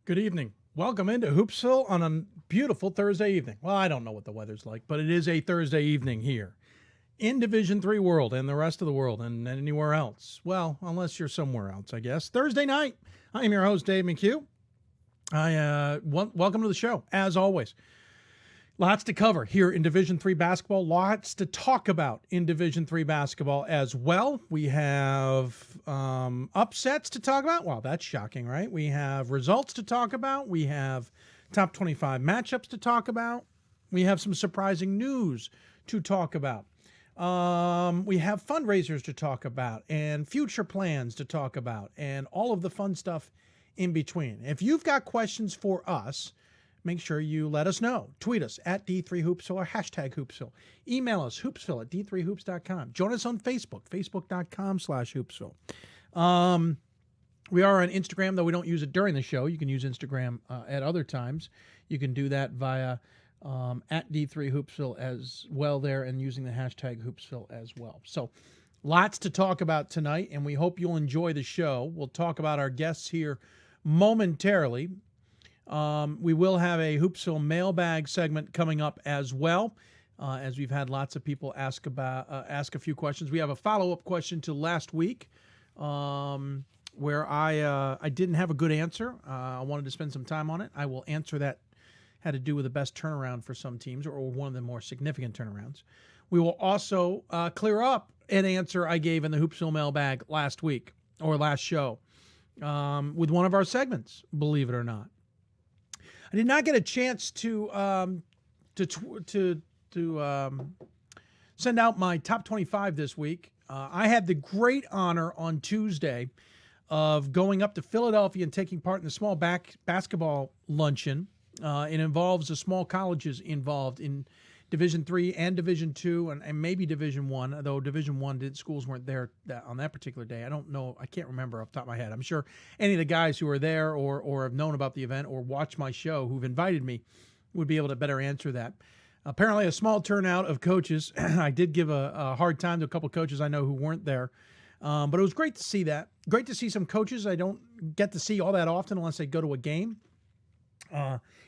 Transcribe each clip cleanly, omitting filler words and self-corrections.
Good evening. Welcome into Hoopsville on a beautiful Thursday evening. Well, I don't know what the weather's like, but it is a Thursday evening here in Division III world and the rest of the world and anywhere else. Well, unless you're somewhere else, I guess. Thursday night. I am your host, Dave McHugh. Welcome to the show, as always. Lots to cover here in Division III basketball. Lots to talk about in Division III basketball as well. We have upsets to talk about. Wow, that's shocking, right? We have results to talk about. We have top 25 matchups to talk about. We have some surprising news to talk about. We have fundraisers to talk about and future plans to talk about and all of the fun stuff in between. If you've got questions for us, make sure you let us know. Tweet us at D3Hoopsville or hashtag Hoopsville. Email us, hoopsville at d3hoops.com. Join us on Facebook, facebook.com/Hoopsville. We are on Instagram, though we don't use it during the show. You can use Instagram at other times. You can do that via at D3Hoopsville as well there and using the hashtag Hoopsville as well. So lots to talk about tonight, and we hope you'll enjoy the show. We'll talk about our guests here momentarily. We will have a Hoopsville mailbag segment coming up as well, as we've had lots of people ask a few questions. We have a follow-up question to last week where I didn't have a good answer. I wanted to spend some time on it. I will answer that. Had to do with the best turnaround for some teams or one of the more significant turnarounds. We will also clear up an answer I gave in the Hoopsville mailbag last week or last show with one of our segments, believe it or not. I did not get a chance to send out my top 25 this week. I had the great honor on Tuesday of going up to Philadelphia and taking part in the small basketball luncheon. It involves the small colleges involved in Division III and Division II and maybe Division I, though Division I schools weren't there on that particular day. I don't know. I can't remember off the top of my head. I'm sure any of the guys who are there or have known about the event or watched my show who've invited me would be able to better answer that. Apparently a small turnout of coaches. I did give a hard time to a couple coaches I know who weren't there. But it was great to see that. Great to see some coaches I don't get to see all that often unless I go to a game.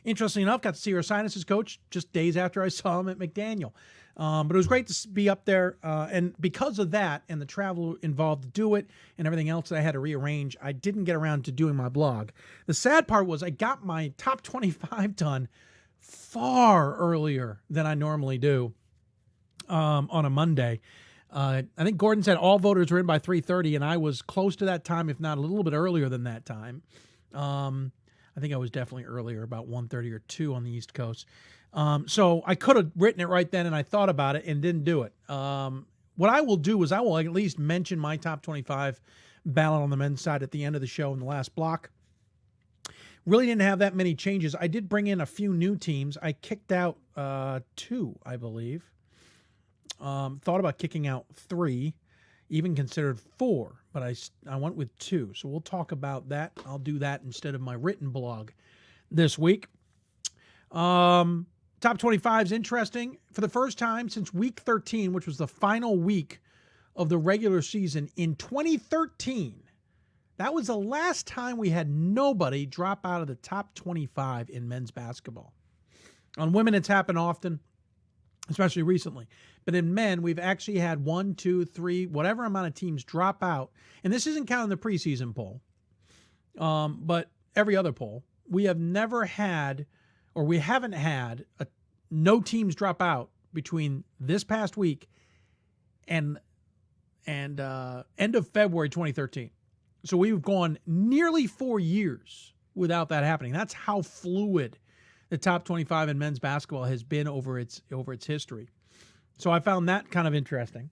Interestingly enough, got to see Ursinus' coach just days after I saw him at McDaniel. But it was great to be up there. And because of that and the travel involved to do it and everything else that I had to rearrange, I didn't get around to doing my blog. The sad part was I got my top 25 done far earlier than I normally do on a Monday. I think Gordon said all voters were in by 3:30, and I was close to that time, if not a little bit earlier than that time. I think I was definitely earlier, about 1:30 or 2 on the East Coast. So I could have written it right then, and I thought about it and didn't do it. What I will do is I will at least mention my top 25 ballot on the men's side at the end of the show in the last block. Really didn't have that many changes. I did bring in a few new teams. I kicked out 2, I believe. Thought about kicking out 3. Even considered 4, but I went with 2. So we'll talk about that. I'll do that instead of my written blog this week. Top 25 is interesting. For the first time since week 13, which was the final week of the regular season in 2013, that was the last time we had nobody drop out of the top 25 in men's basketball. On women, it's happened often, especially recently. But in men, we've actually had 1, 2, 3, whatever amount of teams drop out. And this isn't counting the preseason poll, but every other poll. We have never had, or we haven't had, no teams drop out between this past week and end of February 2013. So we've gone nearly 4 years without that happening. That's how fluid the top 25 in men's basketball has been over its history. So I found that kind of interesting.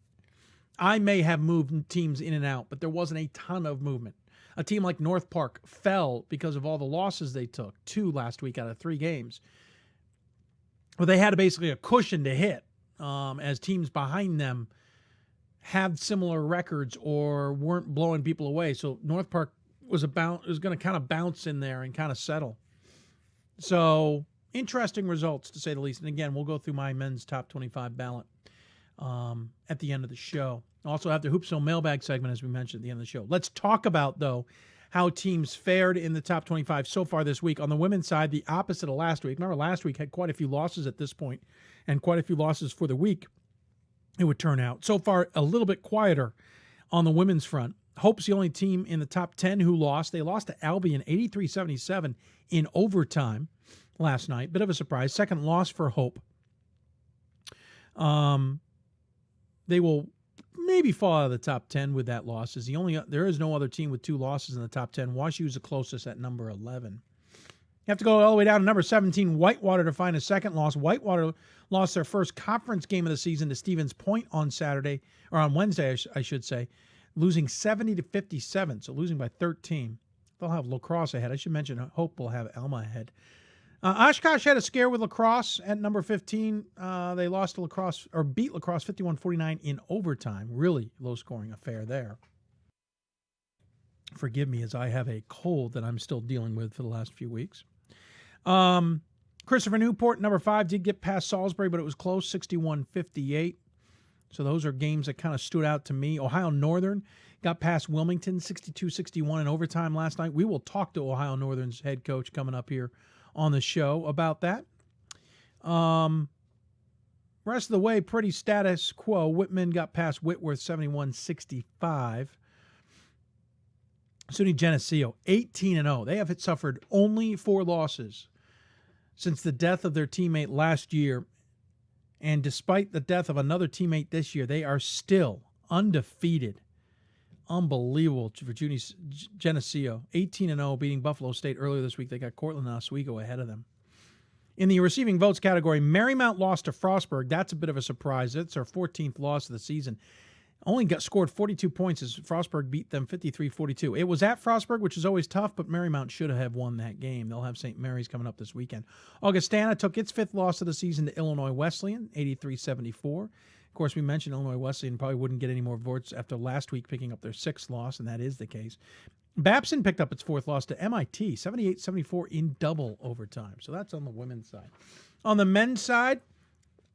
I may have moved teams in and out, but there wasn't a ton of movement. A team like North Park fell because of all the losses they took, 2 last week out of 3 games. But they had basically a cushion to hit as teams behind them had similar records or weren't blowing people away. So North Park was going to kind of bounce in there and kind of settle. So interesting results, to say the least. And again, we'll go through my men's top 25 ballot at the end of the show. Also have the Hoopsville mailbag segment, as we mentioned at the end of the show. Let's talk about, though, how teams fared in the top 25 so far this week. On the women's side, the opposite of last week. Remember, last week had quite a few losses at this point and quite a few losses for the week, it would turn out. So far, a little bit quieter on the women's front. Hope's the only team in the top 10 who lost. They lost to Albion 83-77 in overtime last night. Bit of a surprise. Second loss for Hope. They will maybe fall out of the top 10 with that loss. There is no other team with 2 losses in the top 10. WashU's the closest at number 11. You have to go all the way down to number 17, Whitewater, to find a second loss. Whitewater lost their first conference game of the season to Stevens Point on Wednesday, I should say, losing 70-57, so losing by 13. They'll have La Crosse ahead. I should mention Hope will have Alma ahead. Oshkosh had a scare with La Crosse at number 15. They lost to La Crosse, or beat La Crosse 51-49 in overtime. Really low-scoring affair there. Forgive me as I have a cold that I'm still dealing with for the last few weeks. Christopher Newport, number 5, did get past Salisbury, but it was close, 61-58. So those are games that kind of stood out to me. Ohio Northern got past Wilmington, 62-61 in overtime last night. We will talk to Ohio Northern's head coach coming up here on the show about that. Rest of the way, pretty status quo. Whitman got past Whitworth, 71-65. SUNY Geneseo, 18-0. They have suffered only 4 losses since the death of their teammate last year. And despite the death of another teammate this year, they are still undefeated. Unbelievable for Geneseo. 18-0, beating Buffalo State earlier this week. They got Cortland and Oswego ahead of them. In the receiving votes category, Marymount lost to Frostburg. That's a bit of a surprise. It's their 14th loss of the season. Scored 42 points as Frostburg beat them 53-42. It was at Frostburg, which is always tough, but Marymount should have won that game. They'll have St. Mary's coming up this weekend. Augustana took its 5th loss of the season to Illinois Wesleyan, 83-74. Of course, we mentioned Illinois Wesleyan probably wouldn't get any more votes after last week picking up their 6th loss, and that is the case. Babson picked up its 4th loss to MIT, 78-74 in double overtime. So that's on the women's side. On the men's side,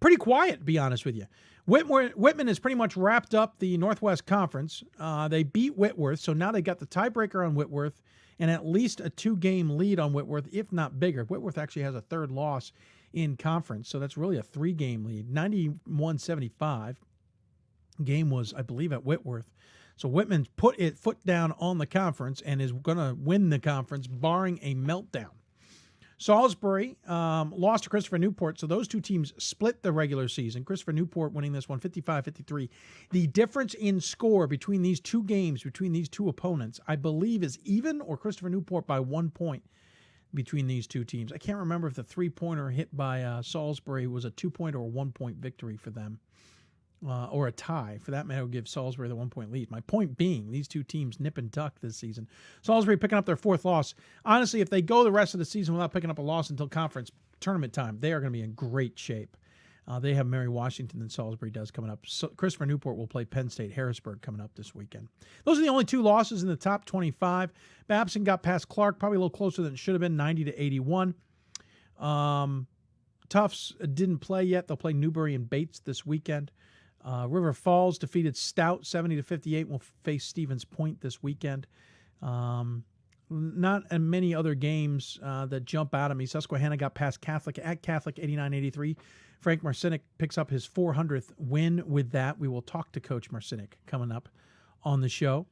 pretty quiet, to be honest with you. Whitman has pretty much wrapped up the Northwest Conference. They beat Whitworth, so now they got the tiebreaker on Whitworth and at least a 2-game lead on Whitworth, if not bigger. Whitworth actually has a 3rd loss in conference, so that's really a 3-game lead. 91-75. Game was, I believe, at Whitworth. So Whitman's put its foot down on the conference and is going to win the conference, barring a meltdown. Salisbury lost to Christopher Newport, so those two teams split the regular season. Christopher Newport winning this one 55-53. The difference in score between these two games, between these two opponents, I believe is even, or Christopher Newport by 1 point between these two teams. I can't remember if the 3-pointer hit by Salisbury was a 2-point or a 1-point victory for them. Or a tie. For that matter, would give Salisbury the 1-point lead. My point being, these two teams nip and tuck this season. Salisbury picking up their 4th loss. Honestly, if they go the rest of the season without picking up a loss until conference tournament time, they are going to be in great shape. They have Mary Washington than Salisbury does coming up. So Christopher Newport will play Penn State Harrisburg coming up this weekend. Those are the only 2 losses in the top 25. Babson got past Clark, probably a little closer than it should have been, 90-81. Tufts didn't play yet. They'll play Newbury and Bates this weekend. River Falls defeated Stout 70-58. Will face Stevens Point this weekend. Not many other games that jump out at me. Susquehanna got past Catholic at Catholic 89-83. Frank Marcynic picks up his 400th win with that. We will talk to Coach Marcynic coming up on the show.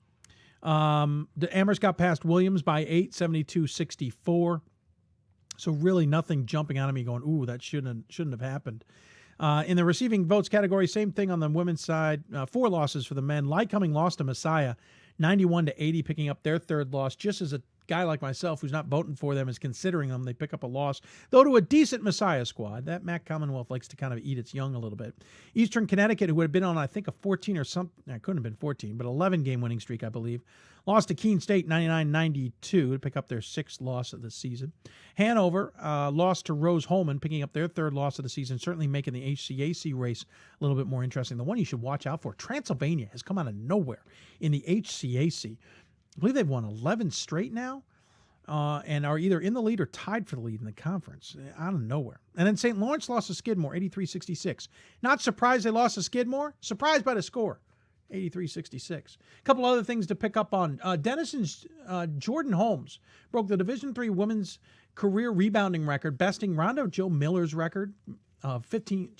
The Amherst got past Williams by 8, 72-64. So really nothing jumping out at me going, ooh, that shouldn't have happened. In the receiving votes category, same thing on the women's side. 4 losses for the men. Lycoming lost to Messiah, 91-80, picking up their 3rd loss. Just as a guy like myself who's not voting for them is considering them, they pick up a loss, though to a decent Messiah squad. That Mac Commonwealth likes to kind of eat its young a little bit. Eastern Connecticut, who had been on, I think, a 14 or something, it couldn't have been 14, but 11-game winning streak, I believe, lost to Keene State 99-92 to pick up their 6th loss of the season. Hanover lost to Rose Holman, picking up their 3rd loss of the season, certainly making the HCAC race a little bit more interesting. The one you should watch out for, Transylvania, has come out of nowhere in the HCAC. I believe they've won 11 straight now and are either in the lead or tied for the lead in the conference out of nowhere. And then St. Lawrence lost to Skidmore, 83-66. Not surprised they lost to Skidmore. Surprised by the score. 83-66. A couple other things to pick up on. Denison's Jordan Holmes broke the Division III women's career rebounding record, besting Rhonda Jo Miller's record of 15.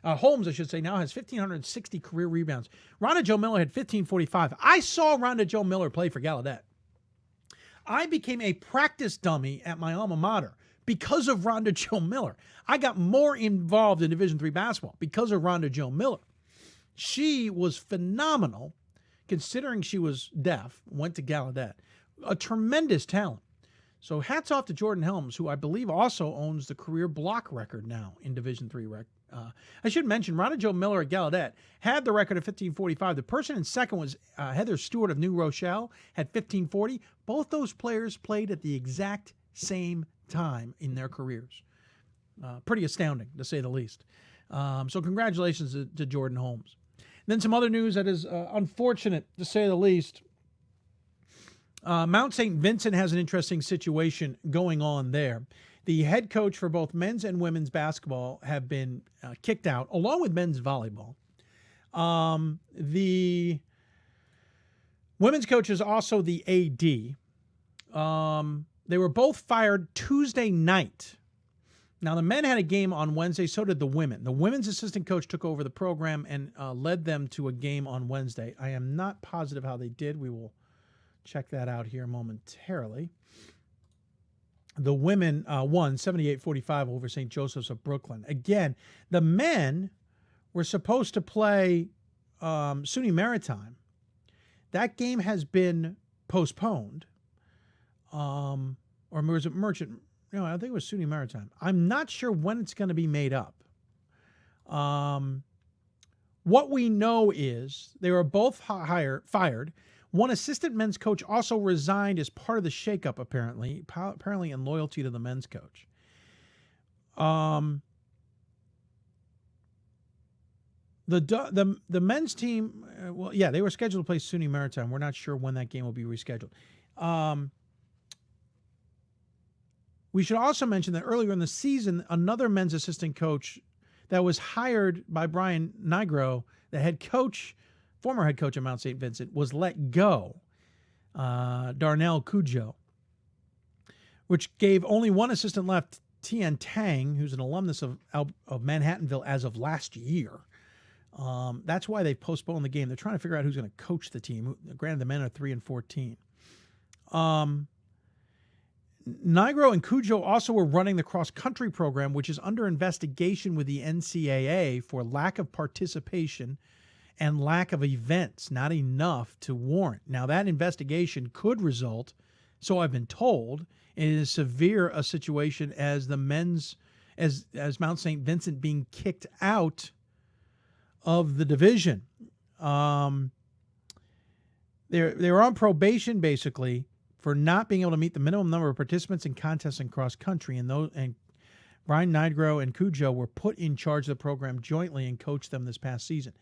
Holmes, I should say, now has 1,560 career rebounds. Rhonda Jo Miller had 1,545. I saw Rhonda Jo Miller play for Gallaudet. I became a practice dummy at my alma mater because of Rhonda Jo Miller. I got more involved in Division III basketball because of Rhonda Jo Miller. She was phenomenal, considering she was deaf, went to Gallaudet. A tremendous talent. So hats off to Jordan Helms, who I believe also owns the career block record now in Division III. I should mention, Rhonda Jo Miller at Gallaudet had the record of 1545. The person in second was Heather Stewart of New Rochelle, had 1540. Both those players played at the exact same time in their careers. Pretty astounding, to say the least. So congratulations to Jordan Holmes. And then some other news that is unfortunate, to say the least. Mount St. Vincent has an interesting situation going on there. The head coach for both men's and women's basketball have been kicked out, along with men's volleyball. The women's coach is also the AD. They were both fired Tuesday night. Now, the men had a game on Wednesday, so did the women. The women's assistant coach took over the program and led them to a game on Wednesday. I am not positive how they did. We will check that out here momentarily. The women won 78-45 over St. Joseph's of Brooklyn. Again, the men were supposed to play SUNY Maritime. That game has been postponed. Or was it Merchant? No, I think it was SUNY Maritime. I'm not sure when it's going to be made up. What we know is they were both fired. One assistant men's coach also resigned as part of the shakeup, apparently in loyalty to the men's coach. The men's team, they were scheduled to play SUNY Maritime. We're not sure when that game will be rescheduled. We should also mention that earlier in the season, another men's assistant coach that was hired by Brian Nigro, the former head coach of Mount St. Vincent, was let go, Darnell Cujo, which gave only one assistant left, Tian Tang, who's an alumnus of Manhattanville as of last year. That's why they postponed the game. They're trying to figure out who's going to coach the team. Granted, the men are 3-14. Nigro and Cujo also were running the cross-country program, which is under investigation with the NCAA for lack of participation and lack of events, not enough to warrant. Now, that investigation could result, so I've been told, in as severe a situation as the men's, as Mount St. Vincent being kicked out of the division. They were on probation, basically, for not being able to meet the minimum number of participants in contests in cross country, and Brian Nigro and Cujo were put in charge of the program jointly and coached them this past season.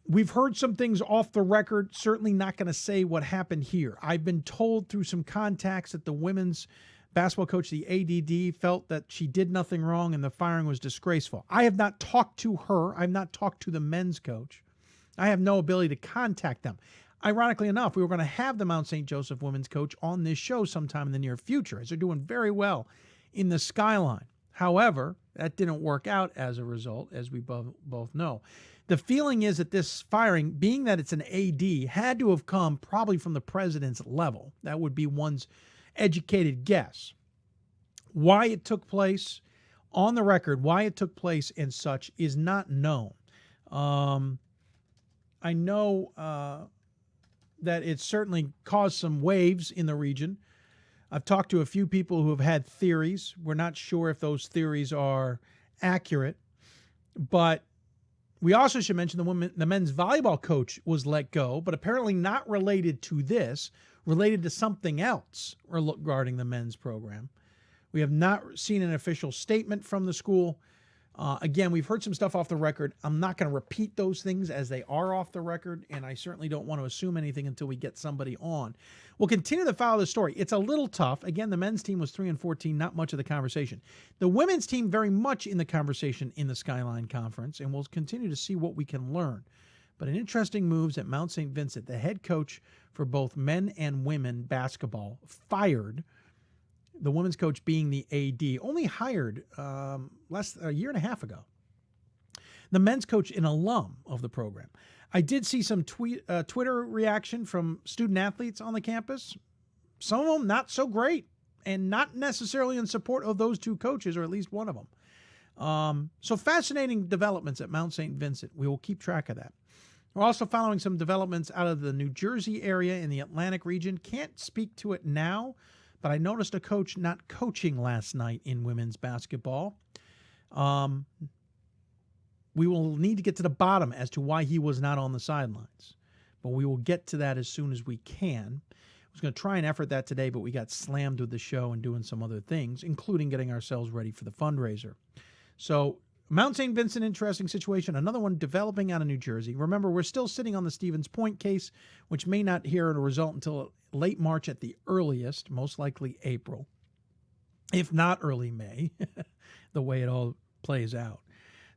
We've heard some things off the record, certainly not going to say what happened here. I've been told through some contacts that the women's basketball coach, the ADD, felt that she did nothing wrong and the firing was disgraceful. I have not talked to her. I've not talked to the men's coach. I have no ability to contact them. Ironically enough, we were going to have the Mount St. Joseph women's coach on this show sometime in the near future, as they're doing very well in the Skyline. However, that didn't work out as a result, as we both know. The feeling is that this firing, being that it's an AD, had to have come probably from the president's level. That would be one's educated guess. Why it took place, on the record, why it took place and such is not known. I know that it certainly caused some waves in the region. I've talked to a few people who have had theories. We're not sure if those theories are accurate, but we also should mention the men's volleyball coach was let go, but apparently not related to this, related to something else regarding the men's program. We have not seen an official statement from the school. Again, we've heard some stuff off the record. I'm not going to repeat those things as they are off the record, and I certainly don't want to assume anything until we get somebody on. We'll continue to follow the story. It's a little tough. Again, the men's team was 3-14, not much of the conversation. The women's team very much in the conversation in the Skyline Conference, and we'll continue to see what we can learn. But an interesting moves at Mount St. Vincent. The head coach for both men and women basketball fired. The women's coach being the AD, only hired a year and a half ago. The men's coach, an alum of the program. I did see some Twitter reaction from student athletes on the campus. Some of them not so great and not necessarily in support of those two coaches, or at least one of them. So fascinating developments at Mount St. Vincent. We will keep track of that. We're also following some developments out of the New Jersey area in the Atlantic region. Can't speak to it now, but I noticed a coach not coaching last night in women's basketball. We will need to get to the bottom as to why he was not on the sidelines, but we will get to that as soon as we can. I was going to try and effort that today, but we got slammed with the show and doing some other things, including getting ourselves ready for the fundraiser. So Mount St. Vincent, interesting situation. Another one developing out of New Jersey. Remember, we're still sitting on the Stevens Point case, which may not hear a result until late March at the earliest, most likely April, if not early May, the way it all plays out.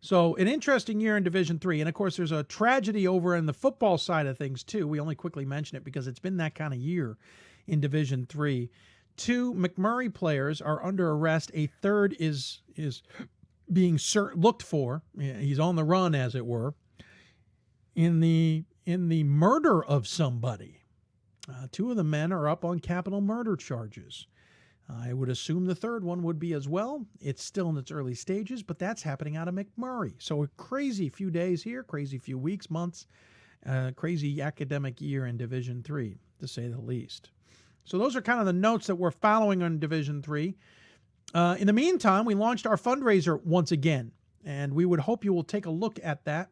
So an interesting year in Division III. And, of course, there's a tragedy over in the football side of things, too. We only quickly mention it because it's been that kind of year in Division III. 2 McMurray players are under arrest. A third is being looked for. He's on the run, as it were, in the murder of somebody. 2 of the men are up on capital murder charges. I would assume the third one would be as well. It's still in its early stages, but that's happening out of McMurray. So a crazy few days here, crazy few weeks, months, crazy academic year in Division III, to say the least. So those are kind of the notes that we're following on Division III. In the meantime, we launched our fundraiser once again, and we would hope you will take a look at that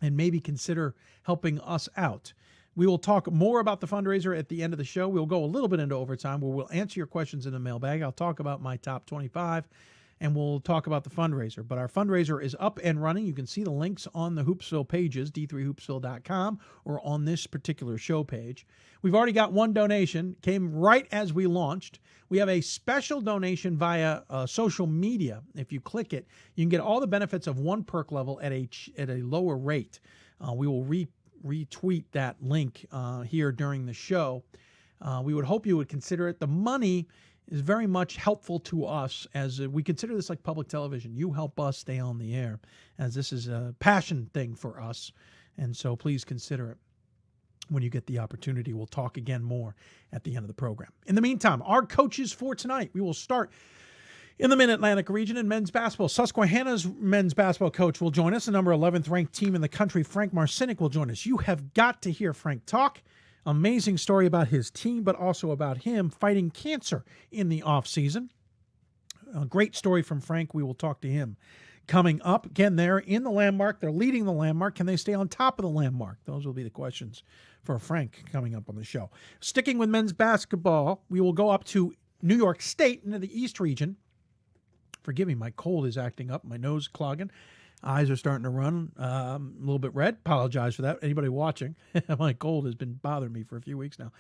and maybe consider helping us out. We will talk more about the fundraiser at the end of the show. We'll go a little bit into overtime where we'll answer your questions in the mailbag. I'll talk about my top 25, and we'll talk about the fundraiser. But our fundraiser is up and running. You can see the links on the Hoopsville pages, d3hoopsville.com, or on this particular show page. We've already got one donation. Came right as we launched. We have a special donation via social media. If you click it, you can get all the benefits of one perk level at a lower rate. We will retweet that link here during the show. We would hope you would consider it. The money is very much helpful to us as we consider this like public television. You help us stay on the air, as this is a passion thing for us. And so please consider it when you get the opportunity. We'll talk again more at the end of the program. In the meantime, our coaches for tonight, we will start in the Mid-Atlantic region in men's basketball. Susquehanna's men's basketball coach will join us. The number 11th ranked team in the country, Frank Marcynic, will join us. You have got to hear Frank talk. Amazing story about his team, but also about him fighting cancer in the offseason. A great story from Frank. We will talk to him coming up. Again, they're in the Landmark. They're leading the Landmark. Can they stay on top of the Landmark? Those will be the questions for Frank coming up on the show. Sticking with men's basketball, we will go up to New York State into the East region. Forgive me, my cold is acting up. My nose clogging. Eyes are starting to run a little bit red. Apologize for that. Anybody watching, my cold has been bothering me for a few weeks now.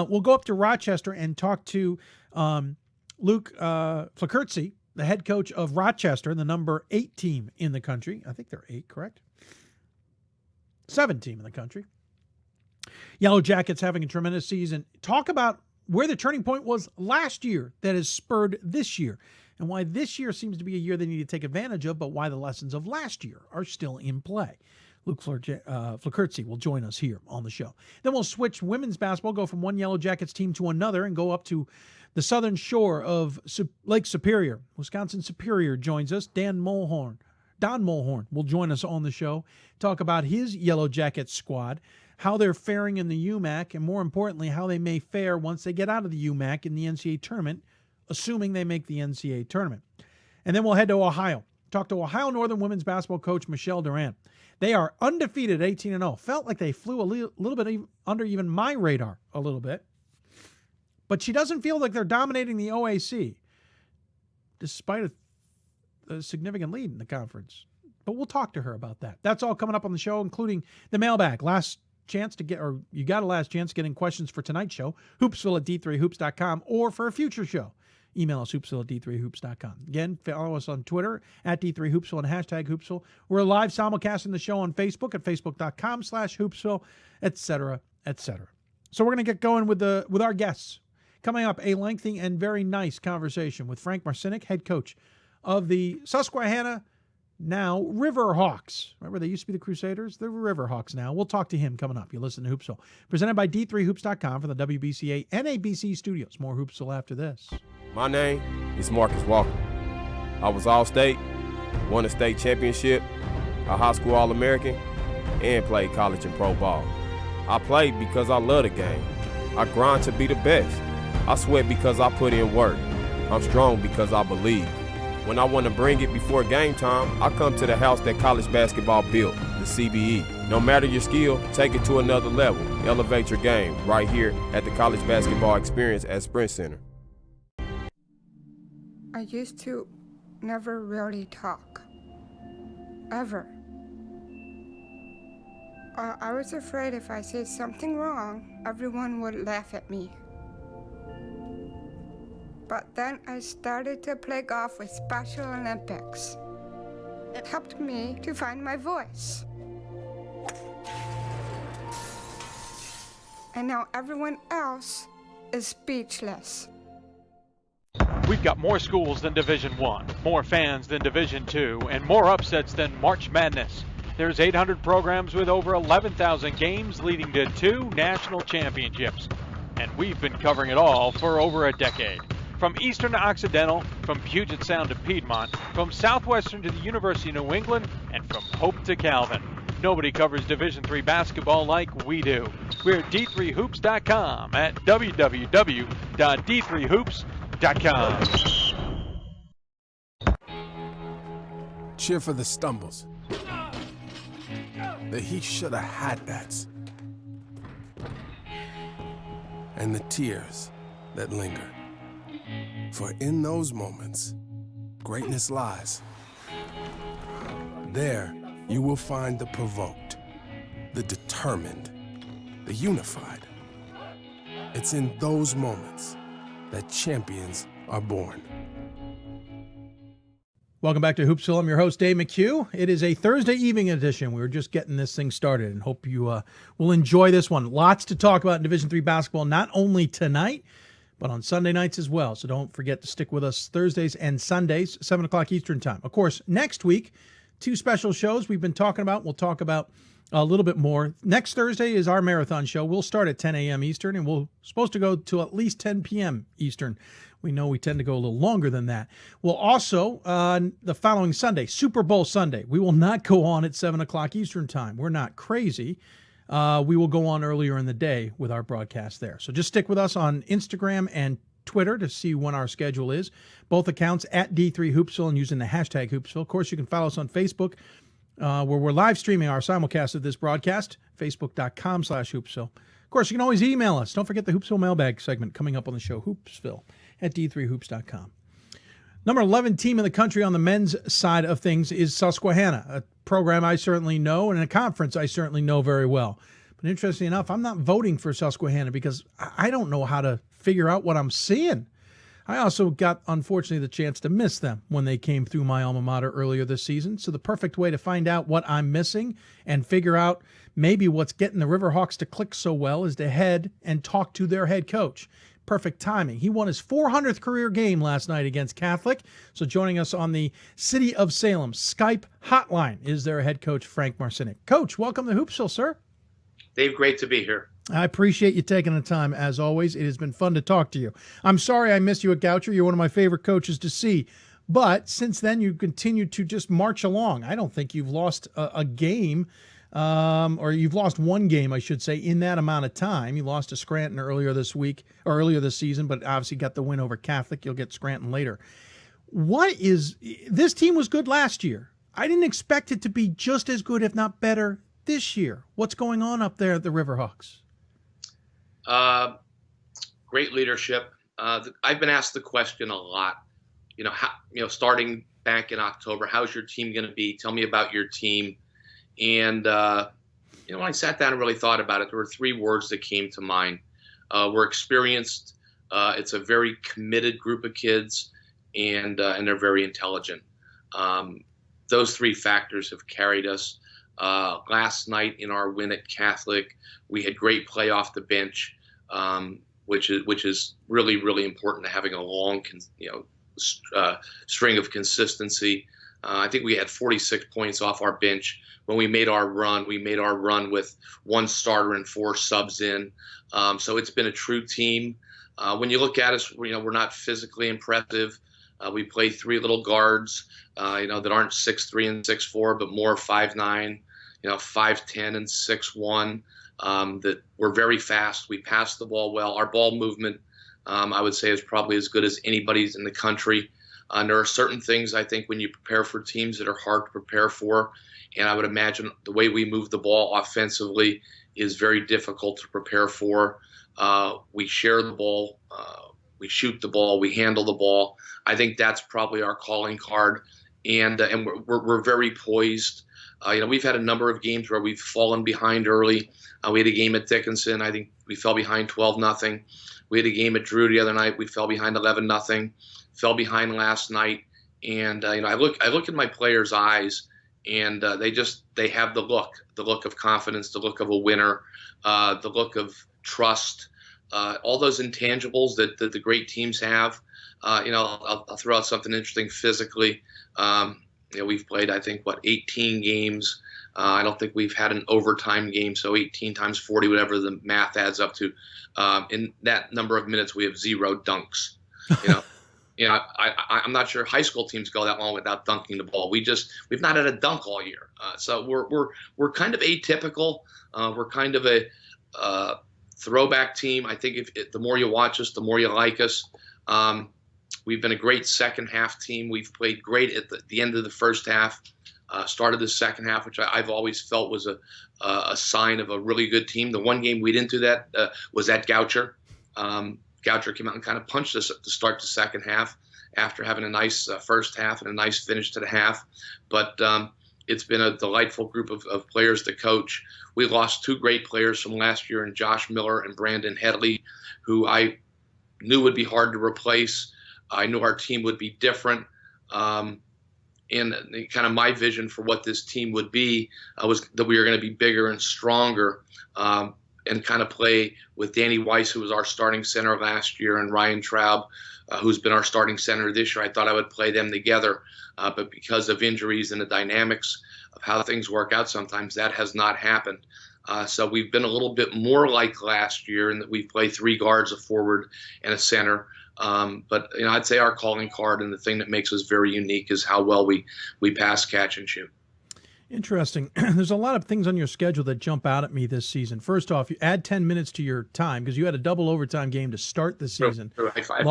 We'll go up to Rochester and talk to Luke Flurtsy, the head coach of Rochester, the number 8 team in the country. I think they're 8, correct? 7 team in the country. Yellow Jackets having a tremendous season. Talk about where the turning point was last year that has spurred this year, and why this year seems to be a year they need to take advantage of, but why the lessons of last year are still in play. Luke Flurtsy will join us here on the show. Then we'll switch women's basketball, go from one Yellow Jackets team to another, and go up to the southern shore of Lake Superior. Wisconsin Superior joins us. Dan Mullhern will join us on the show, talk about his Yellow Jackets squad, how they're faring in the UMAC, and more importantly, how they may fare once they get out of the UMAC in the NCAA tournament, assuming they make the NCAA tournament. And then we'll head to Ohio. Talk to Ohio Northern women's basketball coach Michelle Durant. They are undefeated, 18-0. Felt like they flew a little bit under even my radar a little bit. But she doesn't feel like they're dominating the OAC, despite a significant lead in the conference. But we'll talk to her about that. That's all coming up on the show, including the mailbag. Last chance to get, or you got a last chance getting questions for tonight's show, hoopsville at d3hoops.com, or for a future show, email us hoopsville at d3hoops.com. Again, follow us on Twitter at d3hoopsville and hashtag Hoopsville. We're live simulcasting the show on Facebook at facebook.com/Hoopsville, etc., etc. So we're going to get going with our guests. Coming up, a lengthy and very nice conversation with Frank Marcynic, head coach of the Susquehanna, now Riverhawks. Remember, they used to be the Crusaders? They're Riverhawks now. We'll talk to him coming up. You listen to Hoopsville. Presented by D3Hoops.com from the WBCA and ABC studios. More Hoopsville after this. My name is Marcus Walker. I was All-State, won a state championship, a high school All-American, and played college and pro ball. I played because I love the game. I grind to be the best. I sweat because I put in work. I'm strong because I believe. When I want to bring it before game time, I come to the house that college basketball built, the CBE. No matter your skill, take it to another level. Elevate your game right here at the College Basketball Experience at Sprint Center. I used to never really talk, ever. I was afraid if I said something wrong, everyone would laugh at me. But then I started to play golf with Special Olympics. It helped me to find my voice. And now everyone else is speechless. We've got more schools than Division I, more fans than Division II, and more upsets than March Madness. There's 800 programs with over 11,000 games leading to 2 national championships. And we've been covering it all for over a decade. From Eastern to Occidental, from Puget Sound to Piedmont, from Southwestern to the University of New England, and from Hope to Calvin. Nobody covers Division III basketball like we do. We're at d3hoops.com at www.d3hoops.com. Cheer for the stumbles. The he shoulda had that's. And the tears that linger. For in those moments, greatness lies. There, you will find the provoked, the determined, the unified. It's in those moments that champions are born. Welcome back to Hoopsville. I'm your host, Dave McHugh. It is a Thursday evening edition. We were just getting this thing started and hope you will enjoy this one. Lots to talk about in Division III basketball, not only tonight, but on Sunday nights as well. So don't forget to stick with us Thursdays and Sundays, 7 o'clock Eastern time. Of course, next week, 2 special shows we've been talking about. We'll talk about a little bit more. Next Thursday is our marathon show. We'll start at 10 a.m. Eastern, and we're supposed to go to at least 10 p.m. Eastern. We know we tend to go a little longer than that. We'll also, the following Sunday, Super Bowl Sunday, we will not go on at 7 o'clock Eastern time. We're not crazy. We will go on earlier in the day with our broadcast there. So just stick with us on Instagram and Twitter to see when our schedule is. Both accounts at D3Hoopsville and using the hashtag Hoopsville. Of course, you can follow us on Facebook, where we're live streaming our simulcast of this broadcast, facebook.com/Hoopsville. Of course, you can always email us. Don't forget the Hoopsville mailbag segment coming up on the show, Hoopsville at D3Hoops.com. Number 11 team in the country on the men's side of things is Susquehanna, a program I certainly know and a conference I certainly know very well. But interestingly enough, I'm not voting for Susquehanna because I don't know how to figure out what I'm seeing. I also got, unfortunately, the chance to miss them when they came through my alma mater earlier this season. So the perfect way to find out what I'm missing and figure out maybe what's getting the Riverhawks to click so well is to head and talk to their head coach. Perfect timing. He won his 400th career game last night against Catholic. So joining us on the City of Salem Skype hotline is their head coach, Frank Marcynic. Coach, welcome to Hoopsville, sir. Dave, great to be here. I appreciate you taking the time, as always. It has been fun to talk to you. I'm sorry I missed you at Goucher. You're one of my favorite coaches to see. But since then, you've continued to just march along. I don't think you've lost a game, or you've lost one game, I should say, in that amount of time. You lost to Scranton earlier this week, or earlier this season, but obviously got the win over Catholic. You'll get Scranton later. This team was good last year. I didn't expect it to be just as good, if not better, this year. What's going on up there at the Riverhawks? Great leadership. I've been asked the question a lot, starting back in October, how's your team going to be? Tell me about your team. And, when I sat down and really thought about it, there were 3 words that came to mind. We're experienced. It's a very committed group of kids, and they're very intelligent. Those 3 factors have carried us. Last night in our win at Catholic, we had great play off the bench, which is really, really important to having a long, string of consistency. I think we had 46 points off our bench when we made our run. We made our run with 1 starter and 4 subs in. So it's been a true team. When you look at us, we're not physically impressive. We play 3 little guards, that aren't 6'3" and 6'4", but more 5'9", 5'10" and 6'1". That we're very fast. We pass the ball well. Our ball movement, I would say, is probably as good as anybody's in the country. And there are certain things, I think, when you prepare for teams that are hard to prepare for. And I would imagine the way we move the ball offensively is very difficult to prepare for. We share the ball. We shoot the ball. We handle the ball. I think that's probably our calling card. And we're very poised. We've had a number of games where we've fallen behind early. We had a game at Dickinson. I think we fell behind 12-0. We had a game at Drew the other night. We fell behind 11-0. Fell behind last night. And I look in my players' eyes, and they have the look of confidence, the look of a winner, the look of trust, all those intangibles that the great teams have. I'll throw out something interesting physically. We've played, I think, 18 games. I don't think we've had an overtime game, so 18 times 40, whatever the math adds up to. In that number of minutes, we have 0 dunks. I'm not sure high school teams go that long without dunking the ball. We've not had a dunk all year. So we're kind of atypical. We're kind of a throwback team. I think if the more you watch us, the more you like us. We've been a great second half team. We've played great at the end of the first half, started the second half, which I've always felt was a sign of a really good team. The one game we didn't do that was at Goucher. Goucher came out and kind of punched us to start the second half after having a nice first half and a nice finish to the half. But it's been a delightful group of players to coach. We lost 2 great players from last year in Josh Miller and Brandon Headley, who I knew would be hard to replace. I knew our team would be different. And kind of my vision for what this team would be was that we were going to be bigger and stronger, and kind of play with Danny Weiss, who was our starting center last year, and Ryan Traub, who's been our starting center this year. I thought I would play them together, but because of injuries and the dynamics of how things work out sometimes, that has not happened. So we've been a little bit more like last year in that we play 3 guards, a forward, and a center. But I'd say our calling card and the thing that makes us very unique is how well we pass, catch, and shoot. Interesting. There's a lot of things on your schedule that jump out at me this season. First off, you add 10 minutes to your time because you had a double overtime game to start the season. You probably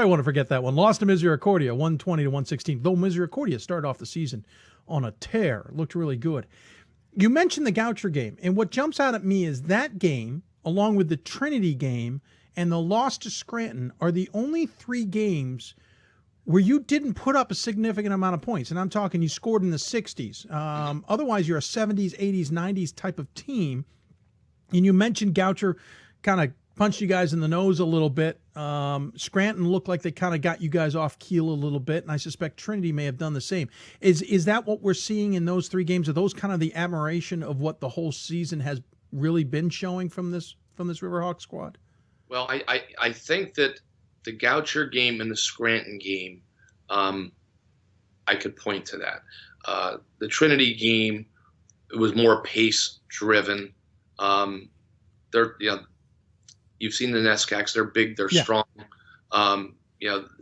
want to forget that one. Lost to Misericordia, 120-116. Though Misericordia started off the season on a tear. Looked really good. You mentioned the Goucher game, and what jumps out at me is that game, along with the Trinity game and the loss to Scranton, are the only 3 games where you didn't put up a significant amount of points. And I'm talking you scored in the 60s. Otherwise, you're a 70s, 80s, 90s type of team. And you mentioned Goucher kind of punched you guys in the nose a little bit. Scranton looked like they kind of got you guys off keel a little bit, and I suspect Trinity may have done the same. Is that what we're seeing in those 3 games? Are those kind of the admiration of what the whole season has really been showing from this Riverhawk squad? Well, I think that the Goucher game and the Scranton game, I could point to that. The Trinity game, it was more pace driven. You've seen the Nescacks; they're big, they're strong.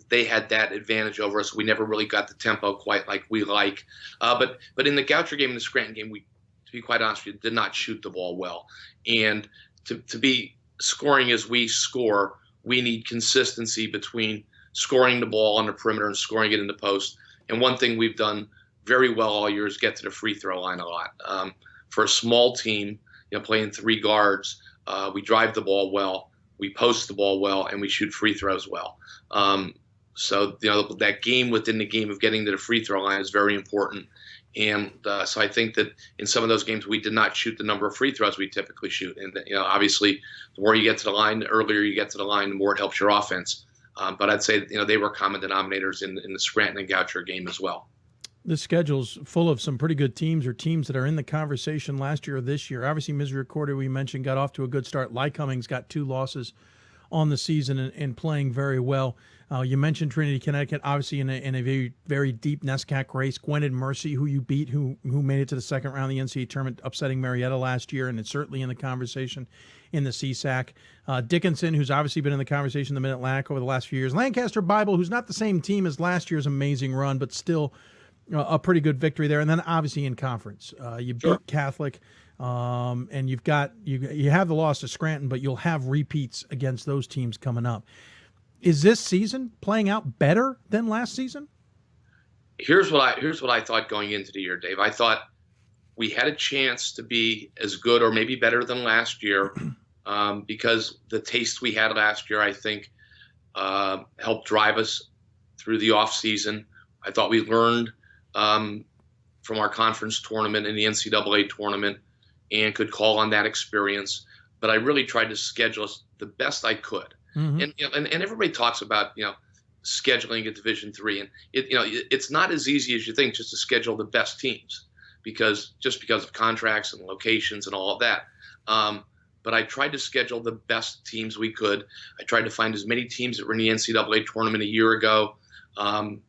They had that advantage over us. We never really got the tempo quite like we like. But in the Goucher game and the Scranton game, we, to be quite honest with you, did not shoot the ball well. And to be scoring as we score, we need consistency between scoring the ball on the perimeter and scoring it in the post. And one thing we've done very well all year is get to the free throw line a lot. For a small team, playing 3 guards, we drive the ball well, we post the ball well, and we shoot free throws well. So, that game within the game of getting to the free throw line is very important. And so I think that in some of those games, we did not shoot the number of free throws we typically shoot. And, obviously, the more you get to the line, the earlier you get to the line, the more it helps your offense. But I'd say, they were common denominators in the Scranton and Goucher game as well. The schedule's full of some pretty good teams or teams that are in the conversation last year or this year. Obviously, Misericordia, we mentioned, got off to a good start. Lycoming's got 2 losses on the season and playing very well. You mentioned Trinity, Connecticut, obviously in a very, very deep NESCAC race. Gwinnett Mercy, who you beat, who made it to the second round of the NCAA tournament, upsetting Marietta last year, and it's certainly in the conversation in the CSAC. Dickinson, who's obviously been in the conversation in the Mid-Atlantic over the last few years. Lancaster Bible, who's not the same team as last year's amazing run, but still a pretty good victory there. And then obviously in conference, you beat Catholic, and you have the loss to Scranton, but you'll have repeats against those teams coming up. Is this season playing out better than last season? Here's what I thought going into the year, Dave. I thought we had a chance to be as good or maybe better than last year, because the taste we had last year, I think, helped drive us through the off season. I thought we learned from our conference tournament and the NCAA tournament and could call on that experience. But I really tried to schedule us the best I could. Mm-hmm. And everybody talks about, scheduling at Division III, and it's not as easy as you think just to schedule the best teams because of contracts and locations and all of that. But I tried to schedule the best teams we could. I tried to find as many teams that were in the NCAA tournament a year ago. And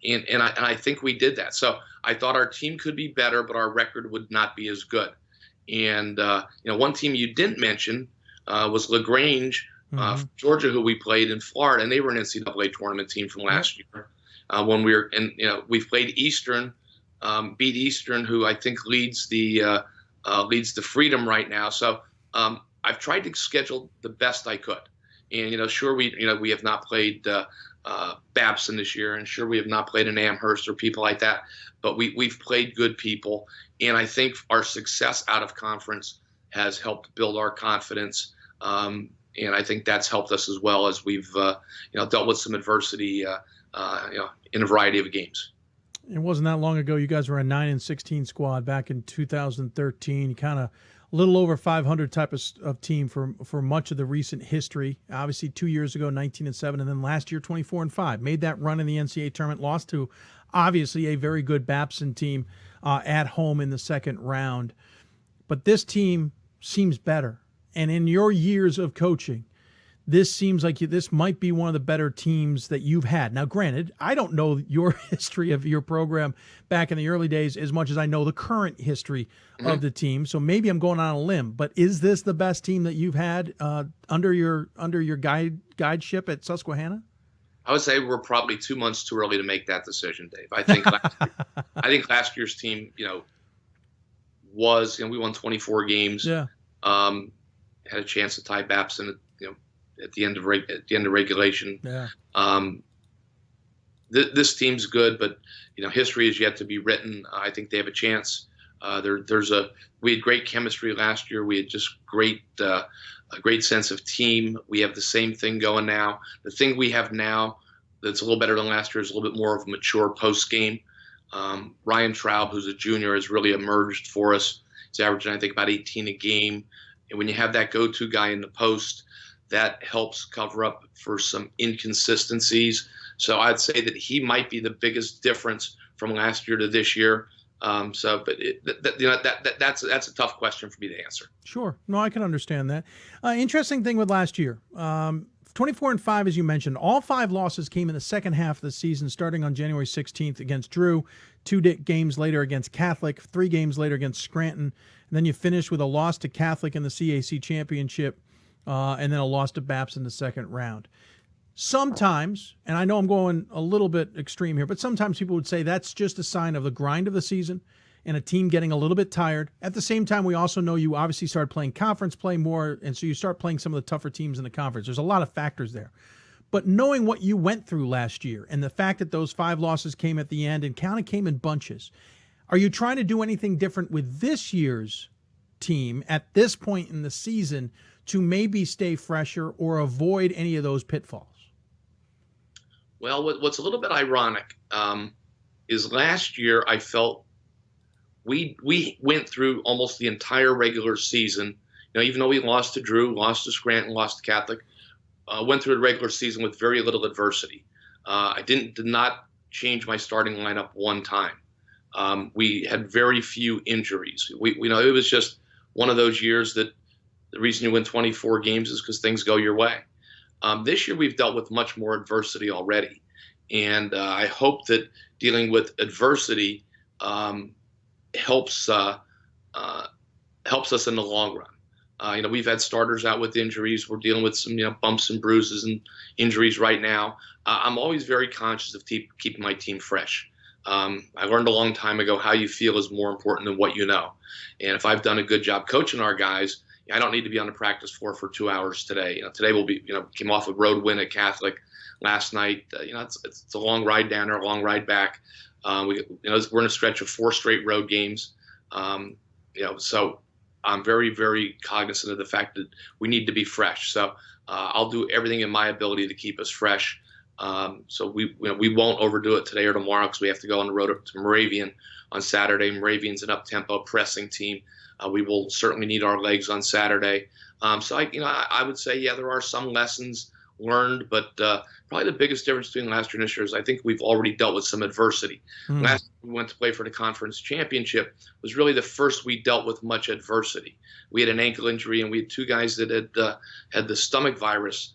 I think we did that. So I thought our team could be better, but our record would not be as good. And, one team you didn't mention was LaGrange, Georgia, who we played in Florida, and they were an NCAA tournament team from last year. When we were, and we've played Eastern, beat Eastern, who I think leads the Freedom right now. So I've tried to schedule the best I could, and sure we have not played Babson this year, and sure we have not played an Amherst or people like that, but we've played good people, and I think our success out of conference has helped build our confidence. And I think that's helped us as well as we've, dealt with some adversity, in a variety of games. It wasn't that long ago. You guys were a 9-16 squad back in 2013. Kind of a little over 500 type of team for much of the recent history. Obviously, 2 years ago, 19-7, and then last year, 24-5. Made that run in the NCAA tournament. Lost to obviously a very good Babson team at home in the second round. But this team seems better. And in your years of coaching, this seems like this might be one of the better teams that you've had. Now, granted, I don't know your history of your program back in the early days as much as I know the current history of the team. So maybe I'm going on a limb, but is this the best team that you've had under your guideship at Susquehanna? I would say we're probably 2 months too early to make that decision, Dave. I think last year's team, was, we won 24 games. Yeah. Had a chance to tie Babson, at the end of regulation. Yeah. This team's good, but history is yet to be written. I think they have a chance. We had great chemistry last year. We had just a great sense of team. We have the same thing going now. The thing we have now that's a little better than last year is a little bit more of a mature post game. Ryan Traub, who's a junior, has really emerged for us. He's averaging, I think, about 18 a game. And when you have that go-to guy in the post, that helps cover up for some inconsistencies. So I'd say that he might be the biggest difference from last year to this year. That's a tough question for me to answer. Sure. No, I can understand that. Interesting thing with last year. 24-5, as you mentioned, all 5 losses came in the second half of the season, starting on January 16th against Drew, 2 games later against Catholic, 3 games later against Scranton. And then you finished with a loss to Catholic in the CAC championship, and then a loss to Babson in the second round. Sometimes, and I know I'm going a little bit extreme here, but sometimes people would say that's just a sign of the grind of the season and a team getting a little bit tired. At the same time, we also know you obviously started playing conference play more, and so you start playing some of the tougher teams in the conference. There's a lot of factors there. But knowing what you went through last year and the fact that those 5 losses came at the end and kind of came in bunches, are you trying to do anything different with this year's team at this point in the season to maybe stay fresher or avoid any of those pitfalls? Well, what's a little bit ironic is last year I felt we went through almost the entire regular season. Even though we lost to Drew, lost to Scranton, lost to Catholic, went through the regular season with very little adversity. I did not change my starting lineup one time. We had very few injuries. It was just one of those years that the reason you win 24 games is because things go your way. This year we've dealt with much more adversity already, and I hope that dealing with adversity helps us in the long run. We've had starters out with injuries. We're dealing with some bumps and bruises and injuries right now. I'm always very conscious of keeping my team fresh. I learned a long time ago how you feel is more important than what you know. And if I've done a good job coaching our guys, I don't need to be on the practice floor for 2 hours today. Today we'll be, came off a road win at Catholic last night. It's a long ride down there, a long ride back. We're in a stretch of 4 straight road games. So I'm very, very cognizant of the fact that we need to be fresh. So I'll do everything in my ability to keep us fresh. So we won't overdo it today or tomorrow because we have to go on the road up to Moravian on Saturday. Moravian's an up-tempo pressing team. We will certainly need our legs on Saturday. So I would say, there are some lessons learned, but probably the biggest difference between last year and this year is I think we've already dealt with some adversity. Last year we went to play for the conference championship was really the first we dealt with much adversity. We had an ankle injury and we had 2 guys that had the stomach virus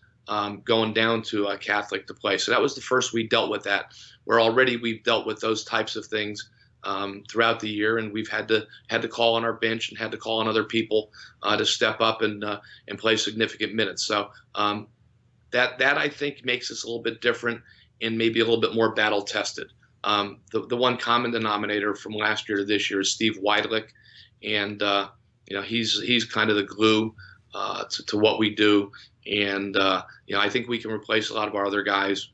going down to Catholic to play. So that was the first we dealt with that, where already we've dealt with those types of things throughout the year, and we've had to call on our bench and had to call on other people to step up and play significant minutes. So that I think makes us a little bit different and maybe a little bit more battle tested. The one common denominator from last year to this year is Steve Weidlich, and he's kind of the glue to what we do. And I think we can replace a lot of our other guys,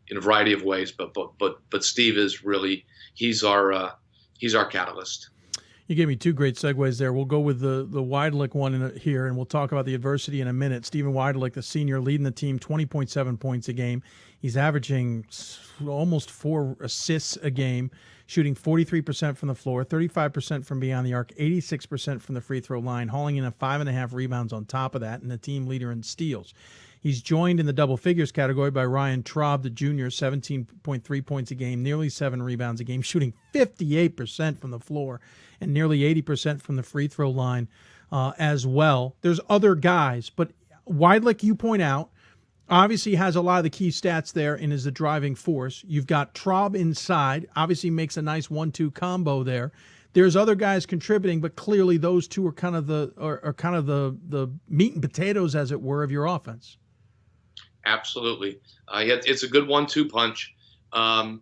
in a variety of ways. But Steve is really he's our catalyst. You gave me 2 great segues there. We'll go with the Weidlich one here, and we'll talk about the adversity in a minute. Stephen Weidlich, the senior, leading the team, 20.7 points a game. He's averaging almost 4 assists a game, shooting 43% from the floor, 35% from beyond the arc, 86% from the free throw line, hauling in 5.5 rebounds on top of that, and the team leader in steals. He's joined in the double figures category by Ryan Traub, the junior, 17.3 points a game, nearly 7 rebounds a game, shooting 58% from the floor and nearly 80% from the free throw line as well. There's other guys, but Weidlich, you point out, obviously has a lot of the key stats there and is the driving force. You've got Traub inside, obviously makes a nice 1-2 combo there. There's other guys contributing, but clearly those two are kind of the meat and potatoes, as it were, of your offense. Absolutely. It's a good 1-2 punch. And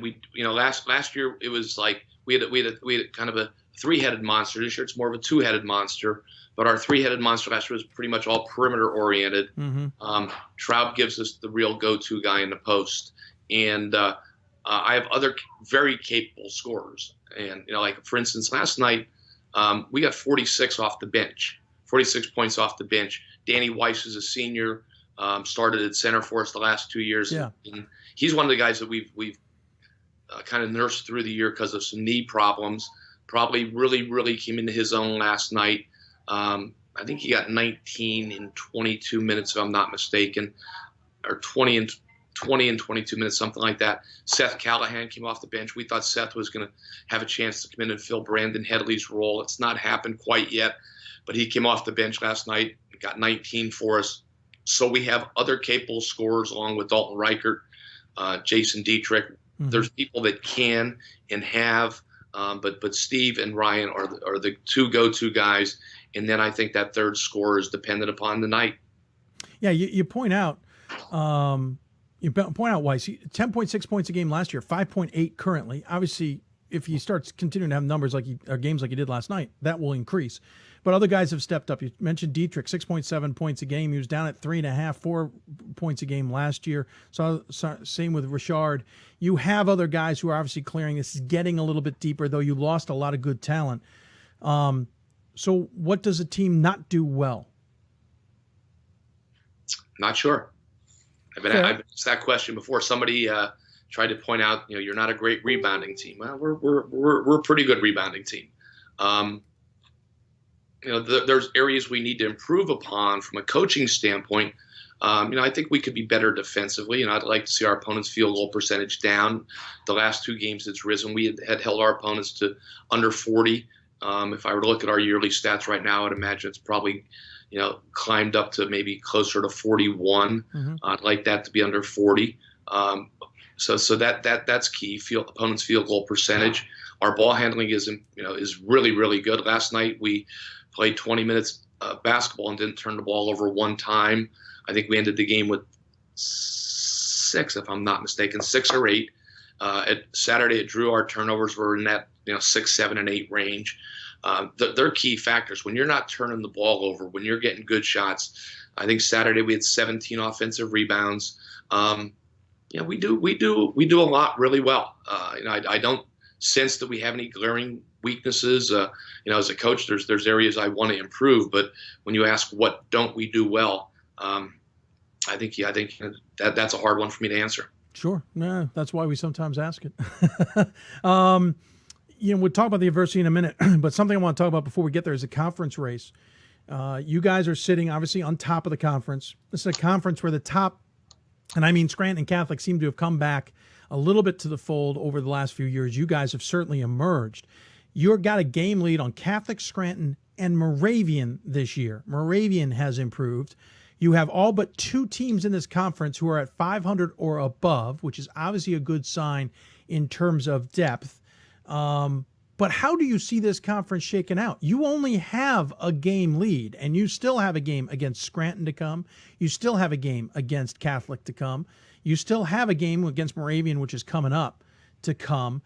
we, last year it was like we had kind of a 3-headed monster. This year it's more of a 2-headed monster. But our 3-headed monster last year was pretty much all perimeter oriented. Traub gives us the real go-to guy in the post, and I have other very capable scorers. And like for instance, last night we got 46 off the bench, 46 points off the bench. Danny Weiss is a senior. Started at center for us the last 2 years. Yeah. And he's one of the guys that we've kind of nursed through the year because of some knee problems. Probably really came into his own last night. I think he got 19 in 22 minutes, if I'm not mistaken, or 20 and 22 minutes, something like that. Seth Callahan came off the bench. We thought Seth was going to have a chance to come in and fill Brandon Headley's role. It's not happened quite yet, but he came off the bench last night, got 19 for us. So we have other capable scorers along with Dalton Reichert, Jason Dietrich. There's people that can and have, but Steve and Ryan are the 2 go-to guys. And then I think that third scorer is dependent upon the night. Yeah, you point out Weiss, 10.6 points a game last year, 5.8 currently. Obviously, if he starts continuing to have numbers or games like he did last night, that will increase. But other guys have stepped up. You mentioned Dietrich, 6.7 points a game. He was down at 3.5, 4 points a game last year. So same with Richard. You have other guys who are obviously clearing. This is getting a little bit deeper, though you lost a lot of good talent. So what does a team not do well? Not sure. I've asked that question before. Somebody tried to point out, you're not a great rebounding team. Well, we're a pretty good rebounding team. There's areas we need to improve upon from a coaching standpoint. I think we could be better defensively, I'd like to see our opponents' field goal percentage down. The last 2 games it's risen. We had held our opponents to under 40. If I were to look at our yearly stats right now, I'd imagine it's probably, climbed up to maybe closer to 41. Mm-hmm. I'd like that to be under 40. So that's key. Opponents' field goal percentage. Our ball handling is really, really good. Last night we played 20 minutes basketball and didn't turn the ball over one time. I think we ended the game with 6, if I'm not mistaken, 6 or 8. At Saturday at Drew, our turnovers were in that 6, 7, and 8 range. They're key factors. When you're not turning the ball over, when you're getting good shots, I think Saturday we had 17 offensive rebounds. We do a lot really well. I don't sense that we have any glaring weaknesses. As a coach, there's areas I want to improve, but when you ask what don't we do well, I think that's a hard one for me to answer. Sure. No, that's why we sometimes ask it. We'll talk about the adversity in a minute, but something I want to talk about before we get there is a conference race. You guys are sitting obviously on top of the conference. This is a conference where the top, and I mean Scranton Catholic, seem to have come back a little bit to the fold over the last few years. You guys have certainly emerged. You've got a game lead on Catholic, Scranton, and Moravian this year. Moravian has improved. You have all but 2 teams in this conference who are at 500 or above, which is obviously a good sign in terms of depth. But how do you see this conference shaken out? You only have a game lead, and you still have a game against Scranton to come. You still have a game against Catholic to come. You still have a game against Moravian, which is coming up to come.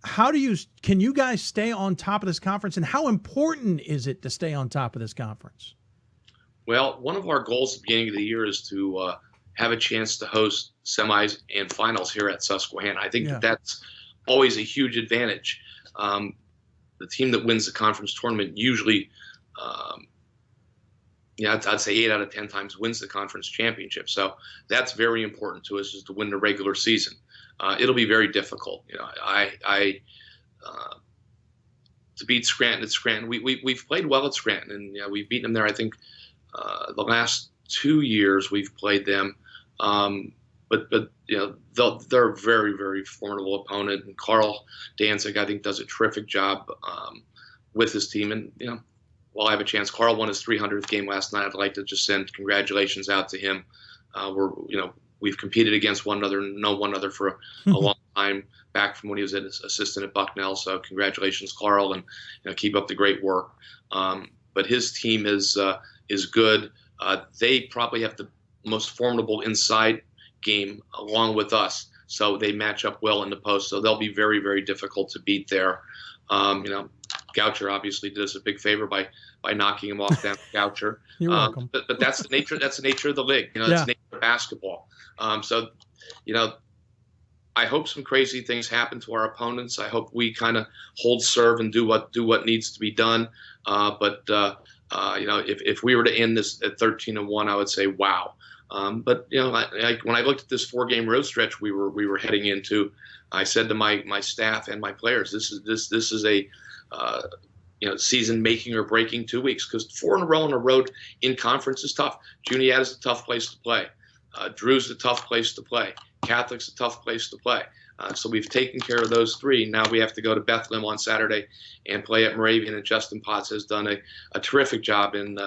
Can you guys stay on top of this conference, and how important is it to stay on top of this conference? Well, one of our goals at the beginning of the year is to have a chance to host semis and finals here at Susquehanna. I think that's always a huge advantage. The team that wins the conference tournament usually, I'd say 8 out of 10 times wins the conference championship. So that's very important to us, is to win the regular season. It'll be very difficult. To beat Scranton at Scranton, we've played well at Scranton, and we've beaten them there. I think the last 2 years we've played them. But they're a very, very formidable opponent. And Carl Danzig, I think, does a terrific job with his team. And while I have a chance, Carl won his 300th game last night. I'd like to just send congratulations out to him. We've competed against one another, know one another for a long time, back from when he was an assistant at Bucknell. So congratulations, Carl, and keep up the great work. But his team is good. They probably have the most formidable inside game along with us, so they match up well in the post, so they'll be very, very difficult to beat there. Goucher obviously did us a big favor by knocking him off down Goucher. You're welcome. But that's the nature of the league. That's the nature of basketball. I hope some crazy things happen to our opponents. I hope we kind of hold serve and do what needs to be done. If we were to end this at 13-1, I would say wow. But when I looked at this 4-game road stretch we were heading into, I said to my staff and my players, this is a season making or breaking 2 weeks, because 4 in a row on the road in conference is tough. Juniata's a tough place to play. Drew's a tough place to play. Catholic's a tough place to play. So we've taken care of those 3. Now we have to go to Bethlehem on Saturday and play at Moravian, and Justin Potts has done a terrific job in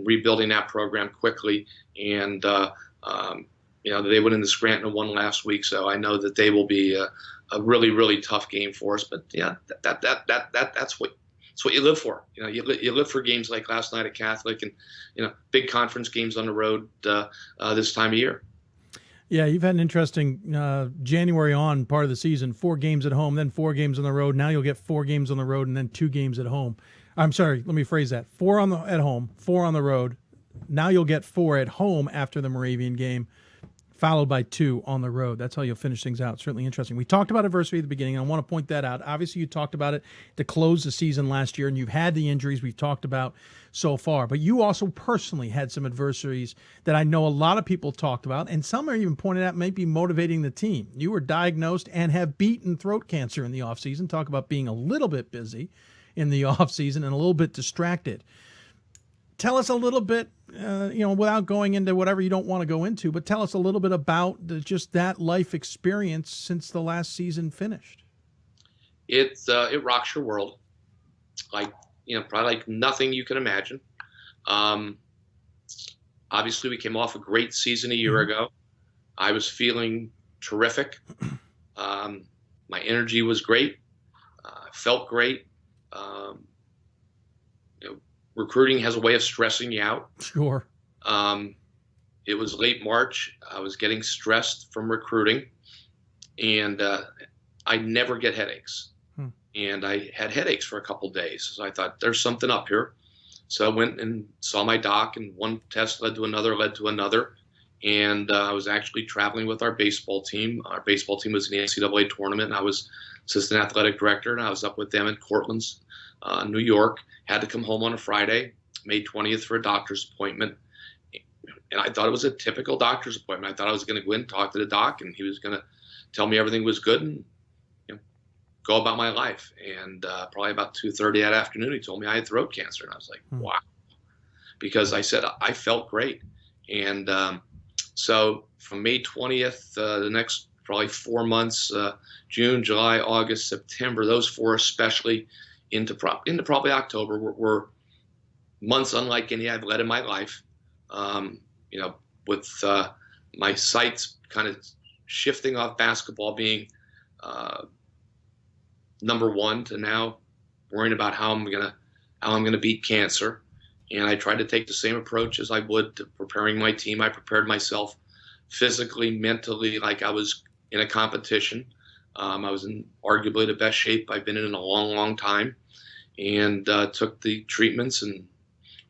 rebuilding that program quickly. And they went into Scranton and won last week, so I know that they will be a really, really tough game for us. But that's what you live for. You live for games like last night at Catholic, and big conference games on the road this time of year. Yeah, you've had an interesting January on part of the season. 4 games at home, then 4 games on the road. Now you'll get 4 games on the road and then 2 games at home. I'm sorry, let me phrase that. 4 at home, 4 on the road. Now you'll get 4 at home after the Moravian game, followed by 2 on the road. That's how you'll finish things out. Certainly interesting. We talked about adversity at the beginning, and I want to point that out. Obviously, you talked about it to close the season last year, and you've had the injuries we've talked about so far. But you also personally had some adversities that I know a lot of people talked about, and some are even pointed out might be motivating the team. You were diagnosed and have beaten throat cancer in the offseason. Talk about being a little bit busy in the offseason and a little bit distracted. Tell us a little bit, without going into whatever you don't want to go into, but tell us a little bit about just that life experience since the last season finished. It rocks your world, probably like nothing you can imagine. Obviously, we came off a great season a year ago. I was feeling terrific. My energy was great. I felt great. Recruiting has a way of stressing you out. Sure. It was late March. I was getting stressed from recruiting, and I never get headaches. And I had headaches for a couple days. So I thought, there's something up here. So I went and saw my doc, and one test led to another. And I was actually traveling with our baseball team. Our baseball team was in the NCAA tournament, and I was assistant athletic director, and I was up with them in Cortland's, New York. Had to come home on a Friday, May 20th, for a doctor's appointment. And I thought it was a typical doctor's appointment. I thought I was going to go in and talk to the doc, and he was going to tell me everything was good and go about my life. And probably about 2:30 that afternoon, he told me I had throat cancer. And I was like, wow. Because I said I felt great. And so from May 20th, the next probably 4 months, June, July, August, September, those 4 especially, into probably October were months unlike any I've led in my life. With my sights kind of shifting off basketball being number one to now worrying about how I'm gonna beat cancer. And I tried to take the same approach as I would to preparing my team. I prepared myself physically, mentally, like I was in a competition. I was in arguably the best shape I've been in a long, long time, and took the treatments and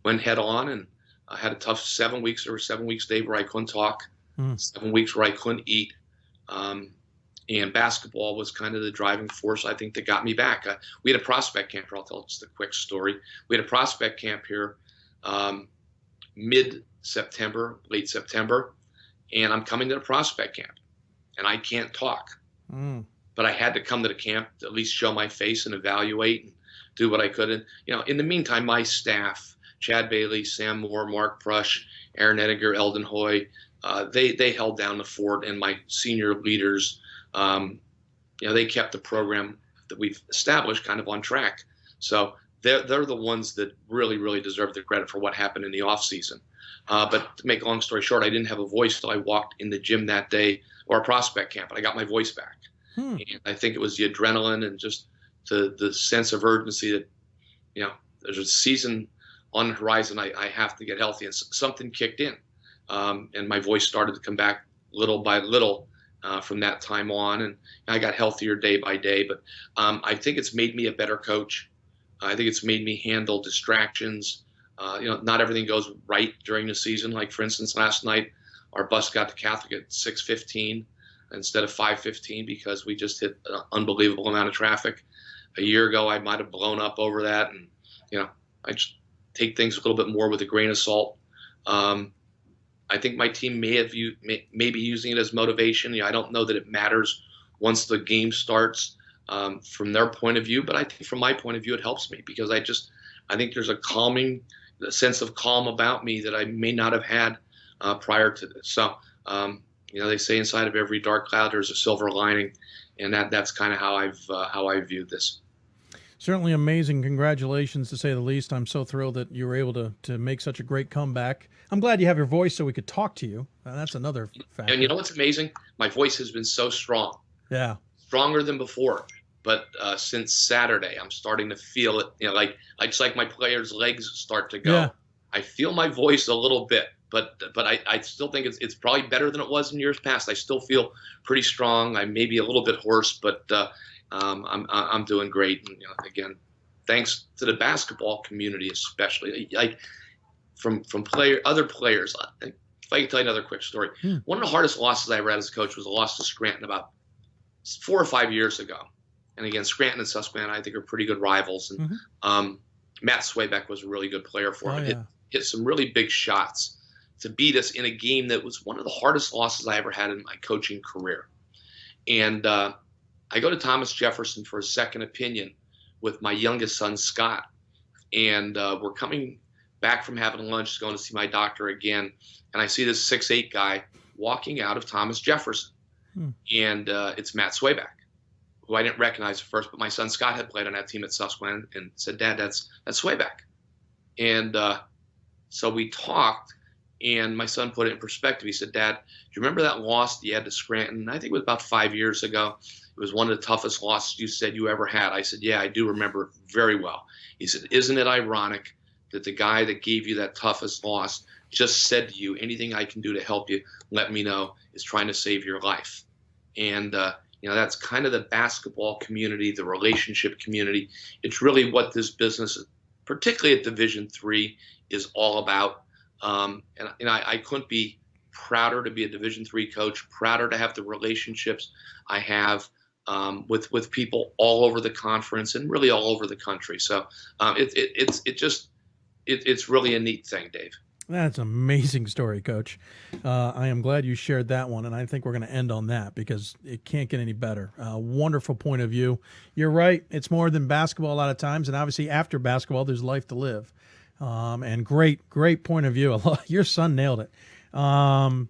went head on. And I had a tough 7 weeks. There were 7 weeks, Dave, where I couldn't talk, 7 weeks where I couldn't eat. And basketball was kind of the driving force, I think, that got me back. We had a prospect camp here. I'll tell just a quick story. We had a prospect camp here mid-September, late September, and I'm coming to the prospect camp, and I can't talk. But I had to come to the camp to at least show my face and evaluate and do what I could. And, in the meantime, my staff, Chad Bailey, Sam Moore, Mark Prush, Aaron Edinger, Eldon Hoy, they held down the fort, and my senior leaders, they kept the program that we've established kind of on track. So they're the ones that really, really deserve the credit for what happened in the off season. But to make a long story short, I didn't have a voice till I walked in the gym that day, or a prospect camp, and I got my voice back. And I think it was the adrenaline and just the sense of urgency that, there's a season on the horizon. I have to get healthy, and something kicked in. And my voice started to come back little by little from that time on, and I got healthier day by day. But I think it's made me a better coach. I think it's made me handle distractions. Not everything goes right during the season. Like, for instance, last night, our bus got to Catholic at 6:15 instead of 5:15 because we just hit an unbelievable amount of traffic. A year ago, I might have blown up over that, and I just take things a little bit more with a grain of salt. I think my team may be using it as motivation. I don't know that it matters once the game starts from their point of view, but I think from my point of view, it helps me because I think there's a sense of calm about me that I may not have had prior to this. So, they say inside of every dark cloud there's a silver lining, and that's kind of how I viewed this. Certainly amazing. Congratulations, to say the least. I'm so thrilled that you were able to make such a great comeback. I'm glad you have your voice so we could talk to you. That's another factor. And you know what's amazing? My voice has been so strong. Yeah. Stronger than before. But since Saturday, I'm starting to feel it. It's like my players' legs start to go. Yeah. I feel my voice a little bit, but I still think it's probably better than it was in years past. I still feel pretty strong. I may be a little bit hoarse, but I'm doing great. And, again, thanks to the basketball community, especially from other players. if I can tell you another quick story. One of the hardest losses I ever had as a coach was a loss to Scranton about 4 or 5 years ago. And again, Scranton and Susquehanna, I think, are pretty good rivals. And Matt Swaybeck was a really good player for him. Hit some really big shots to beat us in a game that was one of the hardest losses I ever had in my coaching career. And I go to Thomas Jefferson for a second opinion with my youngest son, Scott. And we're coming back from having lunch, going to see my doctor again. And I see this 6'8" guy walking out of Thomas Jefferson. And it's Matt Swaybeck, who I didn't recognize at first, but my son Scott had played on that team at Susquehanna and said, "Dad, that's Swaybeck." And so we talked, and my son put it in perspective. He said, "Dad, do you remember that loss you had to Scranton? I think it was about 5 years ago. It was one of the toughest losses you said you ever had." I said, "Yeah, I do remember it very well." He said, "Isn't it ironic that the guy that gave you that toughest loss just said to you, 'Anything I can do to help you, let me know,' is trying to save your life." And that's kind of the basketball community, the relationship community. It's really what this business, particularly at Division III, is all about. And I couldn't be prouder to be a Division III coach, prouder to have the relationships I have with people all over the conference and really all over the country. So it's really a neat thing, Dave. That's an amazing story, Coach. I am glad you shared that one, and I think we're going to end on that because it can't get any better. Wonderful point of view. You're right. It's more than basketball a lot of times, and obviously after basketball, there's life to live. And great point of view. Your son nailed it. So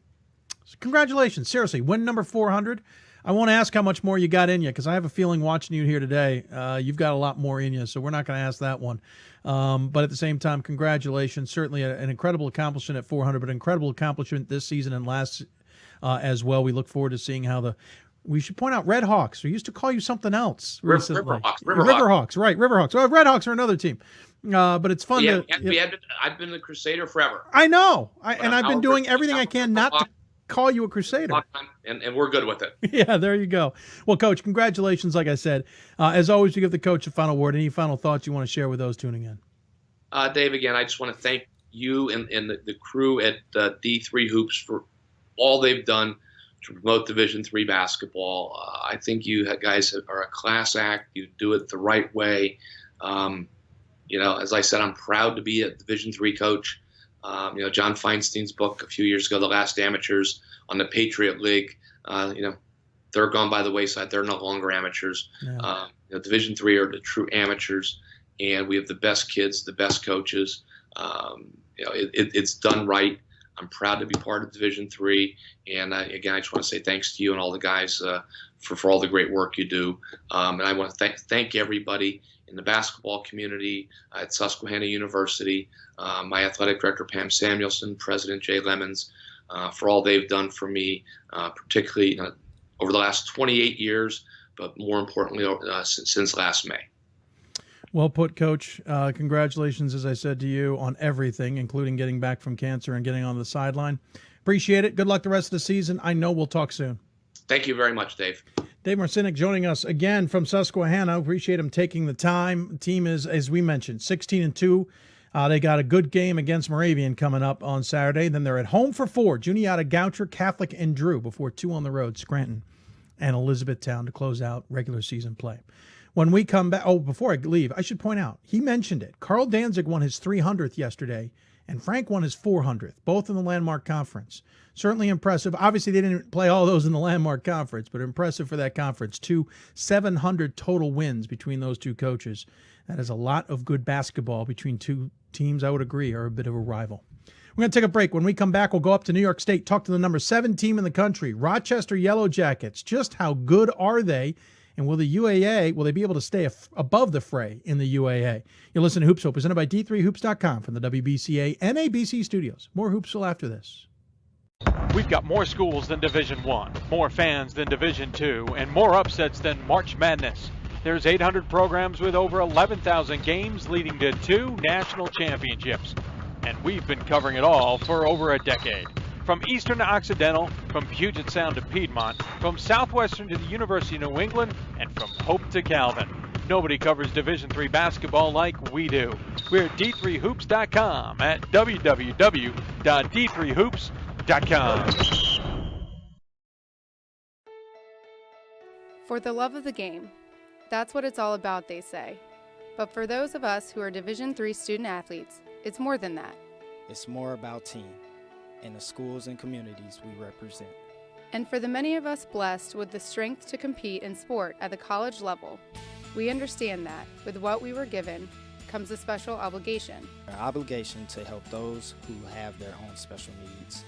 congratulations. Seriously, win number 400. I won't ask how much more you got in you because I have a feeling watching you here today, you've got a lot more in you, so we're not going to ask that one. But at the same time, congratulations. Certainly an incredible accomplishment at 400, but an incredible accomplishment this season and last as well. We look forward to seeing how we should point out Red Hawks. We used to call you something else recently. Riverhawks, right, Riverhawks. Well, Red Hawks are another team. But it's fun I've been a Crusader forever. I know. I've been doing everything I can not to call you a Crusader. And we're good with it. Yeah, there you go. Well, Coach, congratulations, like I said. As always, we give the coach a final word. Any final thoughts you want to share with those tuning in? Dave, again, I just want to thank you and the crew at D3 Hoops for all they've done to promote Division III basketball. I think you guys are a class act. You do it the right way. As I said, I'm proud to be a Division III coach. John Feinstein's book a few years ago, The Last Amateurs, on the Patriot League, they're gone by the wayside. They're no longer amateurs. Yeah. Division III are the true amateurs, and we have the best kids, the best coaches. It's done right. I'm proud to be part of Division III, and again, I just want to say thanks to you and all the guys for all the great work you do. And I want to thank everybody in the basketball community at Susquehanna University, my athletic director, Pam Samuelson, President Jay Lemons, for all they've done for me, particularly over the last 28 years, but more importantly, since last May. Well put, Coach. Congratulations, as I said to you, on everything, including getting back from cancer and getting on the sideline. Appreciate it. Good luck the rest of the season. I know we'll talk soon. Thank you very much, Dave. Dave Marcynic joining us again from Susquehanna. Appreciate him taking the time. The team is, as we mentioned, 16-2. They got a good game against Moravian coming up on Saturday. Then they're at home for 4. Juniata, Goucher, Catholic, and Drew before 2 on the road, Scranton and Elizabethtown, to close out regular season play. When we come back, before I leave, I should point out, he mentioned it. Carl Danzig won his 300th yesterday, and Frank won his 400th, both in the Landmark Conference. Certainly impressive. Obviously, they didn't play all those in the Landmark Conference, but impressive for that conference. 700 total wins between those two coaches. That is a lot of good basketball between two teams, I would agree, are a bit of a rival. We're going to take a break. When we come back, we'll go up to New York State, talk to the number 7 team in the country, Rochester Yellow Jackets. Just how good are they? And will they be able to stay above the fray in the UAA? You'll listen to Hoopsville, presented by D3Hoops.com from the WBCA and ABC studios. More Hoopsville after this. We've got more schools than Division I, more fans than Division II, and more upsets than March Madness. There's 800 programs with over 11,000 games leading to 2 national championships. And we've been covering it all for over a decade. From Eastern to Occidental, from Puget Sound to Piedmont, from Southwestern to the University of New England, and from Hope to Calvin. Nobody covers Division III basketball like we do. We're at D3Hoops.com at www.d3hoops.com. DivisionIIHoops.com. For the love of the game. That's what it's all about, they say. But for those of us who are Division III student athletes, it's more than that. It's more about team and the schools and communities we represent. And for the many of us blessed with the strength to compete in sport at the college level, we understand that with what we were given comes a special obligation. Our obligation to help those who have their own special needs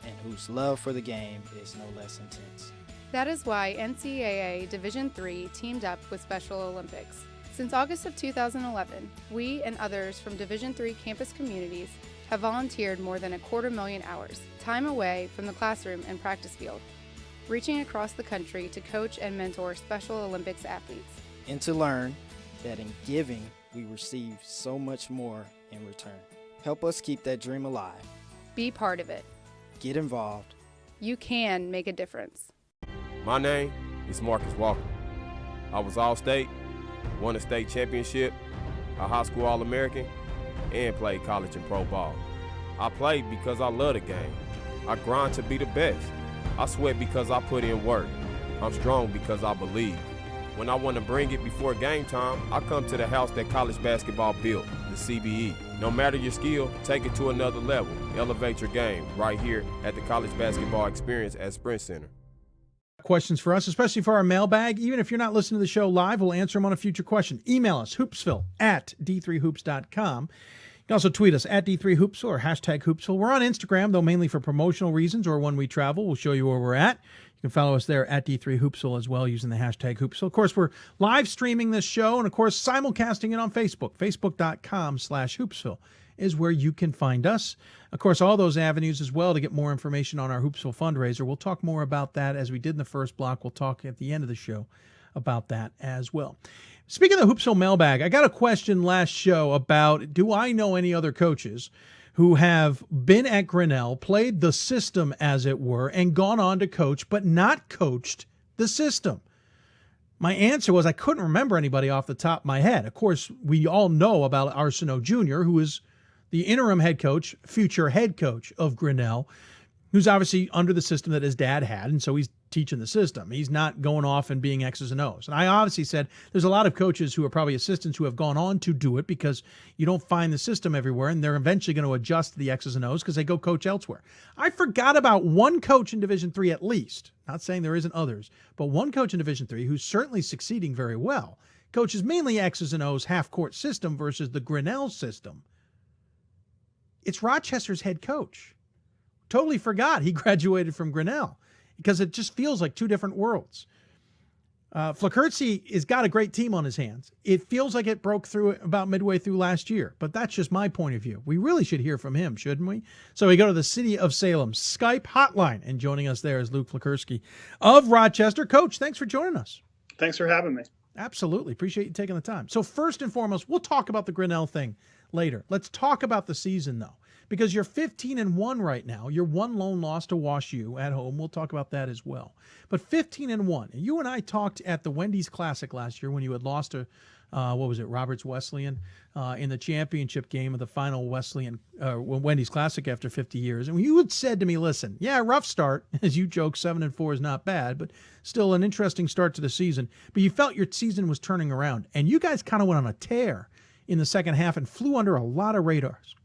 and whose love for the game is no less intense. That is why NCAA Division III teamed up with Special Olympics. Since August of 2011, we and others from Division III campus communities have volunteered more than 250,000 hours, time away from the classroom and practice field, reaching across the country to coach and mentor Special Olympics athletes. And to learn that in giving, we receive so much more in return. Help us keep that dream alive. Be part of it. Get involved. You can make a difference. My name is Marcus Walker. I was All-State, won a state championship, a high school All-American, and played college and pro ball. I played because I love the game. I grind to be the best. I sweat because I put in work. I'm strong because I believe. When I want to bring it before game time, I come to the house that college basketball built, the CBE. No matter your skill, take it to another level. Elevate your game right here at the College Basketball Experience at Sprint Center. Questions for us, especially for our mailbag. Even if you're not listening to the show live, we'll answer them on a future question. Email us, hoopsville@d3hoops.com. You can also tweet us at D3Hoopsville or hashtag Hoopsville. We're on Instagram, though mainly for promotional reasons or when we travel. We'll show you where we're at. You can follow us there at D3Hoopsville as well using the hashtag Hoopsville. Of course, we're live streaming this show and, of course, simulcasting it on Facebook. Facebook.com/Hoopsville is where you can find us. Of course, all those avenues as well to get more information on our Hoopsville fundraiser. We'll talk more about that as we did in the first block. We'll talk at the end of the show about that as well. Speaking of the Hoopsville mailbag, I got a question last show about, do I know any other coaches who have been at Grinnell, played the system as it were, and gone on to coach, but not coached the system? My answer was I couldn't remember anybody off the top of my head. Of course, we all know about Arsenault Jr., who is the interim head coach, future head coach of Grinnell, who's obviously under the system that his dad had, and so he's teaching the system. He's not going off and being X's and O's. And I obviously said there's a lot of coaches who are probably assistants who have gone on to do it because you don't find the system everywhere, and they're eventually going to adjust to the X's and O's because they go coach elsewhere. I forgot about one coach in Division III at least, not saying there isn't others, but one coach in Division III who's certainly succeeding very well, coaches mainly X's and O's half-court system versus the Grinnell system. It's Rochester's head coach. Totally forgot he graduated from Grinnell because it just feels like two different worlds. Flurtsy has got a great team on his hands. It feels like it broke through about midway through last year, but that's just my point of view. We really should hear from him, shouldn't we? So we go to the City of Salem Skype hotline, and joining us there is Luke Flurtsy of Rochester. Coach, thanks for joining us. Thanks for having me. Absolutely. Appreciate you taking the time. So first and foremost, we'll talk about the Grinnell thing later. Let's talk about the season, though, because you're 15-1 right now. You're one lone loss to Wash U at home. We'll talk about that as well. But 15-1. And you and I talked at the Wendy's Classic last year when you had lost to, Roberts Wesleyan in the championship game of the final Wendy's Classic after 50 years. And you had said to me, listen, yeah, rough start. As you joke, 7-4 is not bad, but still an interesting start to the season. But you felt your season was turning around. And you guys kind of went on a tear in the second half and flew under a lot of radars.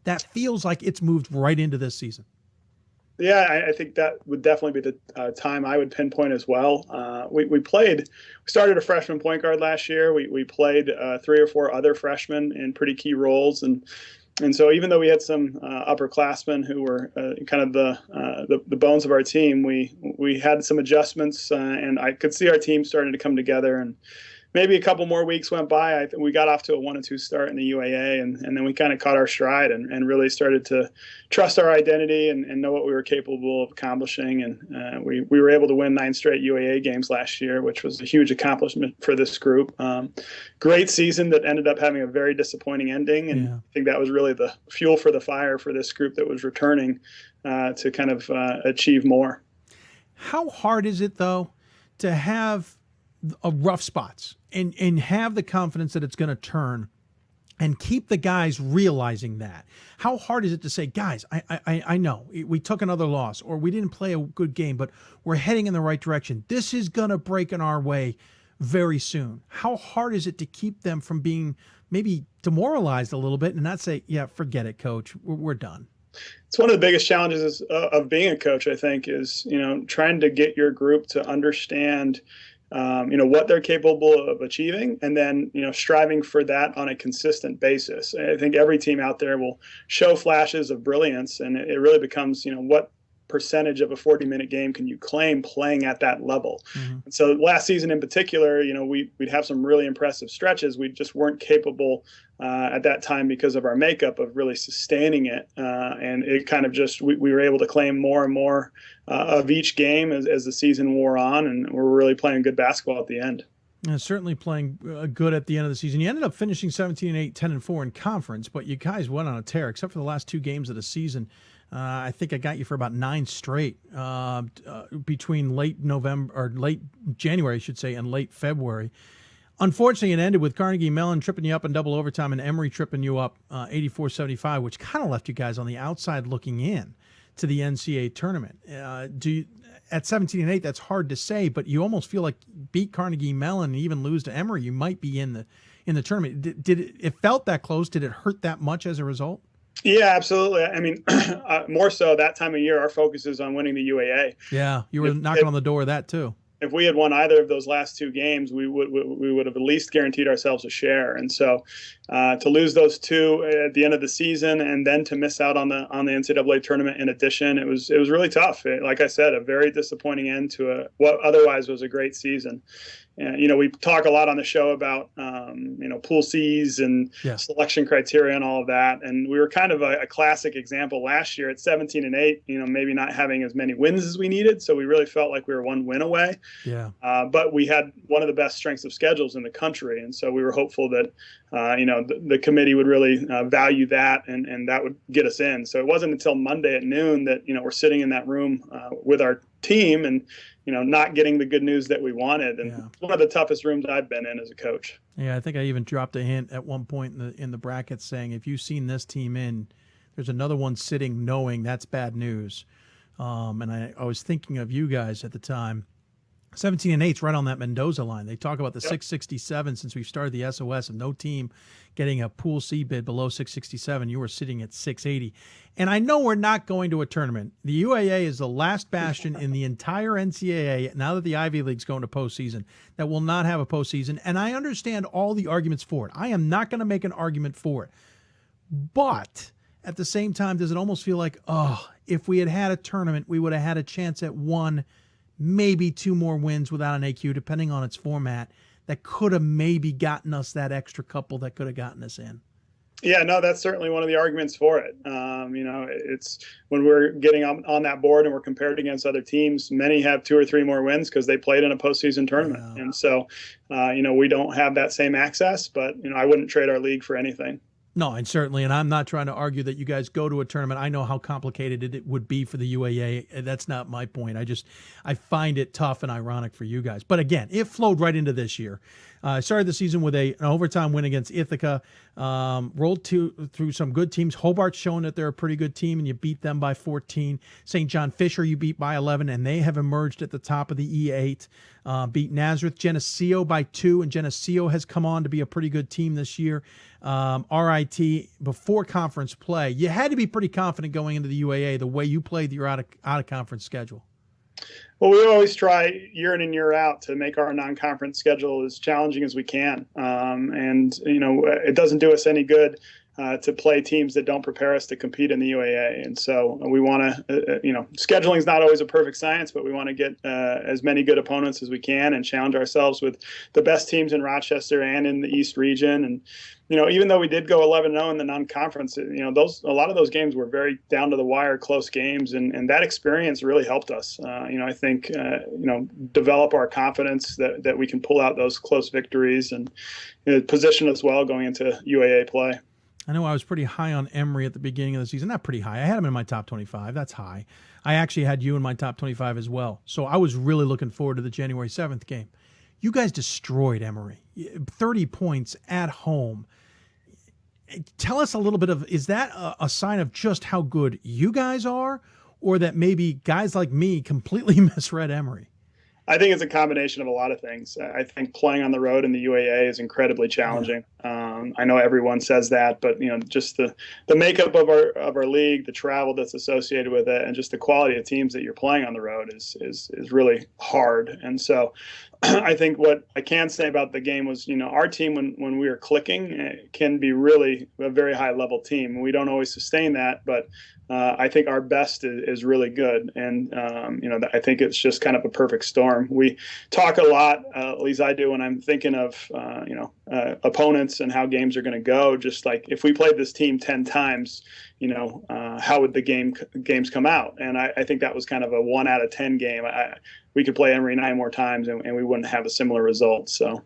That feels like it's moved right into this season. Yeah, I think that would definitely be the time I would pinpoint as well. We started a freshman point guard last year. We played 3 or 4 other freshmen in pretty key roles. And so even though we had some upperclassmen who were kind of the bones of our team, we had some adjustments and I could see our team starting to come together. And maybe a couple more weeks went by. I think we got off to a 1-2 start in the UAA, and then we kind of caught our stride and really started to trust our identity and know what we were capable of accomplishing. And we were able to win 9 straight UAA games last year, which was a huge accomplishment for this group. Great season that ended up having a very disappointing ending, and I think that was really the fuel for the fire for this group that was returning to kind of achieve more. How hard is it, though, to have rough spots and have the confidence that it's going to turn and keep the guys realizing that. How hard is it to say, guys, I know we took another loss or we didn't play a good game, but we're heading in the right direction. This is going to break in our way very soon. How hard is it to keep them from being maybe demoralized a little bit and not say, yeah, forget it, coach, we're done? It's one of the biggest challenges of being a coach, I think, is, trying to get your group to understand what they're capable of achieving, and then, striving for that on a consistent basis. I think every team out there will show flashes of brilliance, and it really becomes, what percentage of a 40-minute game can you claim playing at that level? Mm-hmm. And so last season in particular, we'd have some really impressive stretches. We just weren't capable at that time because of our makeup of really sustaining it. And it kind of just, we were able to claim more and more of each game as the season wore on, and we're really playing good basketball at the end. Certainly playing good at the end of the season. You ended up finishing 17-8, 10-4 in conference, but you guys went on a tear, except for the last 2 games of the season. I think I got you for about 9 straight between late November, or late January, I should say, and late February. Unfortunately, it ended with Carnegie Mellon tripping you up in double overtime and Emory tripping you up 84-75, which kind of left you guys on the outside looking in to the NCAA tournament. At 17-8, that's hard to say, but you almost feel like beat Carnegie Mellon and even lose to Emory, you might be in the tournament. Did it felt that close? Did it hurt that much as a result? Yeah, absolutely. I mean, more so that time of year, our focus is on winning the UAA. Yeah, you were knocking on the door of that too. If we had won either of those last 2 games, we would have at least guaranteed ourselves a share. And so, to lose those 2 at the end of the season, and then to miss out on the NCAA tournament in addition, it was really tough. Like I said, a very disappointing end to what otherwise was a great season. We talk a lot on the show about, pool C's and selection criteria and all of that. And we were kind of a classic example last year at 17-8, maybe not having as many wins as we needed. So we really felt like we were 1 win away. Yeah. But we had one of the best strengths of schedules in the country. And so we were hopeful that, the committee would really value that, and that would get us in. So it wasn't until Monday at noon that, we're sitting in that room with our team and, not getting the good news that we wanted. And it's one of the toughest rooms I've been in as a coach. Yeah, I think I even dropped a hint at one point in the brackets saying, if you've seen this team in, there's another one sitting knowing that's bad news. And I was thinking of you guys at the time. 17-8's right on that Mendoza line. They talk about the 667 since we've started the SOS, and no team getting a Pool C bid below 667. You were sitting at 680. And I know we're not going to a tournament. The UAA is the last bastion in the entire NCAA, now that the Ivy League's going to postseason, that will not have a postseason. And I understand all the arguments for it. I am not going to make an argument for it. But at the same time, does it almost feel like, if we had had a tournament, we would have had a chance at 1, maybe 2 more wins without an AQ, depending on its format, that could have maybe gotten us that extra couple that could have gotten us in? Yeah, no, that's certainly one of the arguments for it. It's when we're getting on that board and we're compared against other teams, many have 2 or 3 more wins because they played in a postseason tournament. Yeah. And so, we don't have that same access, but, I wouldn't trade our league for anything. No, and certainly, and I'm not trying to argue that you guys go to a tournament. I know how complicated it would be for the UAA. That's not my point. I find it tough and ironic for you guys. But again, it flowed right into this year. Started the season with an overtime win against Ithaca. Rolled through some good teams. Hobart's showing that they're a pretty good team, and you beat them by 14. St. John Fisher you beat by 11, and they have emerged at the top of the E8. Beat Nazareth, Geneseo by 2, and Geneseo has come on to be a pretty good team this year. RIT before conference play. You had to be pretty confident going into the UAA the way you played your out of conference schedule. Well, we always try year in and year out to make our non-conference schedule as challenging as we can. And it doesn't do us any good to play teams that don't prepare us to compete in the UAA. And so we want to, scheduling is not always a perfect science, but we want to get as many good opponents as we can and challenge ourselves with the best teams in Rochester and in the East region. And, even though we did go 11-0 in the non-conference, a lot of those games were very down to the wire, close games. And that experience really helped us, I think, develop our confidence that we can pull out those close victories and position us well going into UAA play. I know I was pretty high on Emory at the beginning of the season. Not pretty high. I had him in my top 25. That's high. I actually had you in my top 25 as well. So I was really looking forward to the January 7th game. You guys destroyed Emory. 30 points at home. Tell us a little bit of, is that a sign of just how good you guys are, or that maybe guys like me completely misread Emory? I think it's a combination of a lot of things. I think playing on the road in the UAA is incredibly challenging. I know everyone says that, but just the makeup of our league, the travel that's associated with it, and just the quality of teams that you're playing on the road is really hard. And so, I think what I can say about the game was, our team when we are clicking can be really a very high level team. We don't always sustain that, but I think our best is really good, and I think it's just kind of a perfect storm. We talk a lot, at least I do, when I'm thinking of opponents and how games are going to go. Just like if we played this team 10 times, how would the games come out? And I think that was kind of a 1 out of 10 game. We could play Emory 9 more times, and we wouldn't have a similar result. So.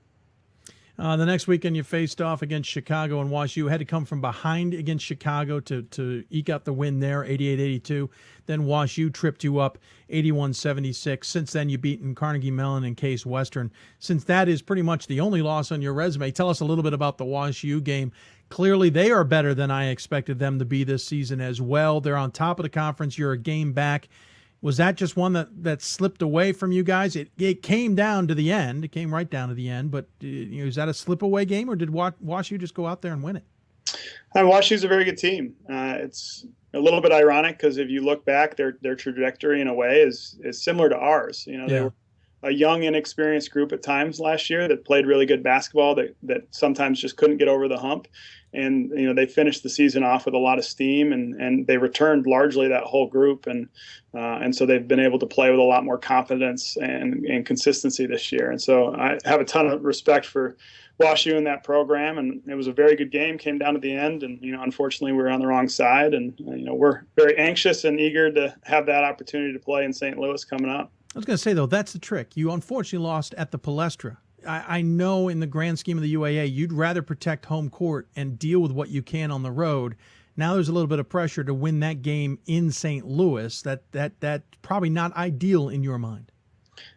The next weekend you faced off against Chicago and Wash U. Had to come from behind against Chicago to eke out the win there, 88-82. Then Wash U tripped you up 81-76. Since then you've beaten Carnegie Mellon and Case Western. Since that is pretty much the only loss on your resume, tell us a little bit about the Wash U game. Clearly they are better than I expected them to be this season as well. They're on top of the conference. You're a game back. Was that just one that slipped away from you guys? It came down to the end. It came right down to the end. But is that a slip away game, or did Wash U just go out there and win it? Wash U's a very good team. It's a little bit ironic because if you look back, their trajectory in a way is similar to ours. They were a young, inexperienced group at times last year that played really good basketball that sometimes just couldn't get over the hump. And, they finished the season off with a lot of steam, and they returned largely that whole group. And so they've been able to play with a lot more confidence and consistency this year. And so I have a ton of respect for Wash U in that program. And it was a very good game, came down to the end. And, unfortunately, we were on the wrong side. And, we're very anxious and eager to have that opportunity to play in St. Louis coming up. I was going to say, though, that's the trick. You unfortunately lost at the Palestra. I know in the grand scheme of the UAA, you'd rather protect home court and deal with what you can on the road. Now there's a little bit of pressure to win that game in St. Louis. That's probably not ideal in your mind.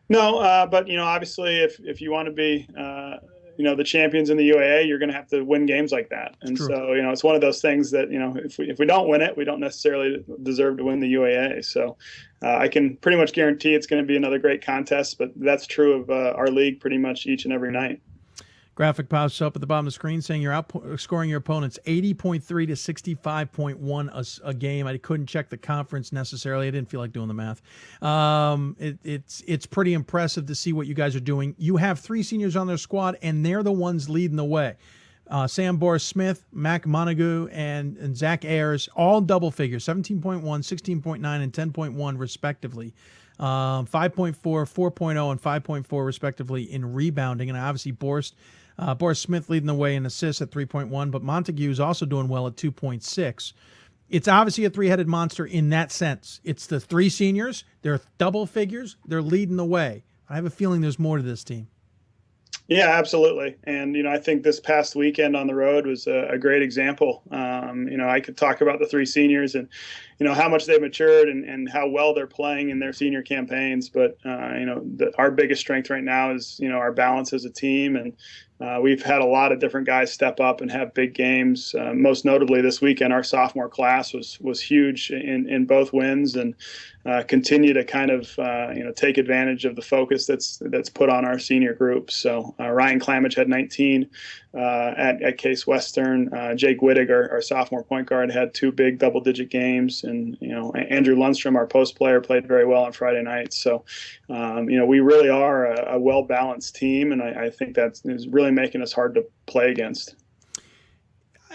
No, but obviously, if you want to be the champions in the UAA, you're going to have to win games like that. And so it's one of those things that if we don't win it, we don't necessarily deserve to win the UAA. So I can pretty much guarantee it's going to be another great contest. But that's true of our league pretty much each and every night. Graphic pops up at the bottom of the screen saying you're outscoring your opponents 80.3 to 65.1 a game. I couldn't check the conference necessarily. I didn't feel like doing the math. It's pretty impressive to see what you guys are doing. You have 3 seniors on their squad, and they're the ones leading the way. Sam Boris-Smith, Mac Montague, and Zach Ayers, all double figures, 17.1, 16.9, and 10.1 respectively. 5.4, 4.0, and 5.4 respectively in rebounding. And obviously Boris-Smith leading the way in assists at 3.1, but Montague is also doing well at 2.6. It's obviously a three-headed monster in that sense. It's the 3 seniors. They're double figures. They're leading the way. I have a feeling there's more to this team. Yeah, absolutely. And, I think this past weekend on the road was a great example. I could talk about the 3 seniors and, how much they've matured and how well they're playing in their senior campaigns. But, our biggest strength right now is, our balance as a team. And we've had a lot of different guys step up and have big games. Most notably this weekend, our sophomore class was huge in both wins and continue to kind of, take advantage of the focus that's put on our senior group. So Ryan Clamage had 19 at Case Western. Jake Wittig, our sophomore point guard, had 2 big double-digit games. And, Andrew Lundstrom, our post player, played very well on Friday night. So, we really are a well-balanced team, and I think that is really making us hard to play against.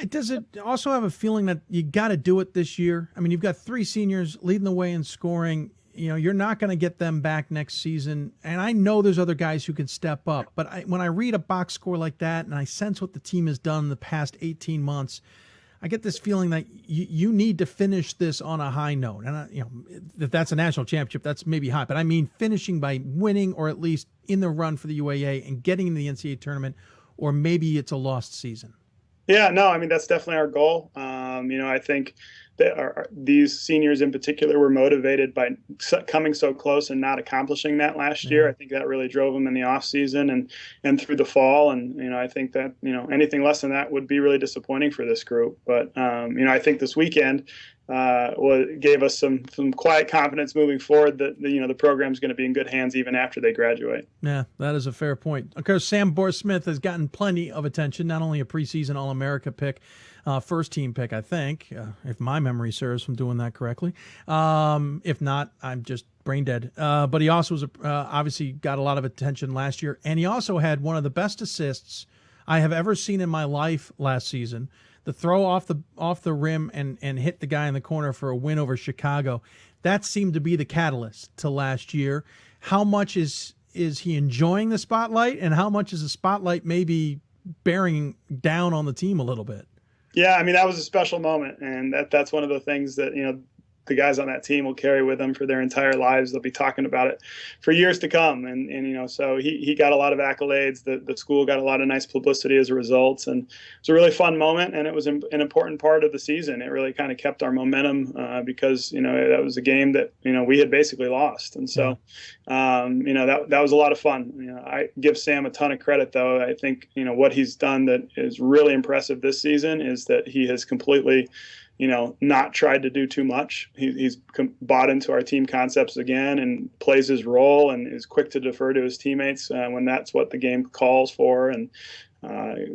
Does it also have a feeling that you got to do it this year? I mean, you've got 3 seniors leading the way in scoring. You're not going to get them back next season. And I know there's other guys who can step up. But when I read a box score like that and I sense what the team has done in the past 18 months, I get this feeling that you need to finish this on a high note. And, if that's a national championship, that's maybe high. But I mean finishing by winning or at least in the run for the UAA and getting in the NCAA tournament, or maybe it's a lost season. Yeah, no, I mean, that's definitely our goal. I think that these seniors in particular were motivated by coming so close and not accomplishing that last year. I think that really drove them in the off season and through the fall. And, I think that, anything less than that would be really disappointing for this group. But, I think this weekend gave us some quiet confidence moving forward that, the program's going to be in good hands even after they graduate. Yeah, that is a fair point. Of course, Sam Bohr-Smith has gotten plenty of attention, not only a preseason All-America pick, first team pick, I think, if my memory serves from doing that correctly. If not, I'm just brain dead. But he also was obviously got a lot of attention last year, and he also had one of the best assists I have ever seen in my life last season. The throw off the rim and hit the guy in the corner for a win over Chicago. That seemed to be the catalyst to last year. How much is he enjoying the spotlight, and how much is the spotlight maybe bearing down on the team a little bit? Yeah, that was a special moment, and that's one of the things that, the guys on that team will carry with them for their entire lives. They'll be talking about it for years to come. And so he got a lot of accolades. The school got a lot of nice publicity as a result. And it's a really fun moment, and it was an important part of the season. It really kind of kept our momentum because, that was a game that, we had basically lost. And so, that was a lot of fun. I give Sam a ton of credit, though. I think, what he's done that is really impressive this season is that he has completely not tried to do too much. He's bought into our team concepts again and plays his role and is quick to defer to his teammates when that's what the game calls for, and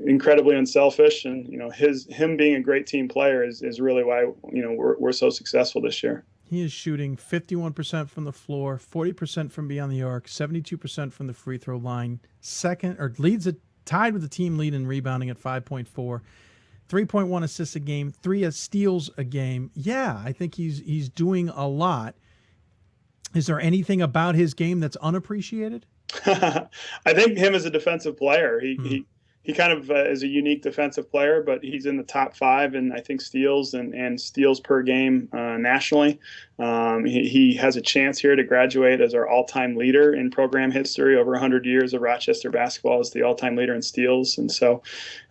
incredibly unselfish. And, him being a great team player is really why, we're so successful this year. He is shooting 51% from the floor, 40% from beyond the arc, 72% from the free throw line, tied with the team lead in rebounding at 5.4. 3.1 assists a game, 3 steals a game. Yeah, I think he's doing a lot. Is there anything about his game that's unappreciated? I think him as a defensive player, he kind of is a unique defensive player, but he's in the top 5 in, I think, steals and steals per game nationally. He has a chance here to graduate as our all-time leader in program history. Over 100 years of Rochester basketball as the all-time leader in steals. And so,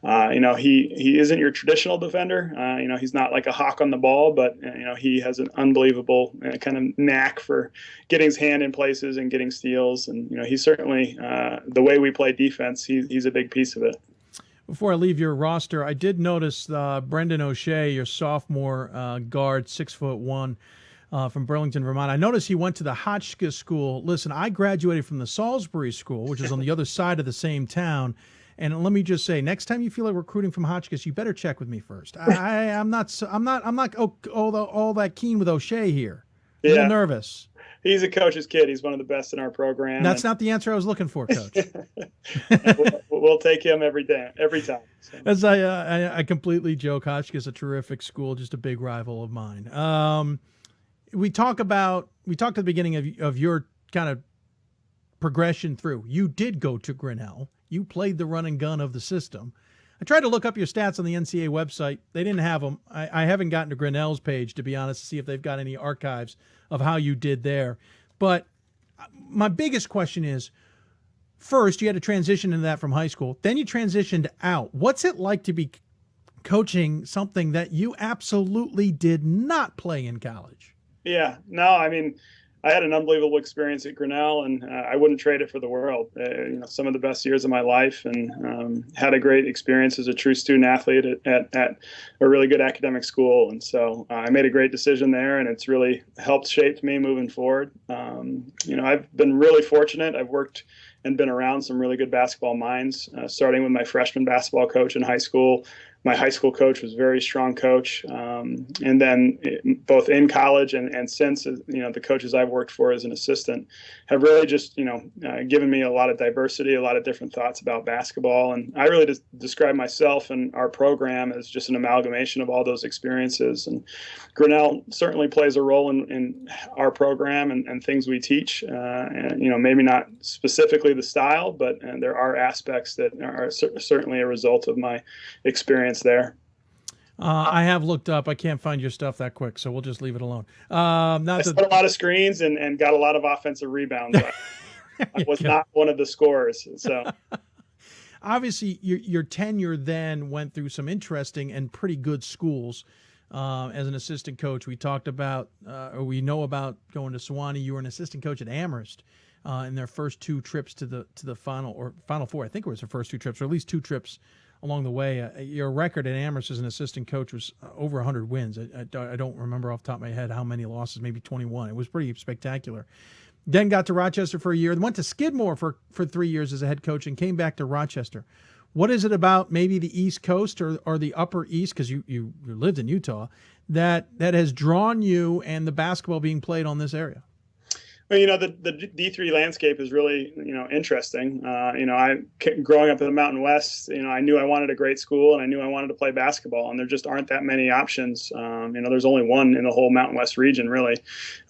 he isn't your traditional defender. He's not like a hawk on the ball, but, he has an unbelievable kind of knack for getting his hand in places and getting steals. And, he's certainly, the way we play defense, he's a big piece of it. Before I leave your roster, I did notice Brendan O'Shea, your sophomore guard, 6'1", from Burlington, Vermont. I noticed he went to the Hotchkiss School. Listen, I graduated from the Salisbury School, which is on the other side of the same town. And let me just say, next time you feel like recruiting from Hotchkiss, you better check with me first. I'm not all that keen with O'Shea here. I'm a little nervous. He's a coach's kid. He's one of the best in our program. That's not the answer I was looking for, Coach. we'll take him every time. So. As I completely joke, Hotchkiss is a terrific school, just a big rival of mine. We talked at the beginning of your kind of progression through. You did go to Grinnell. You played the run and gun of the system. I tried to look up your stats on the NCAA website. They didn't have them. I haven't gotten to Grinnell's page, to be honest, to see if they've got any archives of how you did there. But my biggest question is, first, you had to transition into that from high school. Then you transitioned out. What's it like to be coaching something that you absolutely did not play in college? Yeah, no, I had an unbelievable experience at Grinnell, and I wouldn't trade it for the world. Some of the best years of my life, and had a great experience as a true student athlete at a really good academic school. And so I made a great decision there, and it's really helped shape me moving forward. I've been really fortunate. I've worked and been around some really good basketball minds, starting with my freshman basketball coach in high school. My high school coach was a very strong coach. And then both in college and since, the coaches I've worked for as an assistant have really just, given me a lot of diversity, a lot of different thoughts about basketball. And I really just describe myself and our program as just an amalgamation of all those experiences. And Grinnell certainly plays a role in our program and things we teach. Maybe not specifically the style, but there are aspects that are certainly a result of my experience there. I have looked up. I can't find your stuff that quick, so we'll just leave it alone. I set a lot of screens and got a lot of offensive rebounds. I was not one of the scorers. So obviously, your tenure then went through some interesting and pretty good schools. as an assistant coach. We talked about, or we know about going to Sewanee. You were an assistant coach at Amherst in their first 2 trips to the Final Four. I think it was their first 2 trips, or at least 2 trips along the way. Your record at Amherst as an assistant coach was over 100 wins. I don't remember off the top of my head how many losses, maybe 21. It was pretty spectacular. Then got to Rochester for a year, went to Skidmore for 3 years as a head coach, and came back to Rochester. What is it about maybe the East Coast or the Upper East, because you lived in Utah, that has drawn you and the basketball being played on this area? Well, the D3 landscape is really, interesting. Growing up in the Mountain West, I knew I wanted a great school and I knew I wanted to play basketball, and there just aren't that many options. There's only one in the whole Mountain West region, really.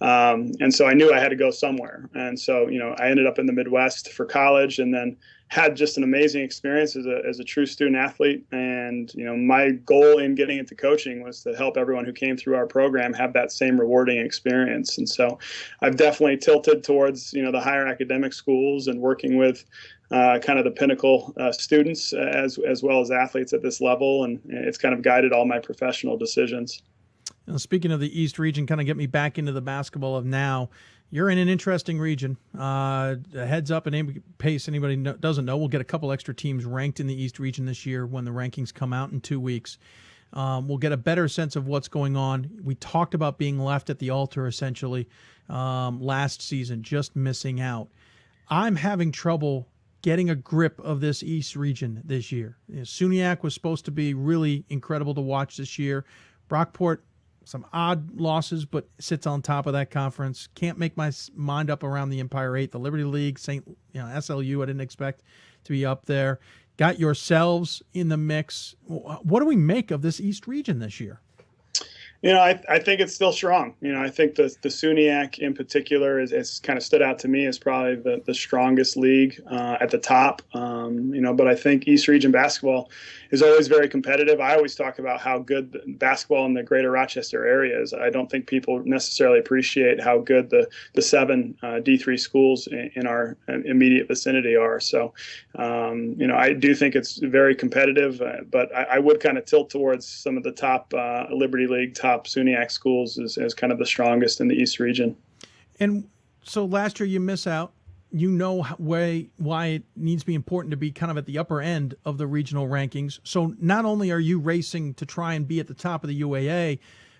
And so I knew I had to go somewhere. And so, I ended up in the Midwest for college, and then had just an amazing experience as a true student athlete. And, my goal in getting into coaching was to help everyone who came through our program have that same rewarding experience. And so I've definitely tilted towards, the higher academic schools and working with kind of the pinnacle students as well as athletes at this level. And it's kind of guided all my professional decisions. Speaking of the East region, kind of get me back into the basketball of now. You're in an interesting region. Heads up, and in case anybody doesn't know, we'll get a couple extra teams ranked in the East region this year when the rankings come out in 2 weeks. We'll get a better sense of what's going on. We talked about being left at the altar, essentially, last season, just missing out. I'm having trouble getting a grip of this East region this year. SUNYAC was supposed to be really incredible to watch this year. Brockport, some odd losses, but sits on top of that conference. Can't make my mind up around the Empire 8, the Liberty League, SLU. I didn't expect to be up there. Got yourselves in the mix. What do we make of this East region this year? I think it's still strong. I think the SUNYAC in particular is kind of stood out to me as probably the strongest league at the top. But I think East Region basketball is always very competitive. I always talk about how good basketball in the greater Rochester area is. I don't think people necessarily appreciate how good the 7 D3 schools in our immediate vicinity are. So, I do think it's very competitive, but I would kind of tilt towards some of the top Liberty League, top SUNYAC schools as kind of the strongest in the East region. And so last year you miss out. Why it needs to be important to be kind of at the upper end of the regional rankings. So not only are you racing to try and be at the top of the UAA,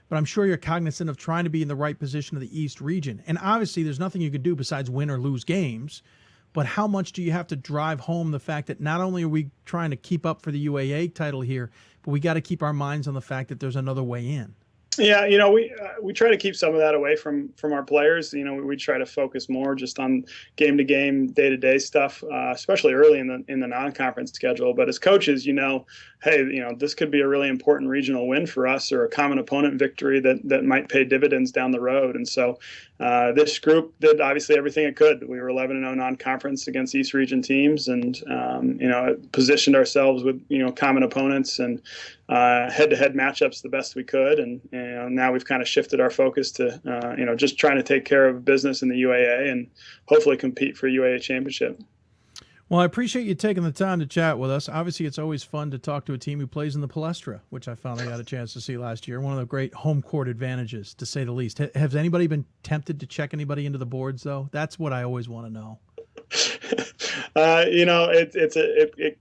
but I'm sure you're cognizant of trying to be in the right position of the East region. And obviously there's nothing you can do besides win or lose games. But how much do you have to drive home the fact that not only are we trying to keep up for the UAA title here, but we got to keep our minds on the fact that there's another way in? Yeah, we try to keep some of that away from our players. We try to focus more just on game-to-game, day-to-day stuff, especially early in the non-conference schedule. But as coaches, this could be a really important regional win for us, or a common opponent victory that might pay dividends down the road. And so this group did obviously everything it could. We were 11-0 non-conference against East Region teams, and positioned ourselves with common opponents and head-to-head matchups the best we could. And now we've kind of shifted our focus to just trying to take care of business in the UAA and hopefully compete for a UAA championship. Well, I appreciate you taking the time to chat with us. Obviously, it's always fun to talk to a team who plays in the Palestra, which I finally got a chance to see last year. One of the great home court advantages, to say the least. Has anybody been tempted to check anybody into the boards, though? That's what I always want to know.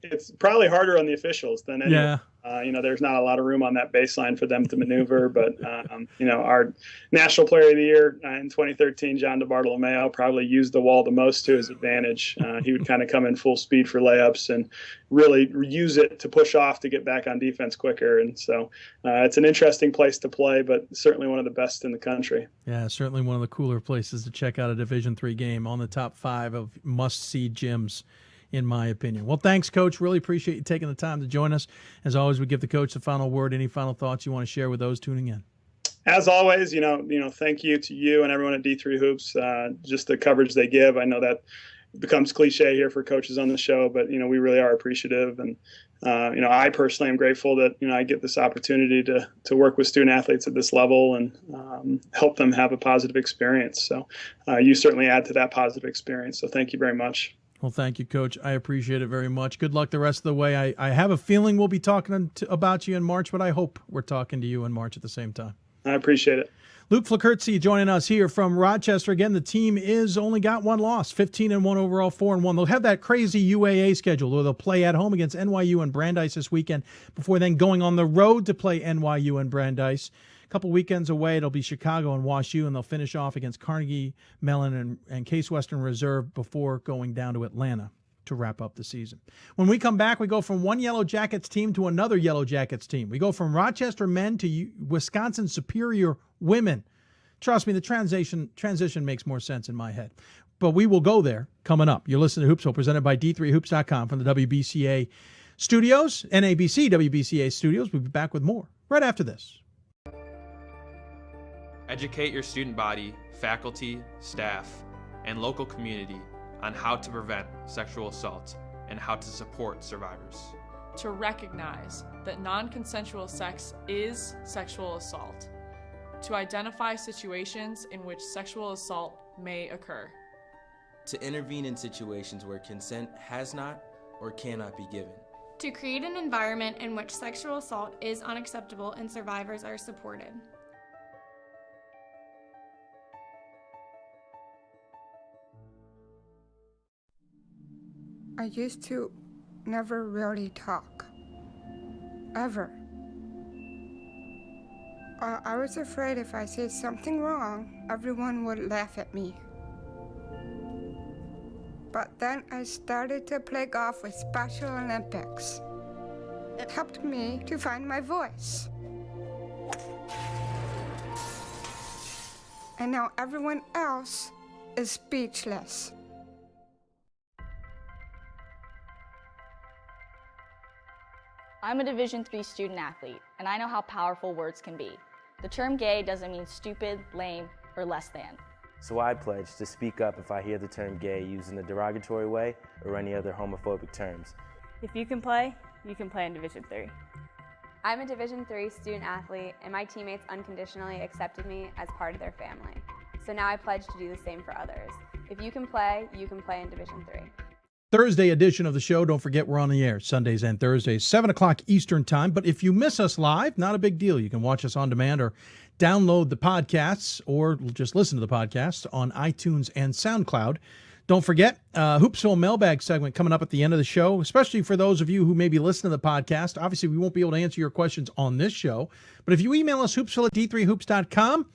It's probably harder on the officials than anyone. Yeah. There's not a lot of room on that baseline for them to maneuver. But, our National Player of the Year in 2013, John DeBartolomeo, probably used the wall the most to his advantage. He would kind of come in full speed for layups and really use it to push off to get back on defense quicker. And so it's an interesting place to play, but certainly one of the best in the country. Yeah, certainly one of the cooler places to check out a Division III game, on the top 5 of must-see gyms, in my opinion. Well, thanks, Coach. Really appreciate you taking the time to join us. As always, we give the coach the final word. Any final thoughts you want to share with those tuning in? As always, thank you to you and everyone at D3 Hoops. Just the coverage they give. I know that becomes cliche here for coaches on the show, but we really are appreciative. And I personally am grateful that I get this opportunity to work with student athletes at this level and help them have a positive experience. So you certainly add to that positive experience. So thank you very much. Well, thank you, Coach. I appreciate it very much. Good luck the rest of the way. I have a feeling we'll be talking about you in March, but I hope we're talking to you in March at the same time. I appreciate it. Luke Flurtsy joining us here from Rochester. Again, the team is only got one loss, 15-1 overall, 4-1. They'll have that crazy UAA schedule where they'll play at home against NYU and Brandeis this weekend before then going on the road to play NYU and Brandeis. A couple weekends away, it'll be Chicago and WashU, and they'll finish off against Carnegie Mellon and Case Western Reserve before going down to Atlanta to wrap up the season. When we come back, we go from one Yellow Jackets team to another Yellow Jackets team. We go from Rochester men to Wisconsin Superior women. Trust me, the transition makes more sense in my head. But we will go there coming up. You're listening to Hoopsville, presented by D3Hoops.com from the WBCA studios, NABC WBCA studios. We'll be back with more right after this. Educate your student body, faculty, staff, and local community on how to prevent sexual assault and how to support survivors. To recognize that non-consensual sex is sexual assault. To identify situations in which sexual assault may occur. To intervene in situations where consent has not or cannot be given. To create an environment in which sexual assault is unacceptable and survivors are supported. I used to never really talk. Ever. I was afraid if I said something wrong, everyone would laugh at me. But then I started to play golf with Special Olympics. It helped me to find my voice. And now everyone else is speechless. I'm a Division III student athlete, and I know how powerful words can be. The term gay doesn't mean stupid, lame, or less than. So I pledge to speak up if I hear the term gay used in a derogatory way or any other homophobic terms. If you can play in Division III. I'm a Division III student athlete, and my teammates unconditionally accepted me as part of their family. So now I pledge to do the same for others. If you can play in Division III. Thursday edition of the show. Don't forget, we're on the air Sundays and Thursdays, 7 o'clock Eastern time. But if you miss us live, not a big deal. You can watch us on demand or download the podcasts or just listen to the podcasts on iTunes and SoundCloud. Don't forget, Hoopsville Mailbag segment coming up at the end of the show, especially for those of you who maybe listen to the podcast. Obviously, we won't be able to answer your questions on this show. But if you email us, hoopsville@d3hoops.com,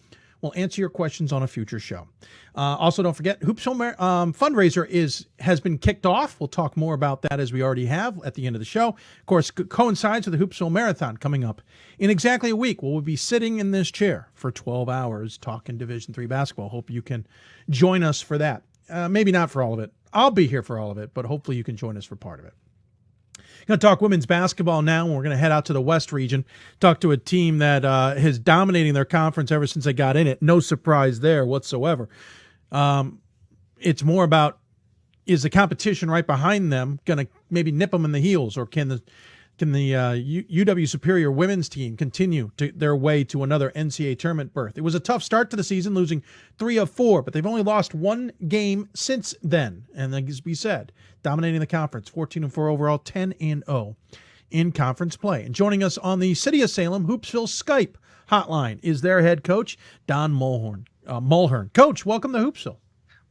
we'll answer your questions on a future show. Also, don't forget, Hoopsville fundraiser has been kicked off. We'll talk more about that as we already have at the end of the show. Of course, coincides with the Hoopsville Marathon coming up in exactly a week. We'll be sitting in this chair for 12 hours talking Division III basketball. Hope you can join us for that. Maybe not for all of it. I'll be here for all of it, but hopefully you can join us for part of it. Going to talk women's basketball now, and we're going to head out to the West region, talk to a team that is dominating their conference ever since they got in it. No surprise there whatsoever. It's more about, is the competition right behind them going to maybe nip them in the heels, or can the UW Superior women's team continue their way to another NCAA tournament berth? It was a tough start to the season, losing 3 of 4, but they've only lost 1 game since then. And as we said, dominating the conference, 14-4 overall, 10-0 in conference play. And joining us on the City of Salem Hoopsville Skype hotline is their head coach, Dan Mullhern. Coach, welcome to Hoopsville.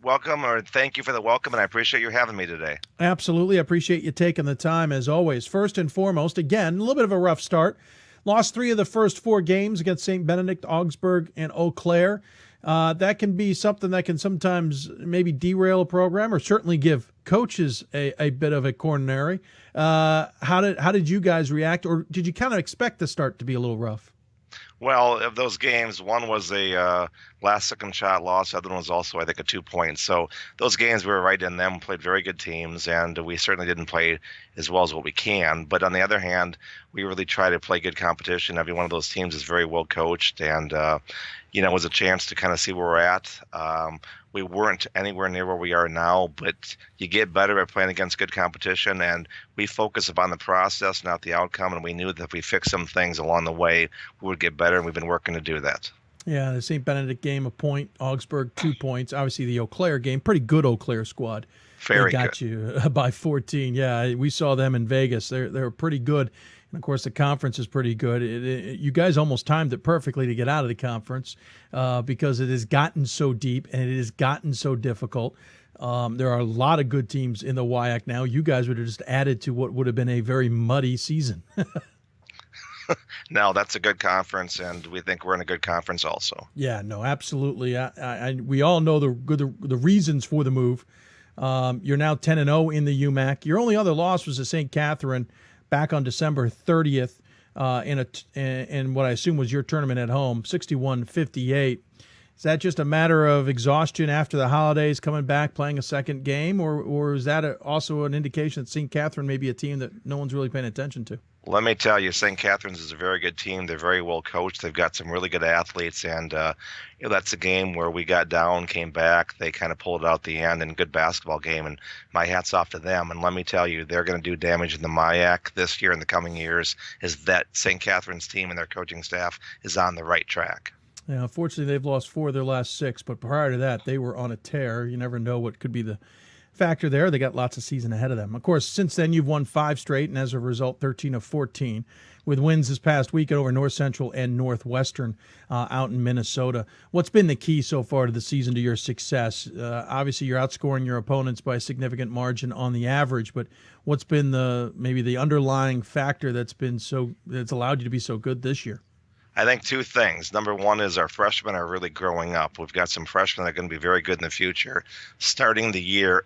Welcome, or thank you for the welcome, and I appreciate you having me today. Absolutely. I appreciate you taking the time, as always. First and foremost, again, a little bit of a rough start. Lost 3 of the first 4 games against St. Benedict, Augsburg, and Eau Claire. That can be something that can sometimes maybe derail a program, or certainly give coaches a bit of a coronary. How did you guys react, or did you kind of expect the start to be a little rough? Well, of those games, one was a last-second shot loss. The other one was also, I think, a 2-point. So those games, we were right in them, played very good teams, and we certainly didn't play as well as what we can. But on the other hand, we really try to play good competition. Every one of those teams is very well coached, and it was a chance to kind of see where we're at. We weren't anywhere near where we are now, but you get better at playing against good competition, and we focus upon the process, not the outcome, and we knew that if we fixed some things along the way, we would get better, and we've been working to do that. Yeah, the St. Benedict game, 1 point, Augsburg 2 points. Obviously, the Eau Claire game, pretty good Eau Claire squad Very they got good. you by 14. Yeah, we saw them in Vegas. They're pretty good. And, of course, the conference is pretty good. You guys almost timed it perfectly to get out of the conference because it has gotten so deep and it has gotten so difficult. There are a lot of good teams in the WIAC now. You guys would have just added to what would have been a very muddy season. No, that's a good conference, and we think we're in a good conference also. Yeah, no, absolutely. We all know the reasons for the move. You're now 10-0 in the UMAC. Your only other loss was to St. Catherine back on December 30th in what I assume was your tournament at home, 61-58. Is that just a matter of exhaustion after the holidays, coming back, playing a second game, or is that also an indication that St. Catherine may be a team that no one's really paying attention to? Let me tell you, St. Catherine's is a very good team. They're very well coached. They've got some really good athletes, and that's a game where we got down, came back. They kind of pulled it out at the end, and good basketball game, and my hat's off to them. And let me tell you, they're going to do damage in the MIAC this year and the coming years. Is that St. Catherine's team and their coaching staff is on the right track. Yeah, unfortunately, they've lost 4 of their last 6, but prior to that, they were on a tear. You never know what could be the factor there. They got lots of season ahead of them. Of course, since then, you've won 5 straight, and as a result, 13 of 14, with wins this past weekend over North Central and Northwestern out in Minnesota. What's been the key so far to the season to your success? Obviously, you're outscoring your opponents by a significant margin on the average, but what's been maybe the underlying factor that's allowed you to be so good this year? I think 2 things. Number one is our freshmen are really growing up. We've got some freshmen that are going to be very good in the future. Starting the year,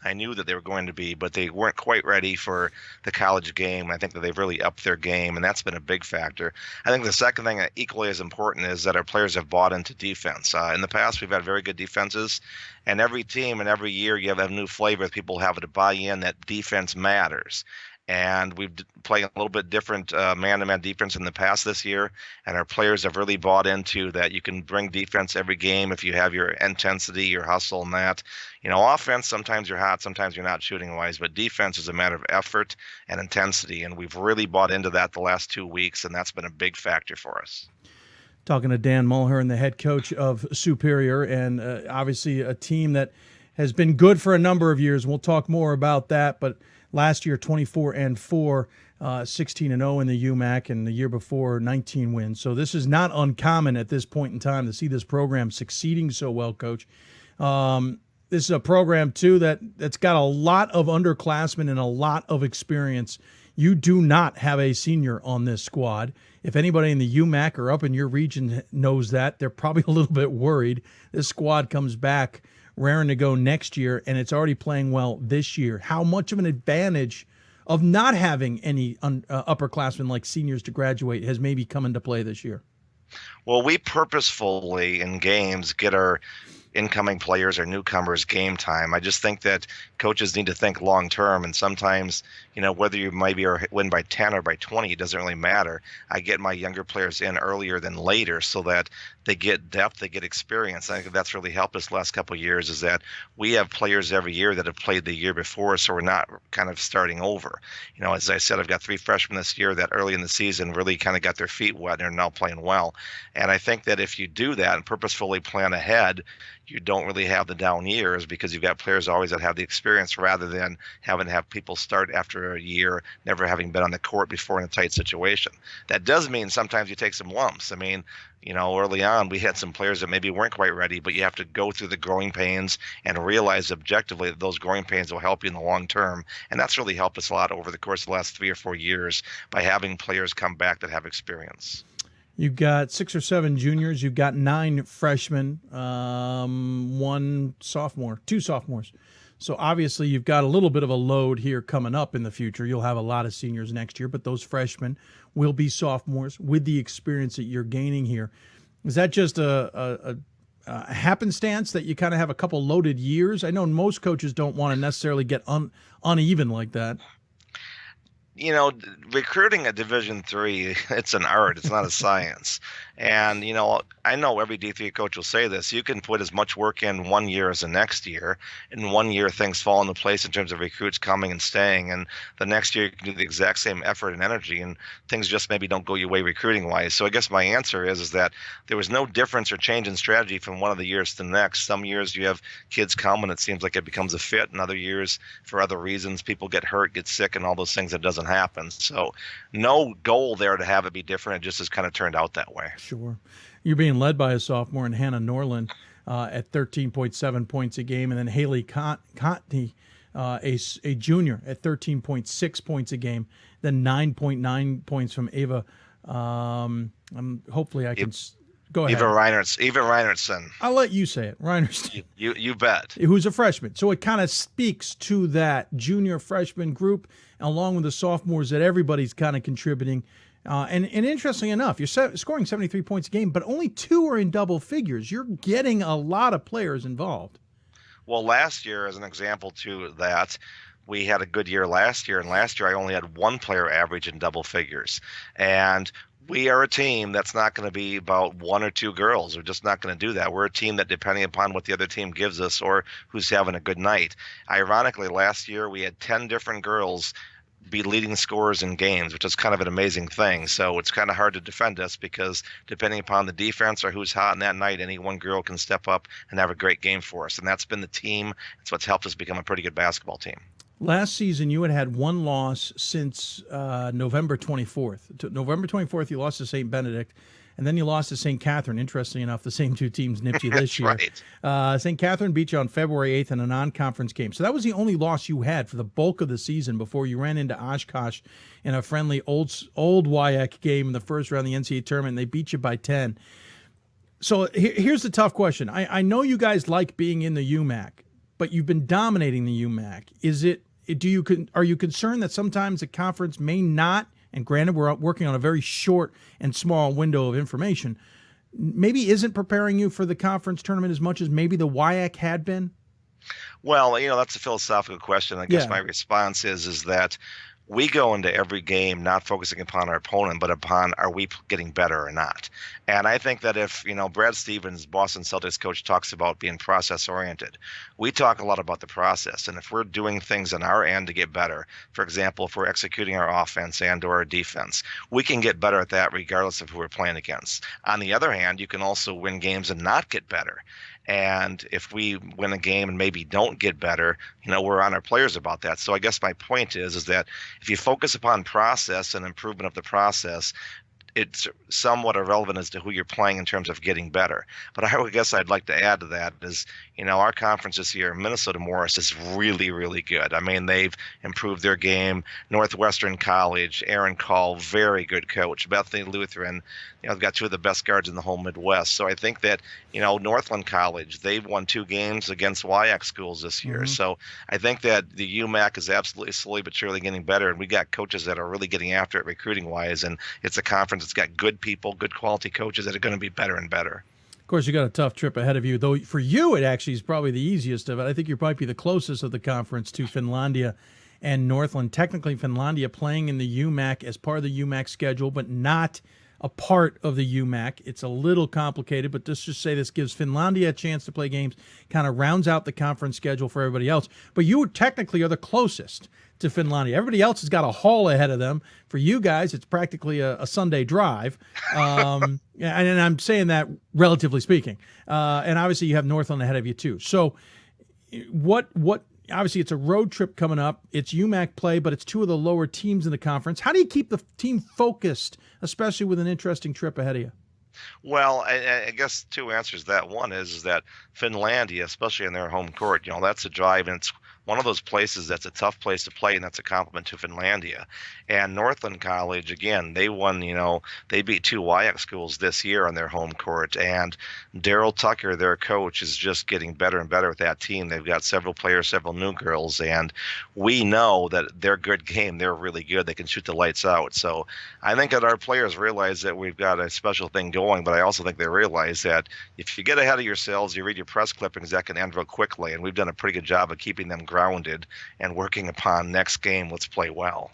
I knew that they were going to be, but they weren't quite ready for the college game. I think that they've really upped their game, and that's been a big factor. I think the second thing equally as important is that our players have bought into defense. In the past, we've had very good defenses, and every team and every year you have a new flavor. People have to buy in that defense matters. And we've played a little bit different man-to-man defense in the past this year, and our players have really bought into that. You can bring defense every game if you have your intensity, your hustle, and that. Offense, sometimes you're hot, sometimes you're not shooting-wise, but defense is a matter of effort and intensity, and we've really bought into that the last 2 weeks, and that's been a big factor for us. Talking to Dan Mullhern, the head coach of Superior, and obviously a team that has been good for a number of years. We'll talk more about that, but last year, 24-4, 16-0 in the UMAC, and the year before, 19 wins. So this is not uncommon at this point in time to see this program succeeding so well, Coach. This is a program, too, that's got a lot of underclassmen and a lot of experience. You do not have a senior on this squad. If anybody in the UMAC or up in your region knows that, they're probably a little bit worried. This squad comes back raring to go next year, and it's already playing well this year. How much of an advantage of not having any upperclassmen like seniors to graduate has maybe come into play this year? Well, we purposefully in games get our incoming players or newcomers game time. I just think that coaches need to think long term, and sometimes, whether you maybe win by 10 or by 20, it doesn't really matter. I get my younger players in earlier than later so that they get depth, they get experience. I think that's really helped us the last couple of years, is that we have players every year that have played the year before, so we're not kind of starting over. As I said, I've got 3 freshmen this year that early in the season really kind of got their feet wet and are now playing well. And I think that if you do that and purposefully plan ahead, you don't really have the down years because you've got players always that have the experience rather than having to have people start after a year never having been on the court before in a tight situation. That does mean sometimes you take some lumps. Early on we had some players that maybe weren't quite ready, but you have to go through the growing pains and realize objectively that those growing pains will help you in the long term. And that's really helped us a lot over the course of the last 3 or 4 years by having players come back that have experience. You've got 6 or 7 juniors. You've got 9 freshmen, 1 sophomore, 2 sophomores. So obviously you've got a little bit of a load here coming up in the future. You'll have a lot of seniors next year, but those freshmen will be sophomores with the experience that you're gaining here. Is that just a happenstance that you kind of have a couple loaded years? I know most coaches don't want to necessarily get uneven like that. recruiting at Division III, it's an art. It's not a science. And, I know every D3 coach will say this. You can put as much work in 1 year as the next year. In 1 year, things fall into place in terms of recruits coming and staying. And the next year, you can do the exact same effort and energy, and things just maybe don't go your way recruiting-wise. So I guess my answer is that there was no difference or change in strategy from one of the years to the next. Some years you have kids come, and it seems like it becomes a fit. And other years, for other reasons, people get hurt, get sick, and all those things, it doesn't happen. So no goal there to have it be different. It just has kind of turned out that way. Sure. You're being led by a sophomore in Hannah Norland at 13.7 points a game, and then Haley Contney, a junior, at 13.6 points a game, then 9.9 points from Ava. Hopefully I can go ahead. Eva Reinertson. I'll let you say it. Reinertson. You bet. Who's a freshman. So it kind of speaks to that junior freshman group, along with the sophomores, that everybody's kind of contributing. And interestingly enough, you're scoring 73 points a game, but only 2 are in double figures. You're getting a lot of players involved. Well, last year, as an example to that, we had a good year last year, and last year I only had 1 player average in double figures. And we are a team that's not going to be about 1 or 2 girls. We're just not going to do that. We're a team that, depending upon what the other team gives us or who's having a good night. Ironically, last year we had 10 different girls be leading scorers in games, which is kind of an amazing thing. So it's kind of hard to defend us because depending upon the defense or who's hot in that night, any one girl can step up and have a great game for us. And that's been the team. It's what's helped us become a pretty good basketball team. Last season, you had 1 loss since November 24th. November 24th, you lost to St. Benedict, and then you lost to St. Catherine. Interestingly enough, the same 2 teams nipped you this year. Right. St. Catherine beat you on February 8th in a non-conference game. So that was the only loss you had for the bulk of the season before you ran into Oshkosh in a friendly old WIAC game in the first round of the NCAA tournament, and they beat you by 10. So here's the tough question. I know you guys like being in the UMAC, but you've been dominating the UMAC. Are you concerned that sometimes the conference may not, and granted we're working on a very short and small window of information, maybe isn't preparing you for the conference tournament as much as maybe the WIAC had been? Well, that's a philosophical question. I guess my response is that we go into every game not focusing upon our opponent, but upon are we getting better or not. And I think that if, Brad Stevens, Boston Celtics coach, talks about being process-oriented, we talk a lot about the process. And if we're doing things on our end to get better, for example, if we're executing our offense and or our defense, we can get better at that regardless of who we're playing against. On the other hand, you can also win games and not get better. And if we win a game and maybe don't get better, we're on our players about that. So I guess my point is that if you focus upon process and improvement of the process, it's somewhat irrelevant as to who you're playing in terms of getting better. But I guess I'd like to add to that is, our conference this year, Minnesota Morris, is really, really good. I mean, they've improved their game. Northwestern College, Aaron Call, very good coach. Bethany Lutheran, they've got 2 of the best guards in the whole Midwest. So I think that, Northland College, they've won 2 games against WIAC schools this year. Mm-hmm. So I think that the UMAC is absolutely slowly but surely getting better. And we got coaches that are really getting after it recruiting-wise. And it's a conference that's got good people, good quality coaches that are going to be better and better. Of course, you got a tough trip ahead of you, though for you it actually is probably the easiest of it. I think you might be the closest of the conference to Finlandia and Northland. Technically, Finlandia playing in the UMAC as part of the UMAC schedule, but not a part of the UMAC. It's a little complicated, but let's just say this gives Finlandia a chance to play games, kind of rounds out the conference schedule for everybody else. But you technically are the closest to Finlandia. Everybody else has got a haul ahead of them. For you guys, it's practically a Sunday drive. And I'm saying that relatively speaking. And obviously you have Northland ahead of you too. So what obviously it's a road trip coming up. It's UMAC play, but it's 2 of the lower teams in the conference. How do you keep the team focused, especially with an interesting trip ahead of you? Well, I guess 2 answers to that. One is that Finlandia, especially in their home court, that's a drive, and it's one of those places that's a tough place to play, and that's a compliment to Finlandia. And Northland College, again, they won, they beat 2 WIAC schools this year on their home court. And Daryl Tucker, their coach, is just getting better and better with that team. They've got several players, several new girls, and we know that they're a good game. They're really good. They can shoot the lights out. So I think that our players realize that we've got a special thing going, but I also think they realize that if you get ahead of yourselves, you read your press clippings, that can end real quickly, and we've done a pretty good job of keeping them grounded and working upon next game, let's play well.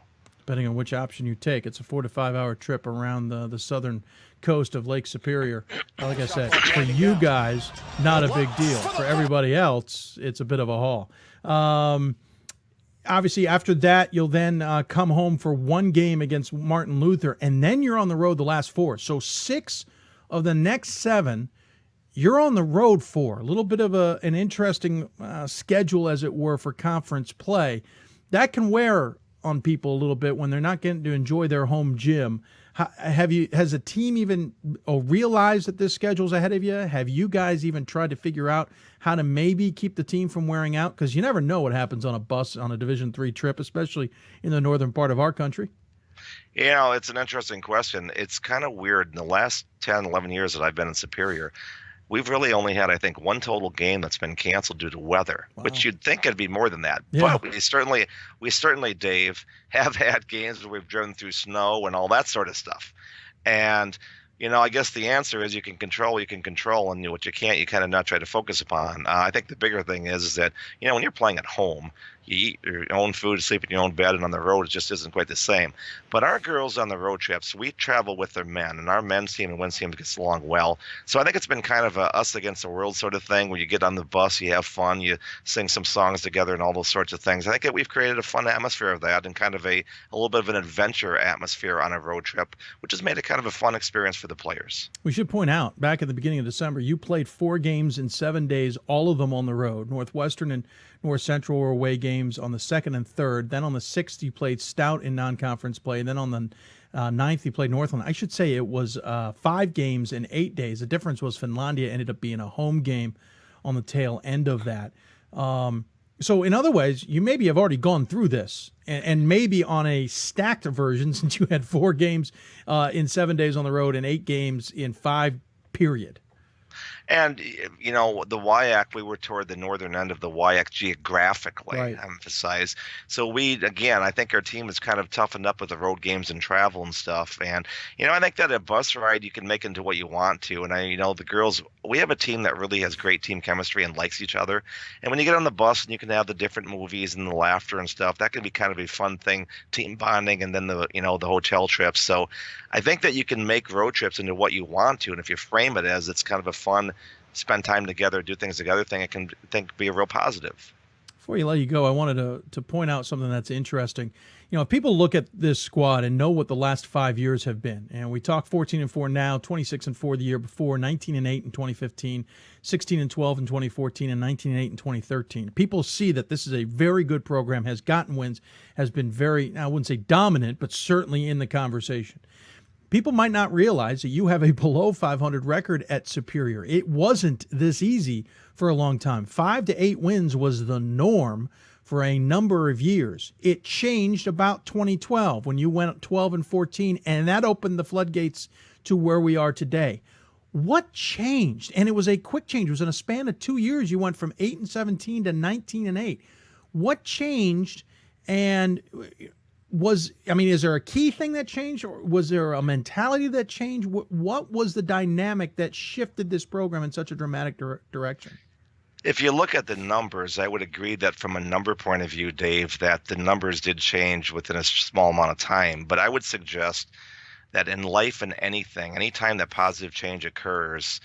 depending on which option you take. It's a 4 to 5 hour trip around the southern coast of Lake Superior. Like I said, for you guys, not a big deal. For everybody else, it's a bit of a haul. Obviously, after that, you'll then come home for one game against Martin Luther, and then you're on the road the last 4. So 6 of the next 7, you're on the road for. A little bit of an interesting schedule, as it were, for conference play. That can wear on people a little bit when they're not getting to enjoy their home gym. Has the team even realized that this schedule's ahead of you? Have you guys even tried to figure out how to maybe keep the team from wearing out? Because you never know what happens on a bus on a Division III trip, especially in the northern part of our country. You know, it's an interesting question. It's kind of weird. In the last 10, 11 years that I've been in Superior, we've really only had, I think, one total game that's been canceled due to weather, which you'd think it'd be more than that. Yeah. But we certainly, Dave, have had games where we've driven through snow and all that sort of stuff. And, you know, I guess the answer is you can control, and what you can't, you kind of not try to focus upon. I think the bigger thing is that, you know, when you're playing at home, you eat your own food, sleep in your own bed, and on the road it just isn't quite the same. But our girls on the road trips, we travel with their men, and our men's team and women's team gets along well. So I think it's been kind of a us against the world sort of thing, where you get on the bus, you have fun, you sing some songs together, and all those sorts of things. I think that we've created a fun atmosphere of that, and kind of a little bit of an adventure atmosphere on a road trip, which has made it kind of a fun experience for the players. We should point out, back at the beginning of December, you played 4 games in 7 days, all of them on the road. Northwestern and North Central were away games on the 2nd and 3rd. Then on the 6th, you played Stout in non-conference play. And then on the 9th, you played Northland. I should say it was 5 games in 8 days. The difference was Finlandia ended up being a home game on the tail end of that. So in other ways, you maybe have already gone through this, and maybe on a stacked version, since you had 4 games in 7 days on the road and 8 games in 5 period. And, you know, the WIAC, we were toward the northern end of the WIAC geographically, Right. I emphasize. So I think our team is kind of toughened up with the road games and travel and stuff. And, you know, I think that a bus ride you can make into what you want to. And, the girls, we have a team that really has great team chemistry and likes each other. And when you get on the bus and you can have the different movies and the laughter and stuff, that can be kind of a fun thing, team bonding, and then the hotel trips. So I think that you can make road trips into what you want to. And if you frame it as it's kind of a fun, spend time together, do things together thing, it can be a real positive. Before you let you go, I wanted to point out something that's interesting. You know, if people look at this squad and know what the last 5 years have been, and we talk 14-4 now, 26-4 the year before, 19-8 in 2015, 16-12 in 2014, and 19-8 in 2013. People see that this is a very good program, has gotten wins, has been very, I wouldn't say dominant, but certainly in the conversation. People might not realize that you have a below 500 record at Superior. It wasn't this easy for a long time. 5 to 8 wins was the norm for a number of years. It changed about 2012 when you went 12-14, and that opened the floodgates to where we are today. What changed? And it was a quick change. It was in a span of 2 years. You went from 8-17 to 19-8. What changed? And is there a key thing that changed, or was there a mentality that changed? What was the dynamic that shifted this program in such a dramatic direction? If you look at the numbers, I would agree that from a number point of view, Dave, that the numbers did change within a small amount of time. But I would suggest that in life and anything, anytime that positive change occurs,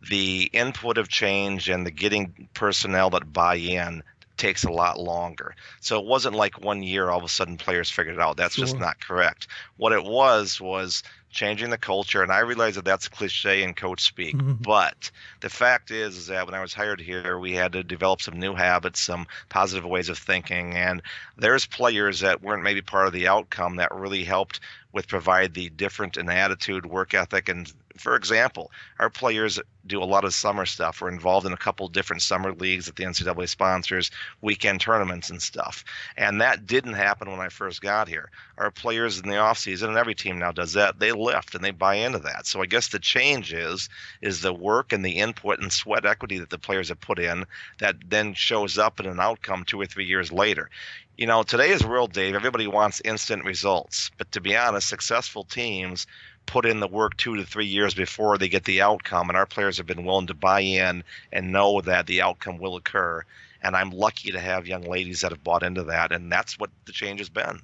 the input of change and the getting personnel that buy in takes a lot longer. So it wasn't like 1 year all of a sudden players figured it out. That's just not correct. What it was changing the culture, and I realize that that's cliche in coach speak, but the fact is that when I was hired here, we had to develop some new habits, some positive ways of thinking, and there's players that weren't maybe part of the outcome that really helped with provide the different in attitude, work ethic. And for example, our players do a lot of summer stuff. We're involved in a couple different summer leagues that the NCAA sponsors, weekend tournaments and stuff. And that didn't happen when I first got here. Our players in the off season, and every team now does that, they lift and they buy into that. So I guess the change is the work and the input and sweat equity that the players have put in that then shows up in an outcome 2 or 3 years later. You know, today's world, Dave, everybody wants instant results. But to be honest, successful teams put in the work 2 to 3 years before they get the outcome, and our players have been willing to buy in and know that the outcome will occur. And I'm lucky to have young ladies that have bought into that, and that's what the change has been.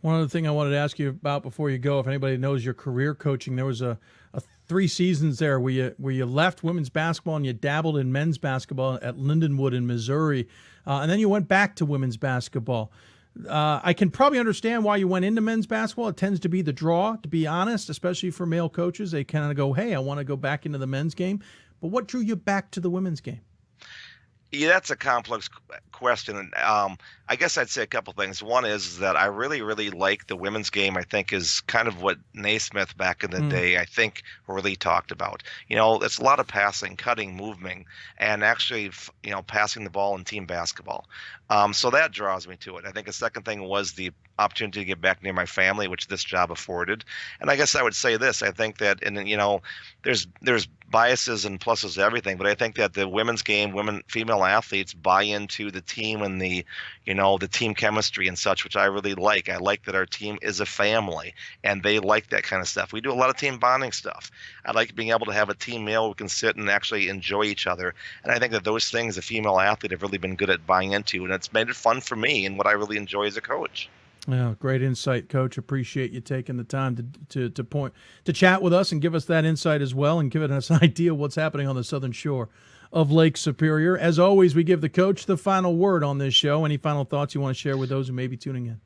One other thing I wanted to ask you about before you go, if anybody knows your career coaching, there was a 3 seasons there where you left women's basketball and you dabbled in men's basketball at Lindenwood in Missouri, and then you went back to women's basketball. I can probably understand why you went into men's basketball. It tends to be the draw, to be honest, especially for male coaches. They kind of go, hey, I want to go back into the men's game. But what drew you back to the women's game? Yeah, that's a complex question. I guess I'd say a couple things. One is that I really, really like the women's game. I think is kind of what Naismith back in the day, I think, really talked about. It's a lot of passing, cutting, moving, and actually, passing the ball in team basketball. So that draws me to it. I think a second thing was the opportunity to get back near my family, which this job afforded. And I guess I would say this. I think that, there's biases and pluses to everything, but I think that the women's game, female athletes buy into the team and the team chemistry and such, which I really like. I like that our team is a family and they like that kind of stuff. We do a lot of team bonding stuff. I like being able to have a team meal where we can sit and actually enjoy each other. And I think that those things the female athlete have really been good at buying into, and it's made it fun for me and what I really enjoy as a coach. Yeah, great insight, Coach. Appreciate you taking the time to chat with us and give us that insight as well, and giving us an idea of what's happening on the southern shore of Lake Superior. As always, we give the coach the final word on this show. Any final thoughts you want to share with those who may be tuning in?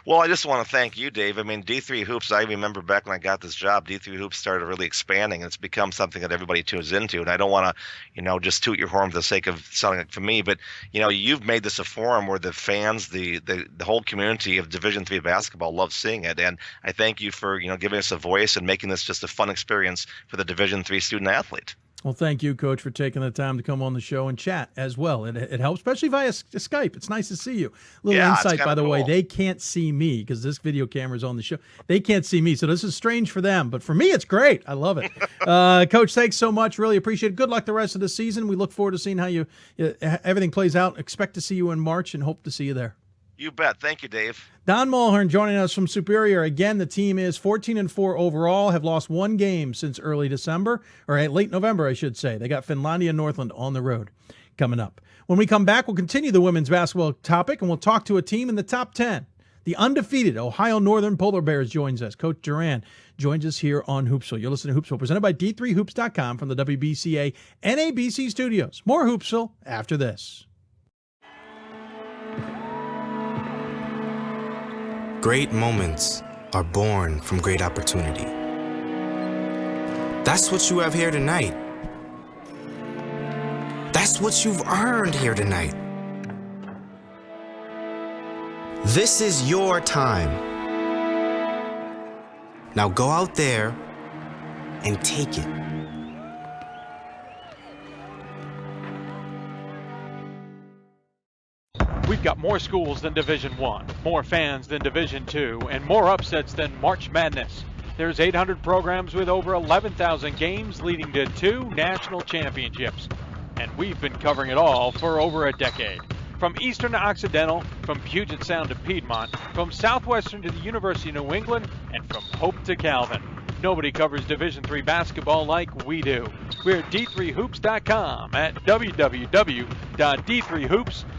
Well, I just want to thank you, Dave. I mean, D3 Hoops, I remember back when I got this job, D3 Hoops started really expanding, and it's become something that everybody tunes into. And I don't want to, just toot your horn for the sake of sounding like for me, but, you've made this a forum where the fans, the whole community of Division III basketball loves seeing it. And I thank you for, giving us a voice and making this just a fun experience for the Division III student athlete. Well, thank you, Coach, for taking the time to come on the show and chat as well. It helps, especially via Skype. It's nice to see you. Little insight, by the way, they can't see me because this video camera is on the show. They can't see me, so this is strange for them. But for me, it's great. I love it. Coach, thanks so much. Really appreciate it. Good luck the rest of the season. We look forward to seeing how everything plays out. Expect to see you in March and hope to see you there. You bet. Thank you, Dave. Dan Mullhern joining us from Superior. Again, the team is 14-4 overall, have lost 1 game since early December, or late November, I should say. They got Finlandia and Northland on the road coming up. When we come back, we'll continue the women's basketball topic, and we'll talk to a team in the top 10. The undefeated Ohio Northern Polar Bears joins us. Coach Durant joins us here on Hoopsville. You're listening to Hoopsville, presented by D3Hoops.com from the WBCA NABC studios. More Hoopsville after this. Great moments are born from great opportunity. That's what you have here tonight. That's what you've earned here tonight. This is your time. Now go out there and take it. We've got more schools than Division I, more fans than Division II, and more upsets than March Madness. There's 800 programs with over 11,000 games leading to 2 national championships. And we've been covering it all for over a decade. From Eastern to Occidental, from Puget Sound to Piedmont, from Southwestern to the University of New England, and from Hope to Calvin. Nobody covers Division III basketball like we do. We're at D3Hoops.com at www.d3hoops.com.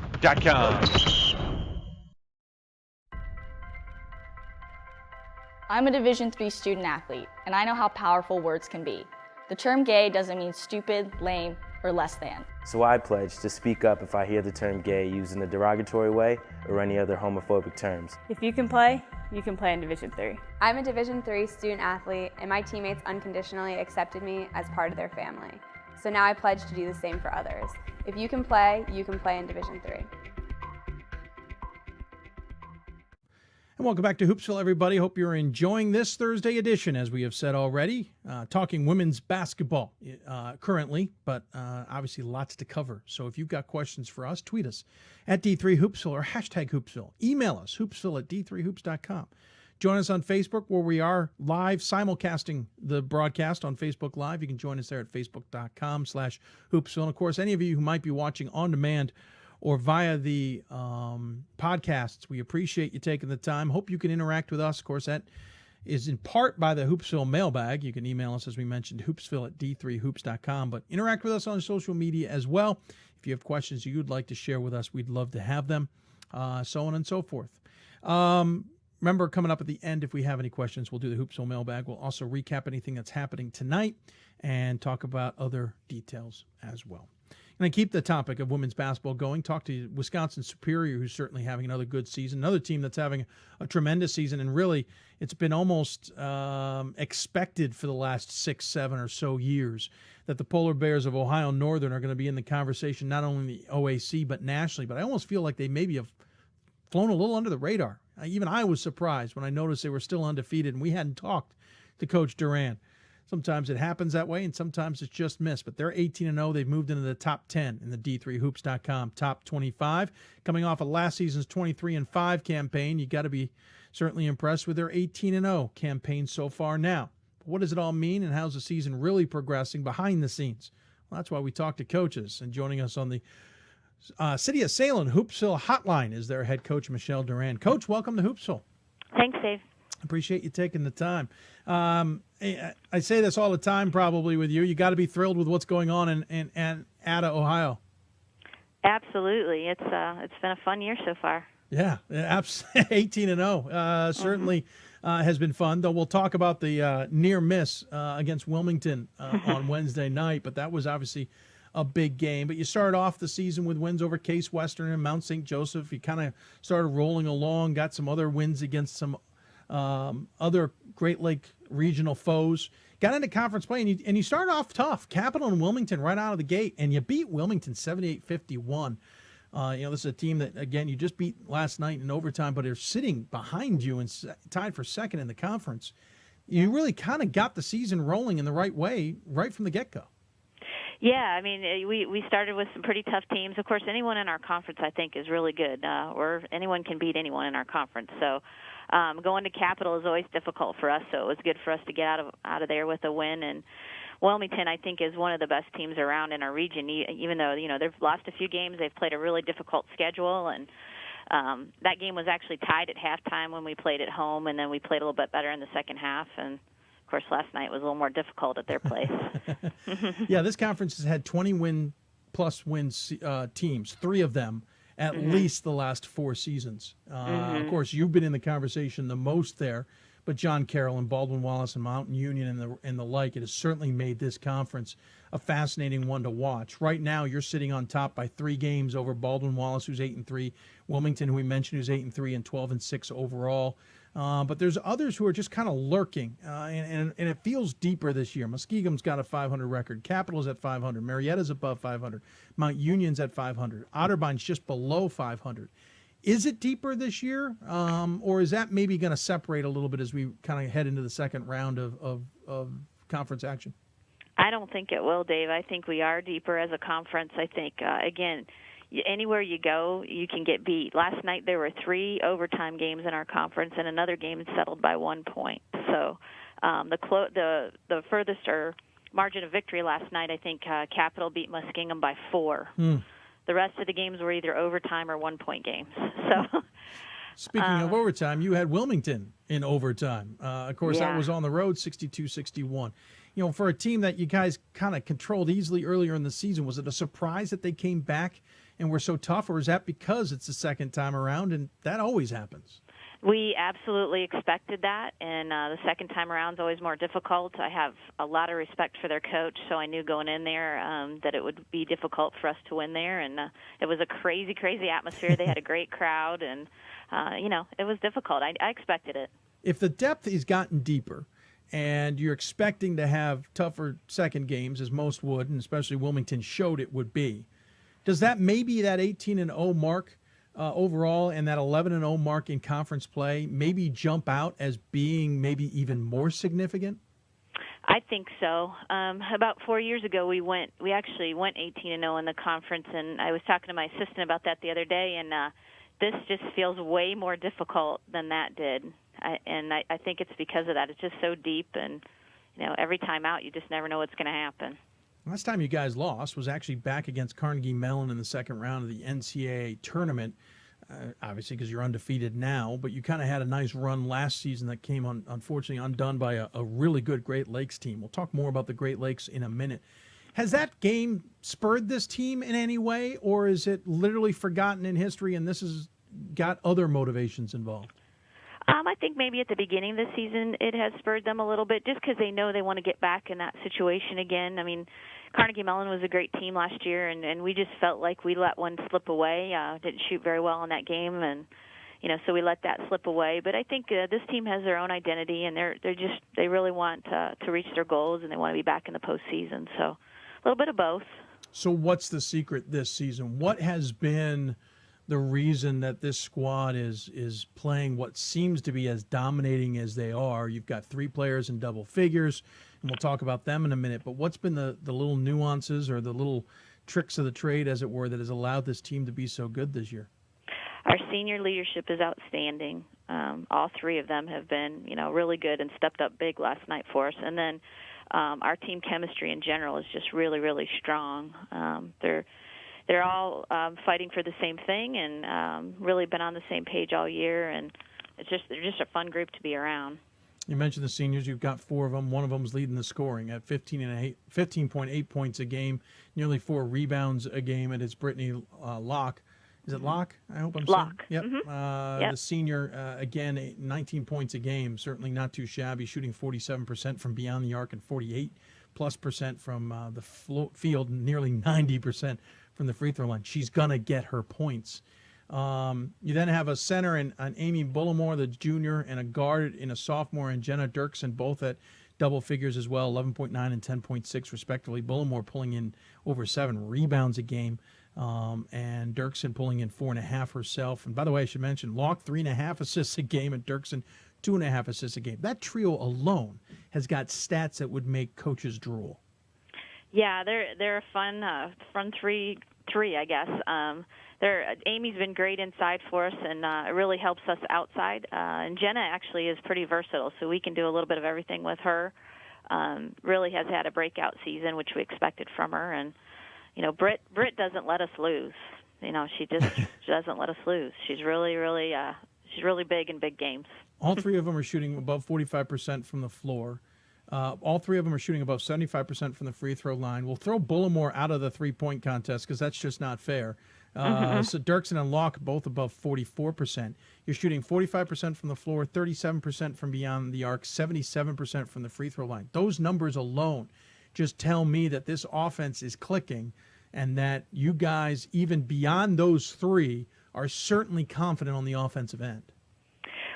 I'm a Division III student athlete, and I know how powerful words can be. The term gay doesn't mean stupid, lame, or less than. So I pledge to speak up if I hear the term gay used in a derogatory way or any other homophobic terms. If you can play in Division III. I'm a Division III student athlete, and my teammates unconditionally accepted me as part of their family. So now I pledge to do the same for others. If you can play in Division III. And welcome back to Hoopsville, everybody. Hope you're enjoying this Thursday edition, as we have said already. Talking women's basketball currently, but obviously lots to cover. So if you've got questions for us, tweet us at D3Hoopsville or hashtag Hoopsville. Email us, hoopsville at D3Hoops.com. Join us on Facebook, where we are live simulcasting the broadcast on Facebook Live. You can join us there at facebook.com/Hoopsville. And, of course, any of you who might be watching on demand or via the podcasts, we appreciate you taking the time. Hope you can interact with us. Of course, that is in part by the Hoopsville Mailbag. You can email us, as we mentioned, hoopsville at D3Hoops.com. But interact with us on social media as well. If you have questions you'd like to share with us, we'd love to have them, so on and so forth. Remember, coming up at the end, if we have any questions, we'll do the Hoopsville mailbag. We'll also recap anything that's happening tonight and talk about other details as well. And I keep the topic of women's basketball going. Talk to Wisconsin Superior, who's certainly having another good season. Another team that's having a tremendous season. And really, it's been almost expected for the last 6, 7 or so years that the Polar Bears of Ohio Northern are going to be in the conversation, not only in the OAC, but nationally. But I almost feel like they maybe have flown a little under the radar. Even I was surprised when I noticed they were still undefeated and we hadn't talked to Coach Durant. Sometimes it happens that way, and sometimes it's just missed. But they're 18-0. They've moved into the top 10 in the D3Hoops.com top 25. Coming off of last season's 23-5 campaign, you got to be certainly impressed with their 18-0 campaign so far now. But what does it all mean, and how's the season really progressing behind the scenes? Well, that's why we talk to coaches. And joining us on the City of Salem Hoopsville hotline is their head coach, Michelle Durant. Coach, welcome to Hoopsville. Thanks, Dave. Appreciate you taking the time. I say this all the time probably with you. You got to be thrilled with what's going on in Ada, Ohio. Absolutely. It's been a fun year so far. Yeah, 18-0. Certainly has been fun, though we'll talk about the near miss against Wilmington on Wednesday night, but that was obviously a big game. But you started off the season with wins over Case Western and Mount St. Joseph. You kind of started rolling along, got some other wins against some other Great Lake regional foes. Got into conference play, and you started off tough. Capital and Wilmington right out of the gate, and you beat Wilmington 78-51. This is a team that, again, you just beat last night in overtime, but they're sitting behind you and tied for second in the conference. You really kind of got the season rolling in the right way right from the get-go. Yeah, I mean, we started with some pretty tough teams. Of course, anyone in our conference, I think, is really good, or anyone can beat anyone in our conference. So going to Capital is always difficult for us, so it was good for us to get out of there with a win. And Wilmington, I think, is one of the best teams around in our region, even though, they've lost a few games. They've played a really difficult schedule, and that game was actually tied at halftime when we played at home, and then we played a little bit better in the second half. And of course, last night was a little more difficult at their place. Yeah, this conference has had 20-plus wins teams, 3 of them at least the last 4 seasons. Of course, you've been in the conversation the most there, but John Carroll and Baldwin Wallace and Mountain Union and the like, it has certainly made this conference a fascinating one to watch. Right now, you're sitting on top by 3 games over Baldwin Wallace, who's 8-3, Wilmington, who we mentioned, who's 8-3 and 12-6 overall. But there's others who are just kind of lurking, and it feels deeper this year. Muskegon's got a 500 record. Capital's at 500. Marietta's above 500. Mount Union's at 500. Otterbine's just below 500. Is it deeper this year, or is that maybe going to separate a little bit as we kind of head into the second round of conference action? I don't think it will, Dave. I think we are deeper as a conference. I think, again, anywhere you go, you can get beat. Last night there were 3 overtime games in our conference, and another game settled by 1 point. So the furthest or margin of victory last night, I think Capital beat Muskingum by 4. The rest of the games were either overtime or 1-point games. So, speaking of overtime, you had Wilmington in overtime. Of course, that was on the road, 62-61. For a team that you guys kind of controlled easily earlier in the season, was it a surprise that they came back and were so tough, or is that because it's the second time around and that always happens? We absolutely expected that, and the second time around is always more difficult. I have a lot of respect for their coach, so I knew going in there that it would be difficult for us to win there, and it was a crazy, crazy atmosphere. They had a great crowd, and, it was difficult. I expected it. If the depth has gotten deeper and you're expecting to have tougher second games, as most would, and especially Wilmington showed it would be, does that maybe that 18-0 mark overall and that 11-0 mark in conference play maybe jump out as being maybe even more significant? I think so. About 4 years ago, we actually went 18-0 in the conference, and I was talking to my assistant about that the other day, and this just feels way more difficult than that did. I think it's because of that. It's just so deep, and every time out, you just never know what's going to happen. Last time you guys lost was actually back against Carnegie Mellon in the second round of the NCAA tournament, obviously because you're undefeated now, but you kind of had a nice run last season that came unfortunately undone by a really good Great Lakes team. We'll talk more about the Great Lakes in a minute. Has that game spurred this team in any way, or is it literally forgotten in history and this has got other motivations involved? I think maybe at the beginning of the season it has spurred them a little bit just because they know they want to get back in that situation again. I mean, Carnegie Mellon was a great team last year, and we just felt like we let one slip away. Didn't shoot very well in that game, and so we let that slip away. But I think this team has their own identity, and they really want to reach their goals, and they want to be back in the postseason. So a little bit of both. So what's the secret this season? What has been the reason that this squad is playing what seems to be as dominating as they are? You've got 3 players in double figures, and we'll talk about them in a minute. But what's been the little nuances or the little tricks of the trade, as it were, that has allowed this team to be so good this year? Our senior leadership is outstanding. All 3 of them have been, really good and stepped up big last night for us. And then our team chemistry in general is just really, really strong. They're all fighting for the same thing and really been on the same page all year, and they're just a fun group to be around. You mentioned the seniors. You've got 4 of them. One of them is leading the scoring at 15.8 points a game, nearly 4 rebounds a game, and it's Brittany Locke. Is it Locke? I hope I'm saying. Yep. Mm-hmm. Yep. The senior, again, 19 points a game, certainly not too shabby, shooting 47% from beyond the arc and 48+% from the field, nearly 90% from the free throw line. She's going to get her points. You then have a center in Amy Bullimore, the junior, and a guard in a sophomore, and Jenna Dirksen, both at double figures as well, 11.9 and 10.6 respectively. Bullimore pulling in over 7 rebounds a game, and Dirksen pulling in 4.5 herself. And by the way, I should mention, Locke 3.5 assists a game, and Dirksen 2.5 assists a game. That trio alone has got stats that would make coaches drool. Yeah, they're a fun three, I guess. Amy's been great inside for us, and it really helps us outside. And Jenna actually is pretty versatile, so we can do a little bit of everything with her. Really has had a breakout season, which we expected from her. And Britt doesn't let us lose. She just doesn't let us lose. She's really big in big games. All 3 of them are shooting above 45% from the floor. All 3 of them are shooting above 75% from the free throw line. We'll throw Bullimore out of the 3-point contest because that's just not fair. So Dirksen and Locke both above 44%. You're shooting 45% from the floor, 37% from beyond the arc, 77% from the free throw line. Those numbers alone just tell me that this offense is clicking and that you guys, even beyond those 3, are certainly confident on the offensive end.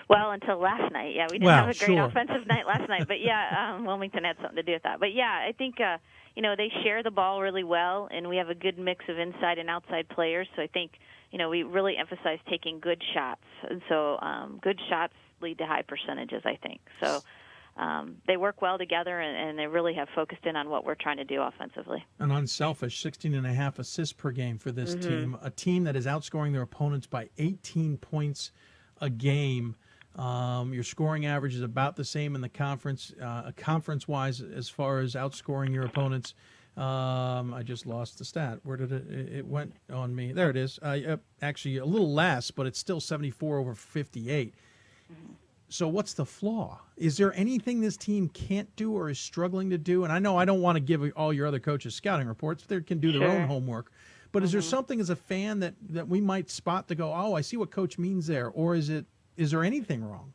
Well, until last night, yeah, we didn't have a great offensive night last night, but yeah, Wilmington had something to do with that. But yeah, I think they share the ball really well, and we have a good mix of inside and outside players. So I think we really emphasize taking good shots, and so good shots lead to high percentages, I think. So they work well together, and they really have focused in on what we're trying to do offensively. An unselfish 16.5 assists per game for this team, a team that is outscoring their opponents by 18 points a game. Your scoring average is about the same in the conference, conference-wise, as far as outscoring your opponents. I just lost the stat. Where did it went on me? There it is. Actually, a little less, but it's still 74 over 58. So what's the flaw? Is there anything this team can't do or is struggling to do? And I know I don't want to give all your other coaches scouting reports. They can do their own homework. But is there something as a fan that we might spot to go, oh, I see what coach means there? Or is there anything wrong?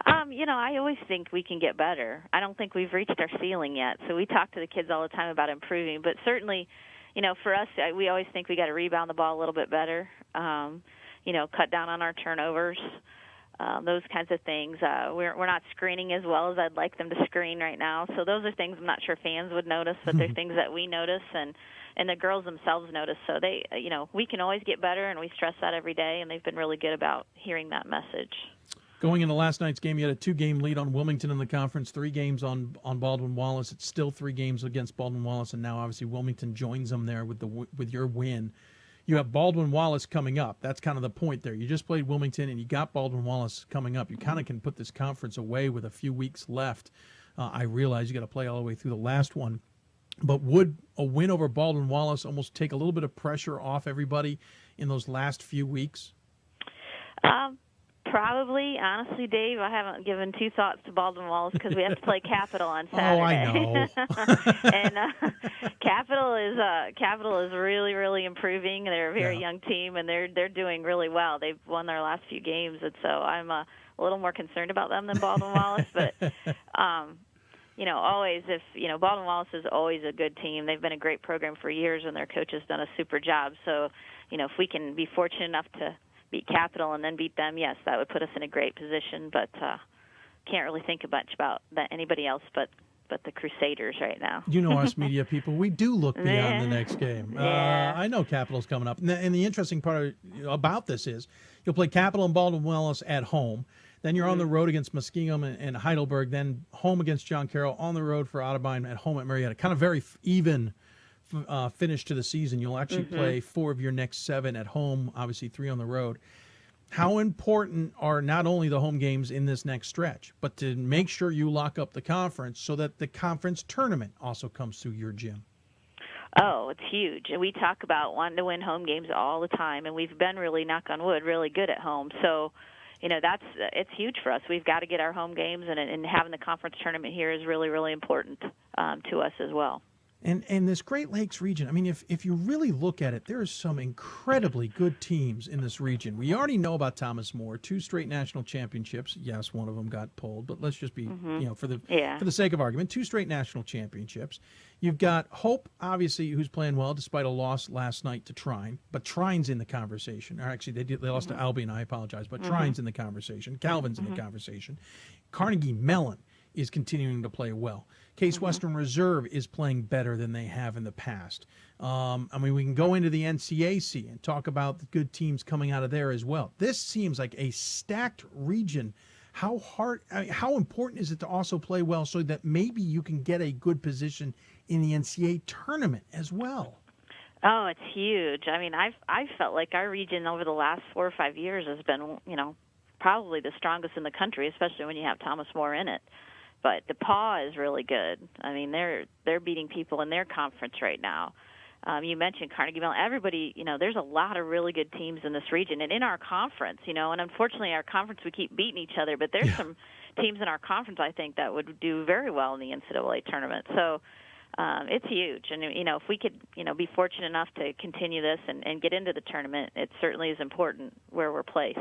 I always think we can get better. I don't think we've reached our ceiling yet. So we talk to the kids all the time about improving. But certainly, for us, we always think we got to rebound the ball a little bit better, cut down on our turnovers, those kinds of things. We're not screening as well as I'd like them to screen right now. So those are things I'm not sure fans would notice, but they're things that we notice and the girls themselves notice. So they, we can always get better, and we stress that every day, and they've been really good about hearing that message. Going into last night's game, you had a 2-game lead on Wilmington in the conference, 3 games on Baldwin-Wallace. It's still 3 games against Baldwin-Wallace, and now obviously Wilmington joins them there with your win. You have Baldwin-Wallace coming up. That's kind of the point there. You just played Wilmington, and you got Baldwin-Wallace coming up. You kind of can put this conference away with a few weeks left. I realize you got to play all the way through the last one. But would a win over Baldwin-Wallace almost take a little bit of pressure off everybody in those last few weeks? Probably. Honestly, Dave, I haven't given 2 thoughts to Baldwin-Wallace because we have to play Capital on Saturday. Oh, I know. And Capital is really, really improving. They're a very young team, and they're doing really well. They've won their last few games, and so I'm a a little more concerned about them than Baldwin Wallace. But always if Baldwin Wallace is always a good team. They've been a great program for years, and their coach has done a super job. So, if we can be fortunate enough to beat Capital and then beat them, yes, that would put us in a great position. But can't really think much about anybody else but the Crusaders right now. Us media people, we do look beyond the next game. Yeah. I know Capital's coming up. And the interesting part about this is you'll play Capital and Baldwin Wallace at home. Then you're on the road against Muskingum and Heidelberg. Then home against John Carroll. On the road for Otterbein. At home at Marietta. Kind of very even finish to the season. You'll actually play 4 of your next 7 at home. Obviously 3 on the road. How important are not only the home games in this next stretch, but to make sure you lock up the conference so that the conference tournament also comes through your gym? Oh, it's huge. And we talk about wanting to win home games all the time, and we've been really, knock on wood, really good at home. So, it's huge for us. We've got to get our home games, and having the conference tournament here is really, really important to us as well. And this Great Lakes region, I mean, if you really look at it, there are some incredibly good teams in this region. We already know about Thomas More, 2 straight national championships. Yes, one of them got pulled, but let's just be, for the sake of argument, 2 straight national championships. You've got Hope, obviously, who's playing well despite a loss last night to Trine, but Trine's in the conversation. Or actually, they lost to Albion. I apologize, but Trine's in the conversation. Calvin's in the conversation. Carnegie Mellon is continuing to play well. Case Western Reserve is playing better than they have in the past. We can go into the NCAC and talk about the good teams coming out of there as well. This seems like a stacked region. How important is it to also play well so that maybe you can get a good position in the NCAA tournament as well? Oh, it's huge. I mean, I've felt like our region over the last 4 or 5 years has been, probably the strongest in the country, especially when you have Thomas More in it. But DePauw is really good. I mean, they're beating people in their conference right now. You mentioned Carnegie Mellon. Everybody, there's a lot of really good teams in this region. And in our conference, and unfortunately our conference, we keep beating each other. But there's some teams in our conference, I think, that would do very well in the NCAA tournament. So it's huge. And, if we could, be fortunate enough to continue this and get into the tournament, it certainly is important where we're placed.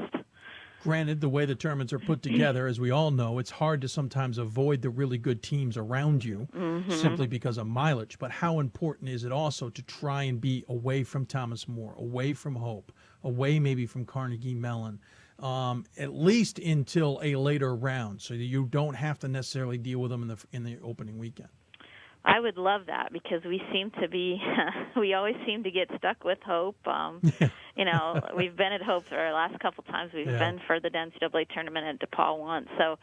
Granted, the way the tournaments are put together, as we all know, it's hard to sometimes avoid the really good teams around you simply because of mileage. But how important is it also to try and be away from Thomas More, away from Hope, away maybe from Carnegie Mellon, at least until a later round so that you don't have to necessarily deal with them in the opening weekend? I would love that because we seem to be, we always seem to get stuck with Hope. We've been at Hope for our last couple times. We've been for the NCAA tournament at DePauw once. So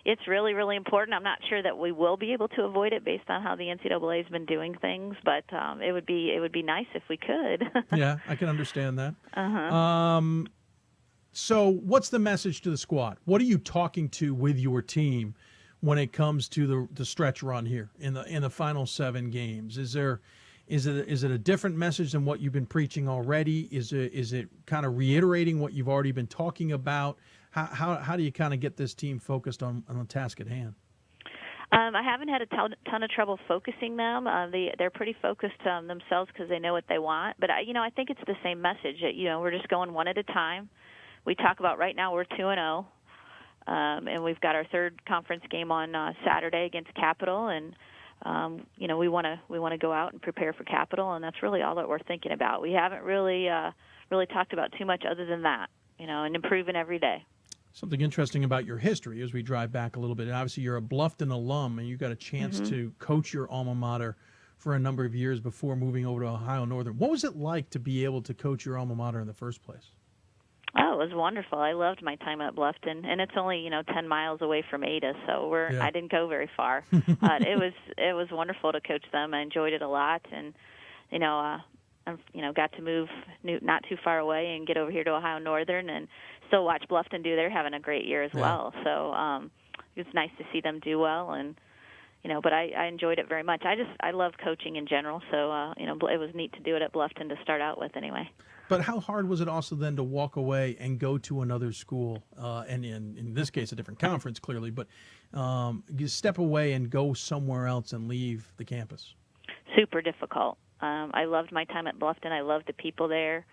it's really, really important. I'm not sure that we will be able to avoid it based on how the NCAA has been doing things, but it would be nice if we could. Yeah, I can understand that. So what's the message to the squad? What are you talking to with your team when it comes to the stretch run here in the final 7 games? Is it a different message than what you've been preaching already? Is it kind of reiterating what you've already been talking about? How do you kind of get this team focused on the task at hand? I haven't had a ton of trouble focusing them. They're pretty focused themselves because they know what they want. But I think it's the same message. We're just going one at a time. We talk about right now we're 2-0. And we've got our 3rd conference game on Saturday against Capital, and we want to go out and prepare for Capital, and that's really all that we're thinking about. We haven't really talked about too much other than that, and improving every day. Something interesting about your history as we drive back a little bit. Obviously, you're a Bluffton alum, and you got a chance to coach your alma mater for a number of years before moving over to Ohio Northern. What was it like to be able to coach your alma mater in the first place? Oh, it was wonderful. I loved my time at Bluffton, and it's only 10 miles away from Ada, so I didn't go very far. It was wonderful to coach them. I enjoyed it a lot, and got to move not too far away and get over here to Ohio Northern, and still watch Bluffton do. They're having a great year as well. So it's nice to see them do well, and but I enjoyed it very much. I love coaching in general, so it was neat to do it at Bluffton to start out with anyway. But how hard was it also then to walk away and go to another school, and in this case a different conference clearly, but you step away and go somewhere else and leave the campus? Super difficult. I loved my time at Bluffton. I loved the people there.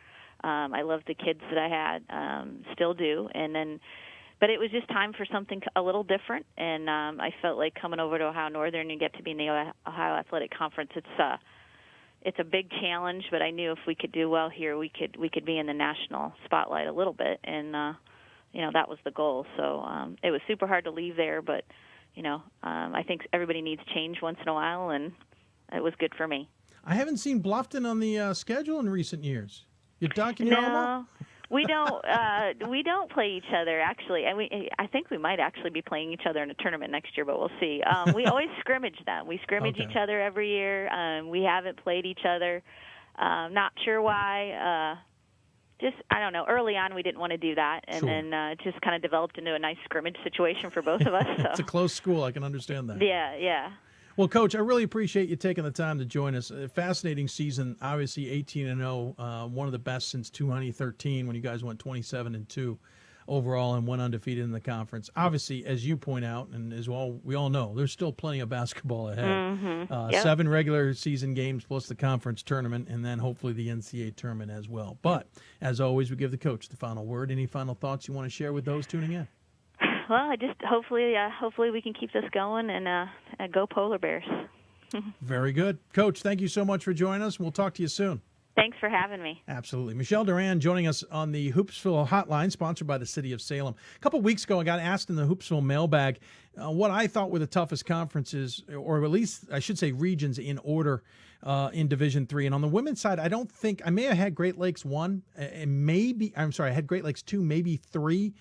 I loved the kids that I had, still do. And then but it was just time for something a little different, and I felt like coming over to Ohio Northern and get to be in the Ohio Athletic Conference. It's a big challenge, but I knew if we could do well here, we could be in the national spotlight a little bit, and that was the goal. So it was super hard to leave there, but I think everybody needs change once in a while, and it was good for me. I haven't seen Bluffton on the schedule in recent years. You docking your elbow? We don't play each other, actually, and I think we might actually be playing each other in a tournament next year, but we'll see. We always scrimmage them. We scrimmage each other every year. We haven't played each other. Not sure why. I don't know. Early on, we didn't want to do that, and then it just kind of developed into a nice scrimmage situation for both of us. So. It's a close school. I can understand that. Yeah. Well, Coach, I really appreciate you taking the time to join us. A fascinating season, obviously 18-0, one of the best since 2013 when you guys went 27-2 overall and went undefeated in the conference. Obviously, as you point out, and as well we all know, there's still plenty of basketball ahead. Mm-hmm. Yep. 7 regular season games plus the conference tournament, and then hopefully the NCAA tournament as well. But as always, we give the coach the final word. Any final thoughts you want to share with those tuning in? Well, I just hopefully we can keep this going and go Polar Bears. Very good. Coach, thank you so much for joining us. We'll talk to you soon. Thanks for having me. Absolutely. Michelle Durant joining us on the Hoopsville hotline, sponsored by the City of Salem. A couple of weeks ago, I got asked in the Hoopsville mailbag what I thought were the toughest conferences, or at least I should say regions in order in Division III. And on the women's side, I may have had Great Lakes 1, and I had Great Lakes 2, maybe 3.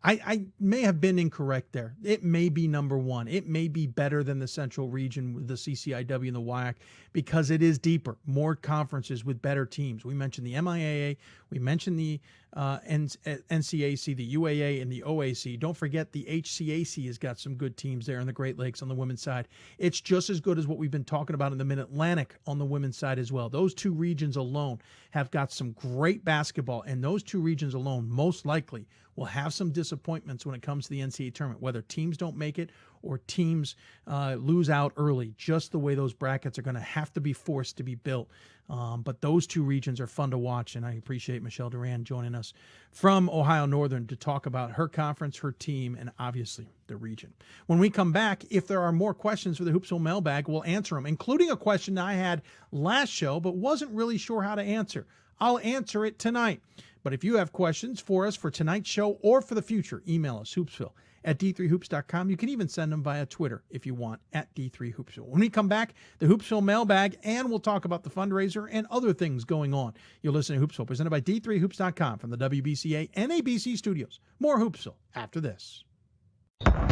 I may have been incorrect there. It may be number 1. It may be better than the Central Region with the CCIW and the WIAC because it is deeper, more conferences with better teams. We mentioned the MIAA, we mentioned the NCAC, the UAA, and the OAC. Don't forget the HCAC has got some good teams there in the Great Lakes on the women's side. It's just as good as what we've been talking about in the Mid-Atlantic on the women's side as well. Those 2 regions alone have got some great basketball, and those 2 regions alone most likely will have some disappointments when it comes to the NCAA tournament, whether teams don't make it or teams lose out early, just the way those brackets are going to have to be forced to be built. But those 2 regions are fun to watch, and I appreciate Michelle Durant joining us from Ohio Northern to talk about her conference, her team, and obviously the region. When we come back, if there are more questions for the Hoopsville mailbag, we'll answer them, including a question I had last show but wasn't really sure how to answer. I'll answer it tonight. But if you have questions for us for tonight's show or for the future, email us, hoopsville@d3hoops.com. You can even send them via Twitter if you want, @D3Hoopsville. When we come back, the Hoopsville mailbag, and we'll talk about the fundraiser and other things going on. You're listening to Hoopsville, presented by D3Hoops.com from the WBCA and ABC studios. More Hoopsville after this.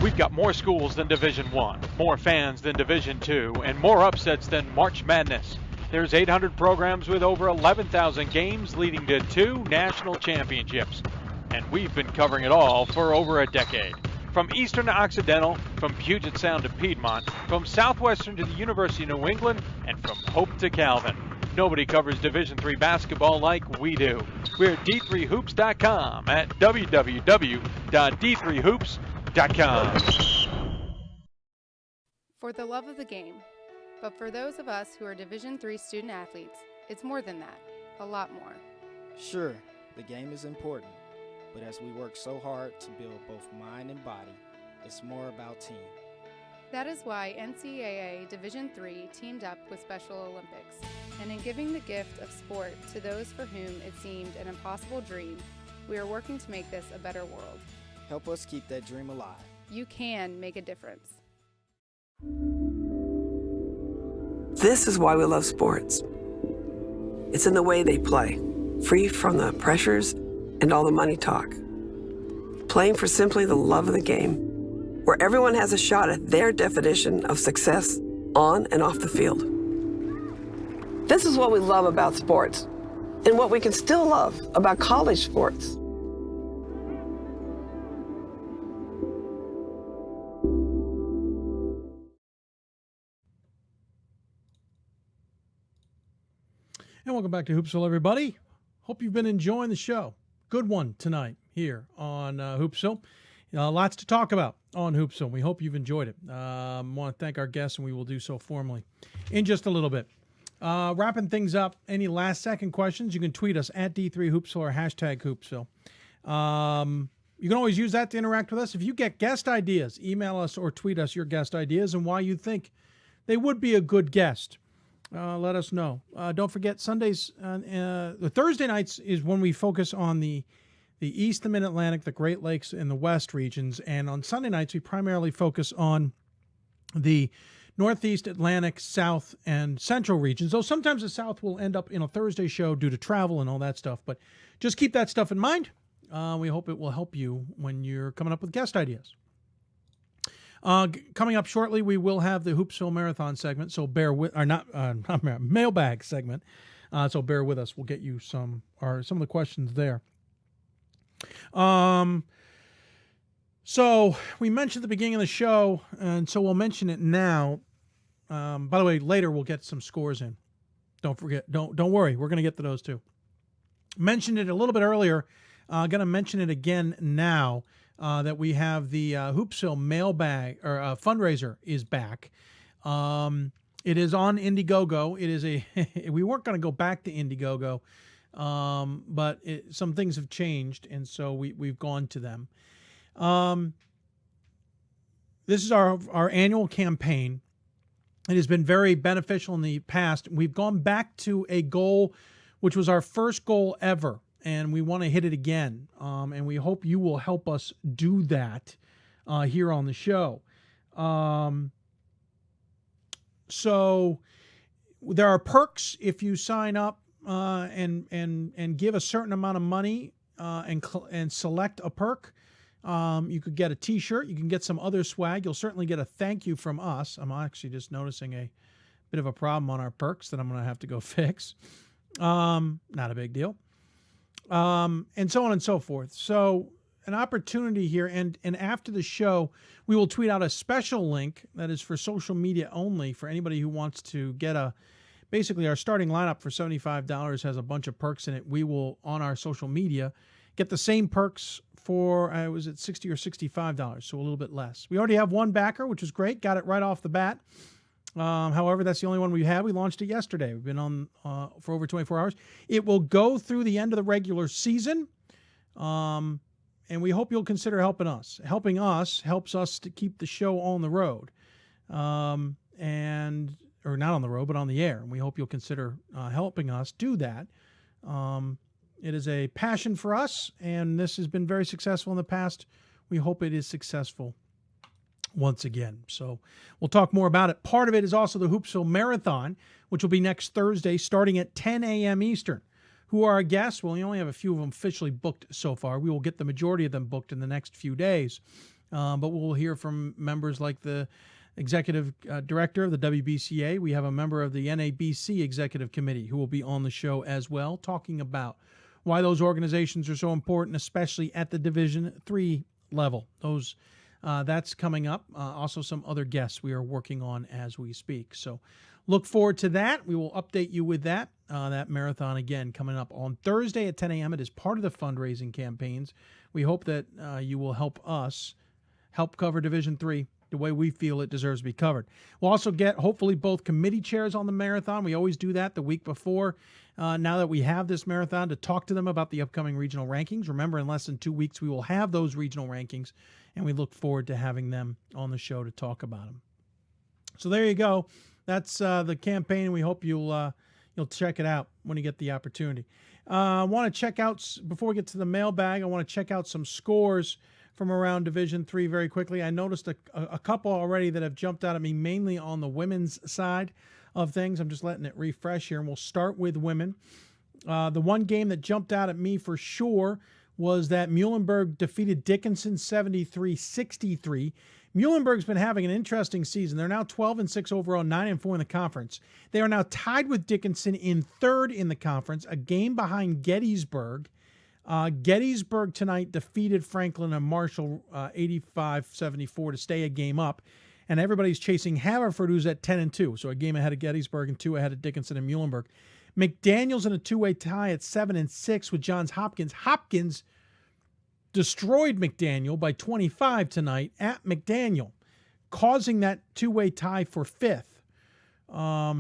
We've got more schools than Division I, more fans than Division II, and more upsets than March Madness. There's 800 programs with over 11,000 games leading to 2 national championships. And we've been covering it all for over a decade. From Eastern to Occidental, from Puget Sound to Piedmont, from Southwestern to the University of New England, and from Hope to Calvin. Nobody covers Division III basketball like we do. We're at D3Hoops.com at www.d3hoops.com. For the love of the game. But for those of us who are Division III student athletes, it's more than that, a lot more. Sure, the game is important, but as we work so hard to build both mind and body, it's more about team. That is why NCAA Division III teamed up with Special Olympics, and in giving the gift of sport to those for whom it seemed an impossible dream, we are working to make this a better world. Help us keep that dream alive. You can make a difference. This is why we love sports. It's in the way they play, free from the pressures and all the money talk. Playing for simply the love of the game, where everyone has a shot at their definition of success on and off the field. This is what we love about sports, and what we can still love about college sports. And welcome back to Hoopsville, everybody. Hope you've been enjoying the show. Good one tonight here on Hoopsville. Lots to talk about on Hoopsville. We hope you've enjoyed it. I want to thank our guests, and we will do so formally in just a little bit. Wrapping things up, any last-second questions, you can tweet us at D3Hoopsville or hashtag Hoopsville. You can always use that to interact with us. If you get guest ideas, email us or tweet us your guest ideas and why you think they would be a good guest. Let us know. Don't forget, Sundays, the Thursday nights is when we focus on the East, the Mid-Atlantic, the Great Lakes, and the West regions. And on Sunday nights, we primarily focus on the Northeast, Atlantic, South, and Central regions. Though sometimes the South will end up in a Thursday show due to travel and all that stuff. But just keep that stuff in mind. We hope it will help you when you're coming up with guest ideas. Coming up shortly, we will have the Hoopsville Marathon segment. So bear with, or not mailbag segment. So bear with us. We'll get you some of the questions there. So we mentioned at the beginning of the show, and so we'll mention it now. By the way, later we'll get some scores in. Don't forget. Don't worry. We're going to get to those too. Mentioned it a little bit earlier. Going to mention it again now that we have the Hoopsville Mailbag or fundraiser is back. It is on Indiegogo. It is we weren't going to go back to Indiegogo, but some things have changed, and so we've gone to them. This is our annual campaign. It has been very beneficial in the past. We've gone back to a goal, which was our first goal ever, and we want to hit it again. And we hope you will help us do that here on the show. So there are perks if you sign up and give a certain amount of money and select a perk. You could get a T-shirt. You can get some other swag. You'll certainly get a thank you from us. I'm actually just noticing a bit of a problem on our perks that I'm going to have to go fix. Not a big deal. And so on and so forth. So an opportunity here. And after the show, we will tweet out a special link that is for social media only for anybody who wants to get basically our starting lineup for $75 has a bunch of perks in it. We will, on our social media, get the same perks for, was it $60 or $65, so a little bit less. We already have one backer, which is great. Got it right off the bat. However, that's the only one we had. We launched it yesterday. We've been on for over 24 hours. It will go through the end of the regular season, and we hope you'll consider helping us. Helping us helps us to keep the show on the road, or not on the road, but on the air. And we hope you'll consider helping us do that. It is a passion for us, and this has been very successful in the past. We hope it is successful once again. So we'll talk more about it. Part of it is also the Hoopsville Marathon, which will be next Thursday starting at 10 a.m. Eastern. Who are our guests? Well, we only have a few of them officially booked so far. We will get the majority of them booked in the next few days. But we'll hear from members like the executive director of the WBCA. We have a member of the NABC Executive Committee who will be on the show as well, talking about why those organizations are so important, especially at the Division III level. That's coming up. Also some other guests we are working on as we speak. So look forward to that. We will update you with that. That marathon, again, coming up on Thursday at 10 a.m. It is part of the fundraising campaigns. We hope that you will help us help cover Division III the way we feel it deserves to be covered. We'll also get, hopefully, both committee chairs on the marathon. We always do that the week before. Now that we have this marathon, to talk to them about the upcoming regional rankings. Remember, in less than 2 weeks, we will have those regional rankings, and we look forward to having them on the show to talk about them. So there you go. That's the campaign. We hope you'll check it out when you get the opportunity. I want to check out, before we get to the mailbag, I want to check out some scores from around Division III very quickly. I noticed a couple already that have jumped out at me, mainly on the women's side of things. I'm just letting it refresh here, and we'll start with women. The one game that jumped out at me for sure was that Muhlenberg defeated Dickinson 73-63. Muhlenberg's been having an interesting season. They're now 12-6 overall, 9-4 in the conference. They are now tied with Dickinson in third in the conference, a game behind Gettysburg. Gettysburg tonight defeated Franklin and Marshall 85-74 to stay a game up. And everybody's chasing Haverford, who's at 10-2. So a game ahead of Gettysburg and 2 ahead of Dickinson and Muhlenberg. McDaniel's in a two-way tie at 7-6 with Johns Hopkins. Hopkins destroyed McDaniel by 25 tonight at McDaniel, causing that two-way tie for fifth. I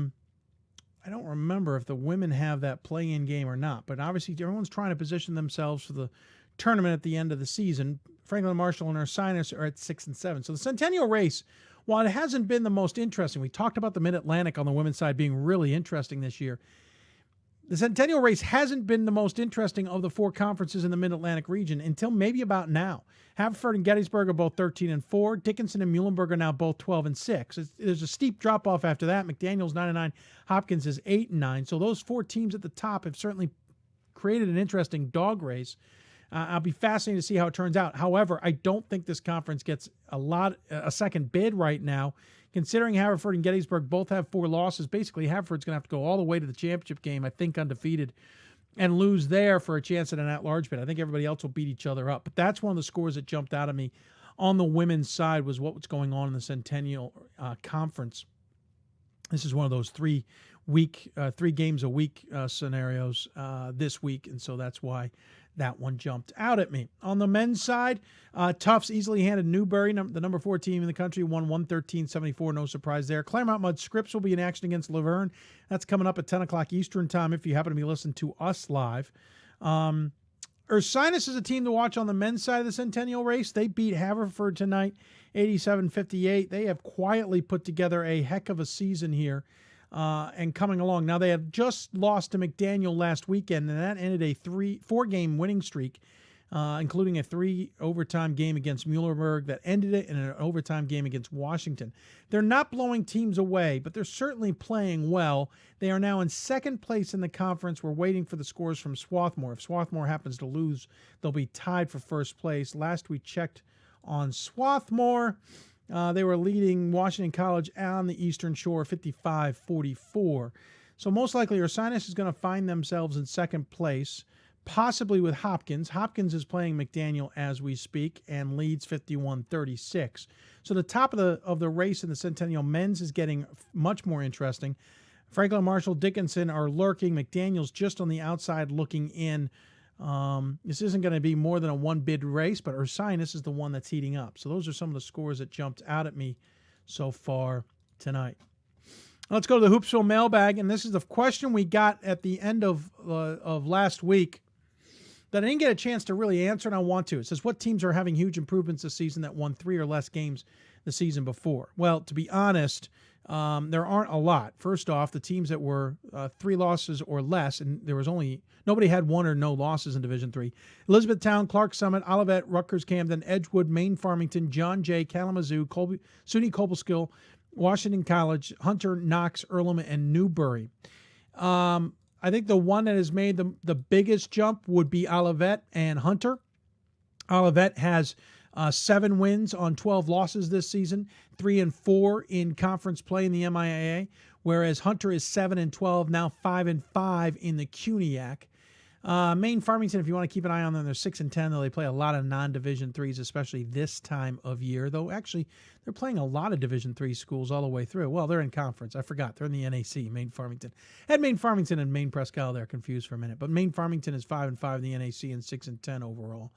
don't remember if the women have that play-in game or not, but obviously everyone's trying to position themselves for the tournament at the end of the season. Franklin Marshall and Ursinus are at 6 and 7. So the Centennial race, while it hasn't been the most interesting, we talked about the Mid-Atlantic on the women's side being really interesting this year. The Centennial race hasn't been the most interesting of the 4 conferences in the Mid-Atlantic region until maybe about now. Haverford and Gettysburg are both 13 and 4. Dickinson and Muhlenberg are now both 12 and 6. There's a steep drop off after that. McDaniel's 9 and 9. Hopkins is 8 and 9. So those 4 teams at the top have certainly created an interesting dog race. I'll be fascinated to see how it turns out. However, I don't think this conference gets a second bid right now, considering Haverford and Gettysburg both have 4 losses. Basically, Haverford's going to have to go all the way to the championship game, I think undefeated, and lose there for a chance at an at-large bid. I think everybody else will beat each other up. But that's one of the scores that jumped out at me on the women's side, was what was going on in the Centennial Conference. This is one of those 3 games a week scenarios this week, and so that's why that one jumped out at me. On the men's side, Tufts easily handed Newbury, the number 4 team in the country, won 113-74. No surprise there. Claremont Mudd Scripps will be in action against Laverne. That's coming up at 10 o'clock Eastern time if you happen to be listening to us live. Ursinus is a team to watch on the men's side of the Centennial race. They beat Haverford tonight, 87-58. They have quietly put together a heck of a season here. And coming along. Now, they have just lost to McDaniel last weekend, and that ended a 4-game winning streak, including a 3-overtime game against Muhlenberg that ended it, and an overtime game against Washington. They're not blowing teams away, but they're certainly playing well. They are now in second place in the conference. We're waiting for the scores from Swarthmore. If Swarthmore happens to lose, they'll be tied for first place. Last we checked on Swarthmore, they were leading Washington College on the Eastern Shore 55-44. So most likely Ursinus is going to find themselves in second place, possibly with Hopkins. Hopkins is playing McDaniel as we speak and leads 51-36. So the top of the race in the Centennial men's is getting much more interesting. Franklin Marshall, Dickinson are lurking. McDaniel's just on the outside looking in. This isn't going to be more than a 1-bid race, but Ursinus is the one that's heating up. So those are some of the scores that jumped out at me so far tonight. Let's go to the Hoopsville mailbag, and this is the question we got at the end of last week that I didn't get a chance to really answer, and I want to. It says, what teams are having huge improvements this season that won 3 or less games the season before? Well, to be honest, there aren't a lot. First off, the teams that were 3 losses or less, and there was nobody had 1 or no losses in Division III. Elizabethtown, Clark Summit, Olivet, Rutgers Camden, Edgewood, Maine Farmington, John Jay, Kalamazoo, SUNY Cobleskill, Washington College, Hunter, Knox, Earlham, and Newbury. I think the one that has made the biggest jump would be Olivet and Hunter. Olivet has 7 wins on 12 losses this season, 3 and 4 in conference play in the MIAA, whereas Hunter is 7 and 12, now 5 and 5 in the CUNYAC. Maine Farmington, if you want to keep an eye on them, they're 6 and 10, though they play a lot of non-Division IIIs, especially this time of year, though actually they're playing a lot of Division III schools all the way through. Well, they're in conference. I forgot. They're in the NAC, Maine Farmington. Had Maine Farmington and Maine Presque Isle there, confused for a minute, but Maine Farmington is 5 and 5 in the NAC and 6 and 10 overall.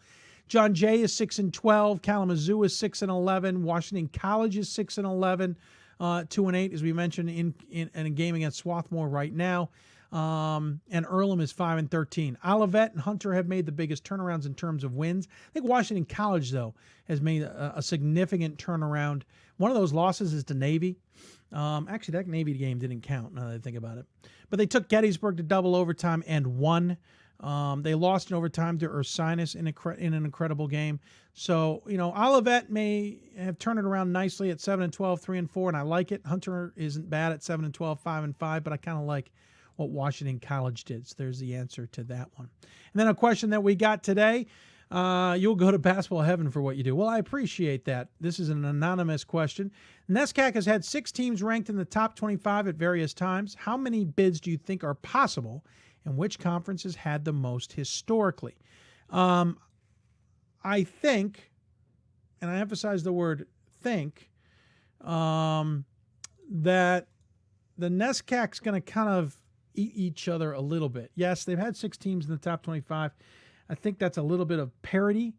John Jay is 6 and 12. Kalamazoo is 6 and 11. Washington College is 6 and 11. 2 and 8, as we mentioned, in a game against Swarthmore right now. And Earlham is 5 and 13. Olivet and Hunter have made the biggest turnarounds in terms of wins. I think Washington College, though, has made a significant turnaround. One of those losses is to Navy. Actually, that Navy game didn't count, now that I think about it. But they took Gettysburg to double overtime and won. They lost in overtime to Ursinus in an incredible game. So, Olivet may have turned it around nicely at 7 and 12, 3 and 4, and I like it. Hunter isn't bad at 7 and 12, 5 and 5, but I kind of like what Washington College did. So there's the answer to that one. And then a question that we got today, you'll go to basketball heaven for what you do. Well, I appreciate that. This is an anonymous question. NESCAC has had 6 teams ranked in the top 25 at various times. How many bids do you think are possible, and which conference has had the most historically? I think, and I emphasize the word think, that the NESCAC's going to kind of eat each other a little bit. Yes, they've had 6 teams in the top 25. I think that's a little bit of parity.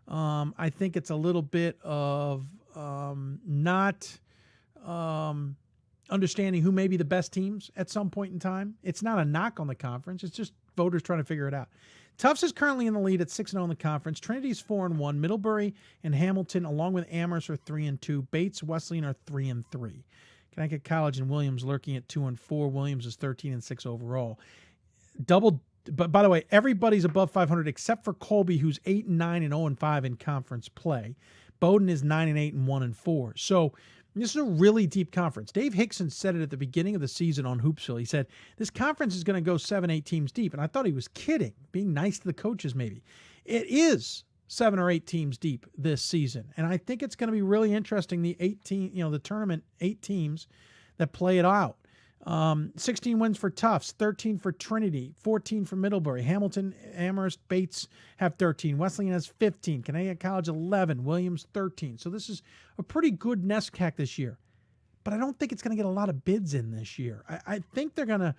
I think it's a little bit of not understanding who may be the best teams at some point in time. It's not a knock on the conference. It's just voters trying to figure it out. Tufts is currently in the lead at 6-0 in the conference. Trinity's 4-1. Middlebury and Hamilton, along with Amherst, are 3-2. Bates, Wesleyan are 3-3. Connecticut College and Williams lurking at 2-4. Williams is 13-6 overall. But by the way, everybody's above 500 except for Colby, who's 8-9 and 0-5 in conference play. Bowdoin is 9-8 and 1-4. So this is a really deep conference. Dave Hickson said it at the beginning of the season on Hoopsville. He said, this conference is going to go 7-8 teams deep. And I thought he was kidding, being nice to the coaches maybe. It is 7 or 8 teams deep this season. And I think it's going to be really interesting, the the tournament, 8 teams that play it out. 16 wins for Tufts, 13 for Trinity, 14 for Middlebury. Hamilton, Amherst, Bates have 13. Wesleyan has 15. Connecticut College 11. Williams 13. So this is a pretty good NESCAC this year. But I don't think it's going to get a lot of bids in this year. I think they're going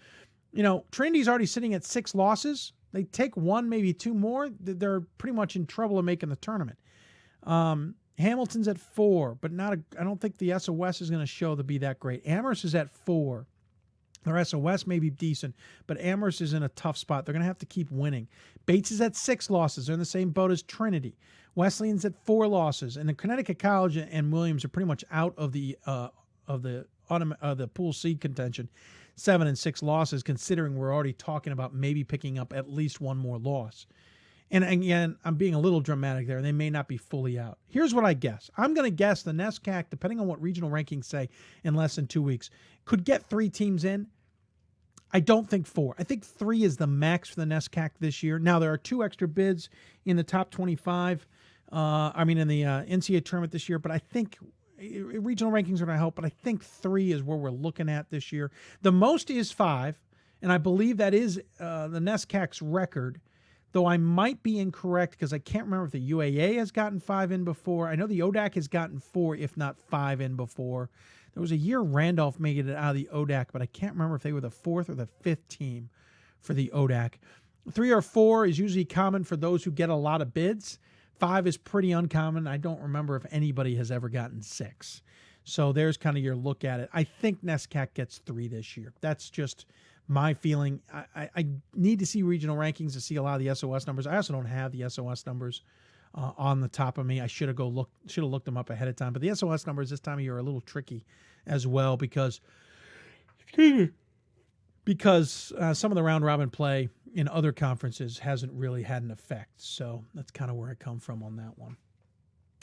to, Trinity's already sitting at 6 losses. They take 1, maybe 2 more. They're pretty much in trouble of making the tournament. Hamilton's at 4, but I don't think the SOS is going to show to be that great. Amherst is at 4. Their SOS may be decent, but Amherst is in a tough spot. They're going to have to keep winning. Bates is at 6 losses. They're in the same boat as Trinity. Wesleyan's at 4 losses, and the Connecticut College and Williams are pretty much out of the pool seed contention. 7 and 6 losses, considering we're already talking about maybe picking up at least 1 more loss. And again, I'm being a little dramatic there. They may not be fully out. Here's what I guess. I'm going to guess the NESCAC, depending on what regional rankings say in less than 2 weeks, could get 3 teams in. I don't think 4. I think 3 is the max for the NESCAC this year. Now, there are 2 extra bids in the top 25, in the NCAA tournament this year, but I think regional rankings are going to help, but I think 3 is where we're looking at this year. The most is 5, and I believe that is the NESCAC's record, though I might be incorrect because I can't remember if the UAA has gotten 5 in before. I know the ODAC has gotten 4, if not 5 in before. There was a year Randolph made it out of the ODAC, but I can't remember if they were the 4th or the 5th team for the ODAC. 3 or 4 is usually common for those who get a lot of bids. 5 is pretty uncommon. I don't remember if anybody has ever gotten 6. So there's kind of your look at it. I think NESCAC gets 3 this year. That's just my feeling. I need to see regional rankings to see a lot of the SOS numbers. I also don't have the SOS numbers on the top of me. I should have looked them up ahead of time. But the SOS numbers this time of year are a little tricky as well because some of the round robin play in other conferences hasn't really had an effect. So that's kind of where I come from on that one.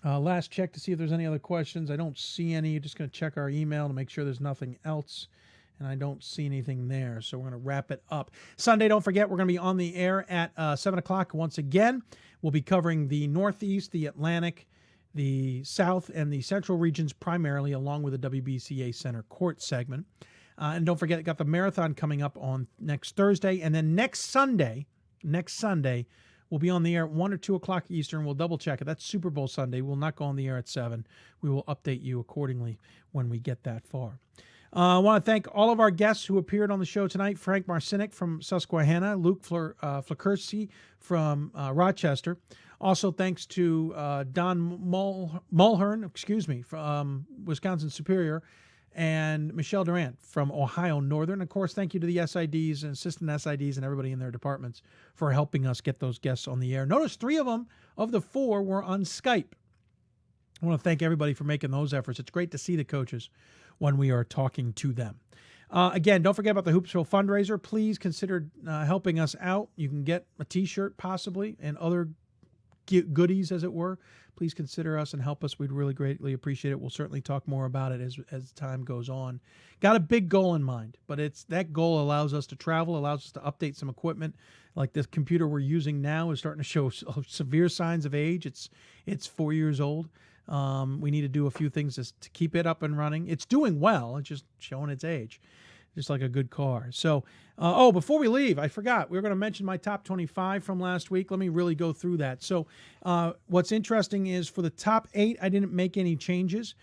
Last check to see if there's any other questions. I don't see any. Just going to check our email to make sure there's nothing else. And I don't see anything there. So we're going to wrap it up. Sunday, don't forget, we're going to be on the air at 7 o'clock once again. We'll be covering the Northeast, the Atlantic, the South, and the Central regions primarily, along with the WBCA Center Court segment. And don't forget, got the marathon coming up on next Thursday. And then next Sunday, we'll be on the air at 1 or 2 o'clock Eastern. We'll double check it. That's Super Bowl Sunday. We'll not go on the air at 7. We will update you accordingly when we get that far. I want to thank all of our guests who appeared on the show tonight. Frank Marcynic from Susquehanna, Luke Flurtsy from Rochester. Also, thanks to Dan Mullhern, from Wisconsin Superior, and Michelle Durant from Ohio Northern. Of course, thank you to the SIDs and assistant SIDs and everybody in their departments for helping us get those guests on the air. Notice 3 of them, of the 4, were on Skype. I want to thank everybody for making those efforts. It's great to see the coaches when we are talking to them. Again, don't forget about the Hoopsville fundraiser. Please consider helping us out. You can get a T-shirt possibly and other goodies, as it were. Please consider us and help us. We'd really greatly appreciate it. We'll certainly talk more about it as time goes on. Got a big goal in mind, but that goal allows us to travel, allows us to update some equipment. Like this computer we're using now is starting to show severe signs of age. It's 4 years old. We need to do a few things to keep it up and running. It's doing well. It's just showing its age, just like a good car. So, before we leave, I forgot. We were going to mention my top 25 from last week. Let me really go through that. So, what's interesting is for the top 8, I didn't make any changes.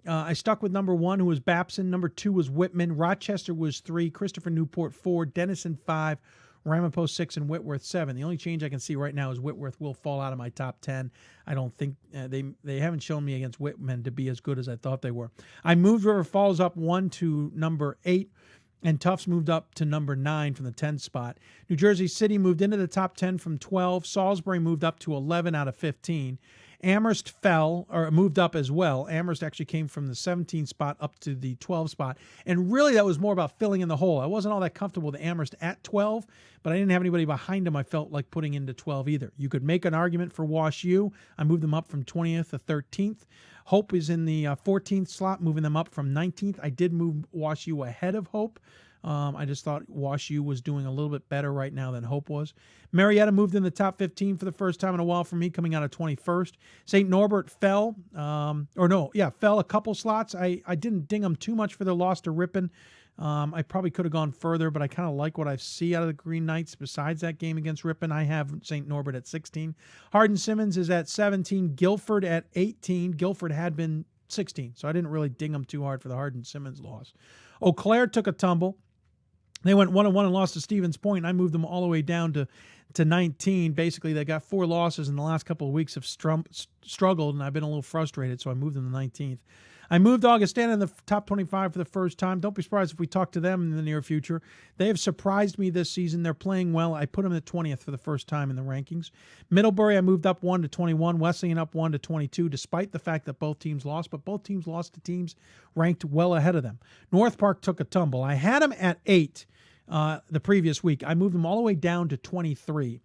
I stuck with number 1, who was Babson. Number 2 was Whitman. Rochester was 3. Christopher Newport 4. Denison 5. Ramapo 6 and Whitworth 7. The only change I can see right now is Whitworth will fall out of my top 10. I don't think they haven't shown me against Whitman to be as good as I thought they were. I moved River Falls up 1 to number 8. and Tufts moved up to number 9 from the 10th spot. New Jersey City moved into the top 10 from 12. Salisbury moved up to 11 out of 15. Amherst moved up as well. Amherst actually came from the 17th spot up to the 12th spot. And really, that was more about filling in the hole. I wasn't all that comfortable with Amherst at 12, but I didn't have anybody behind them I felt like putting into 12 either. You could make an argument for Wash U. I moved them up from 20th to 13th. Hope is in the 14th slot, moving them up from 19th. I did move Wash U ahead of Hope. I just thought Wash U was doing a little bit better right now than Hope was. Marietta moved in the top 15 for the first time in a while for me, coming out of 21st. St. Norbert fell a couple slots. I didn't ding them too much for their loss to Ripon. I probably could have gone further, but I kind of like what I see out of the Green Knights besides that game against Ripon. I have St. Norbert at 16. Hardin-Simmons is at 17. Guilford at 18. Guilford had been 16, so I didn't really ding them too hard for the Hardin-Simmons loss. Eau Claire took a tumble. They went 1-1 and lost to Stevens Point. I moved them all the way down to 19. Basically, they got 4 losses in the last couple of weeks, have struggled, and I've been a little frustrated, so I moved them to 19th. I moved Augustana in the top 25 for the first time. Don't be surprised if we talk to them in the near future. They have surprised me this season. They're playing well. I put them at 20th for the first time in the rankings. Middlebury, I moved up 1 to 21. Wesleyan up 1 to 22, despite the fact that both teams lost, but both teams lost to teams ranked well ahead of them. North Park took a tumble. I had them at 8 the previous week. I moved them all the way down to 23.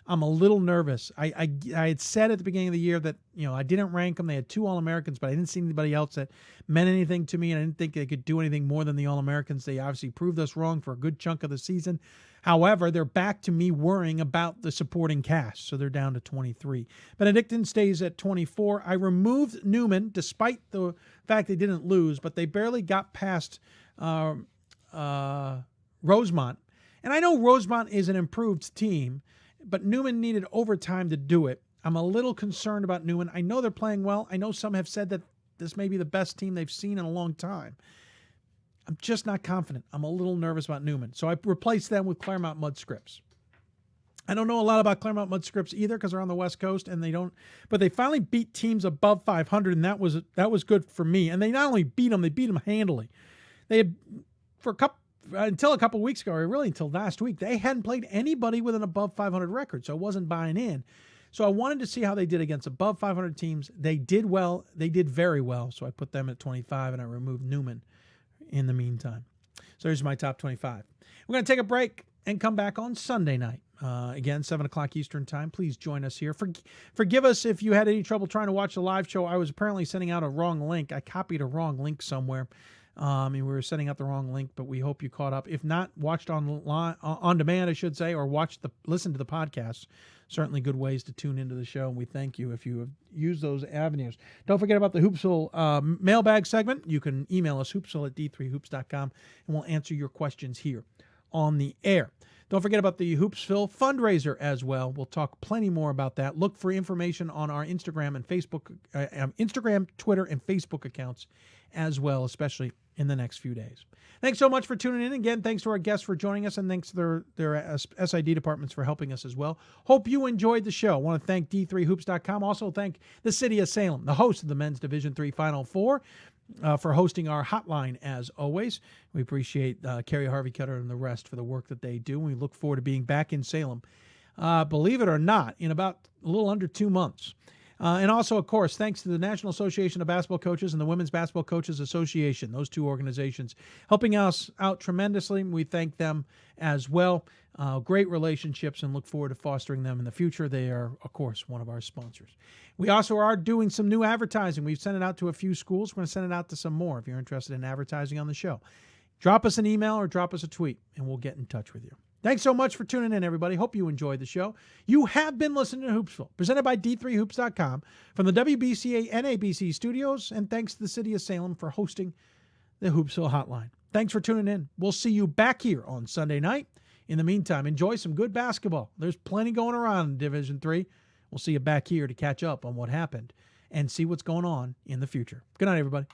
I'm a little nervous. I had said at the beginning of the year that, I didn't rank them. They had 2 All-Americans, but I didn't see anybody else that meant anything to me, and I didn't think they could do anything more than the All-Americans. They obviously proved us wrong for a good chunk of the season. However, they're back to me worrying about the supporting cast, so they're down to 23. Benedictine stays at 24. I removed Newman, despite the fact they didn't lose, but they barely got past Rosemont. And I know Rosemont is an improved team, but Newman needed overtime to do it. I'm a little concerned about Newman. I know they're playing well. I know some have said that this may be the best team they've seen in a long time. I'm just not confident. I'm a little nervous about Newman. So I replaced them with Claremont Mudscripts. I don't know a lot about Claremont Mudscripts either because they're on the West Coast and but they finally beat teams above 500, and that was good for me. And they not only beat them, they beat them handily. They had, until a couple weeks ago, or really until last week, they hadn't played anybody with an above 500 record, so I wasn't buying in. So I wanted to see how they did against above 500 teams. They did well. They did very well, so I put them at 25, and I removed Newman in the meantime. So here's my top 25. We're going to take a break and come back on Sunday night. Again, 7 o'clock Eastern time. Please join us here. Forgive us if you had any trouble trying to watch the live show. I was apparently sending out a wrong link. I copied a wrong link somewhere. And we were setting up the wrong link, but we hope you caught up. If not, watched on demand, I should say, or listen to the podcast. Certainly good ways to tune into the show, and we thank you if you have used those avenues. Don't forget about the Hoopsville mailbag segment. You can email us, hoopsville@d3hoops.com, and we'll answer your questions here on the air. Don't forget about the Hoopsville fundraiser as well. We'll talk plenty more about that. Look for information on our Instagram and Facebook, Instagram, Twitter, and Facebook accounts as well, especially in the next few days. Thanks so much for tuning in. Again, thanks to our guests for joining us, and thanks to their SID departments for helping us as well. Hope you enjoyed the show. I want to thank D3Hoops.com. Also thank the City of Salem, the host of the Men's Division III Final Four, for hosting our hotline as always. We appreciate Kerry Harvey Cutter and the rest for the work that they do. We look forward to being back in Salem, believe it or not, in about a little under 2 months. And also, of course, thanks to the National Association of Basketball Coaches and the Women's Basketball Coaches Association, those two organizations helping us out tremendously. We thank them as well. Great relationships, and look forward to fostering them in the future. They are, of course, one of our sponsors. We also are doing some new advertising. We've sent it out to a few schools. We're going to send it out to some more if you're interested in advertising on the show. Drop us an email or drop us a tweet, and we'll get in touch with you. Thanks so much for tuning in, everybody. Hope you enjoyed the show. You have been listening to Hoopsville, presented by D3Hoops.com from the WBCA NABC studios, and thanks to the City of Salem for hosting the Hoopsville Hotline. Thanks for tuning in. We'll see you back here on Sunday night. In the meantime, enjoy some good basketball. There's plenty going around in Division III. We'll see you back here to catch up on what happened and see what's going on in the future. Good night, everybody.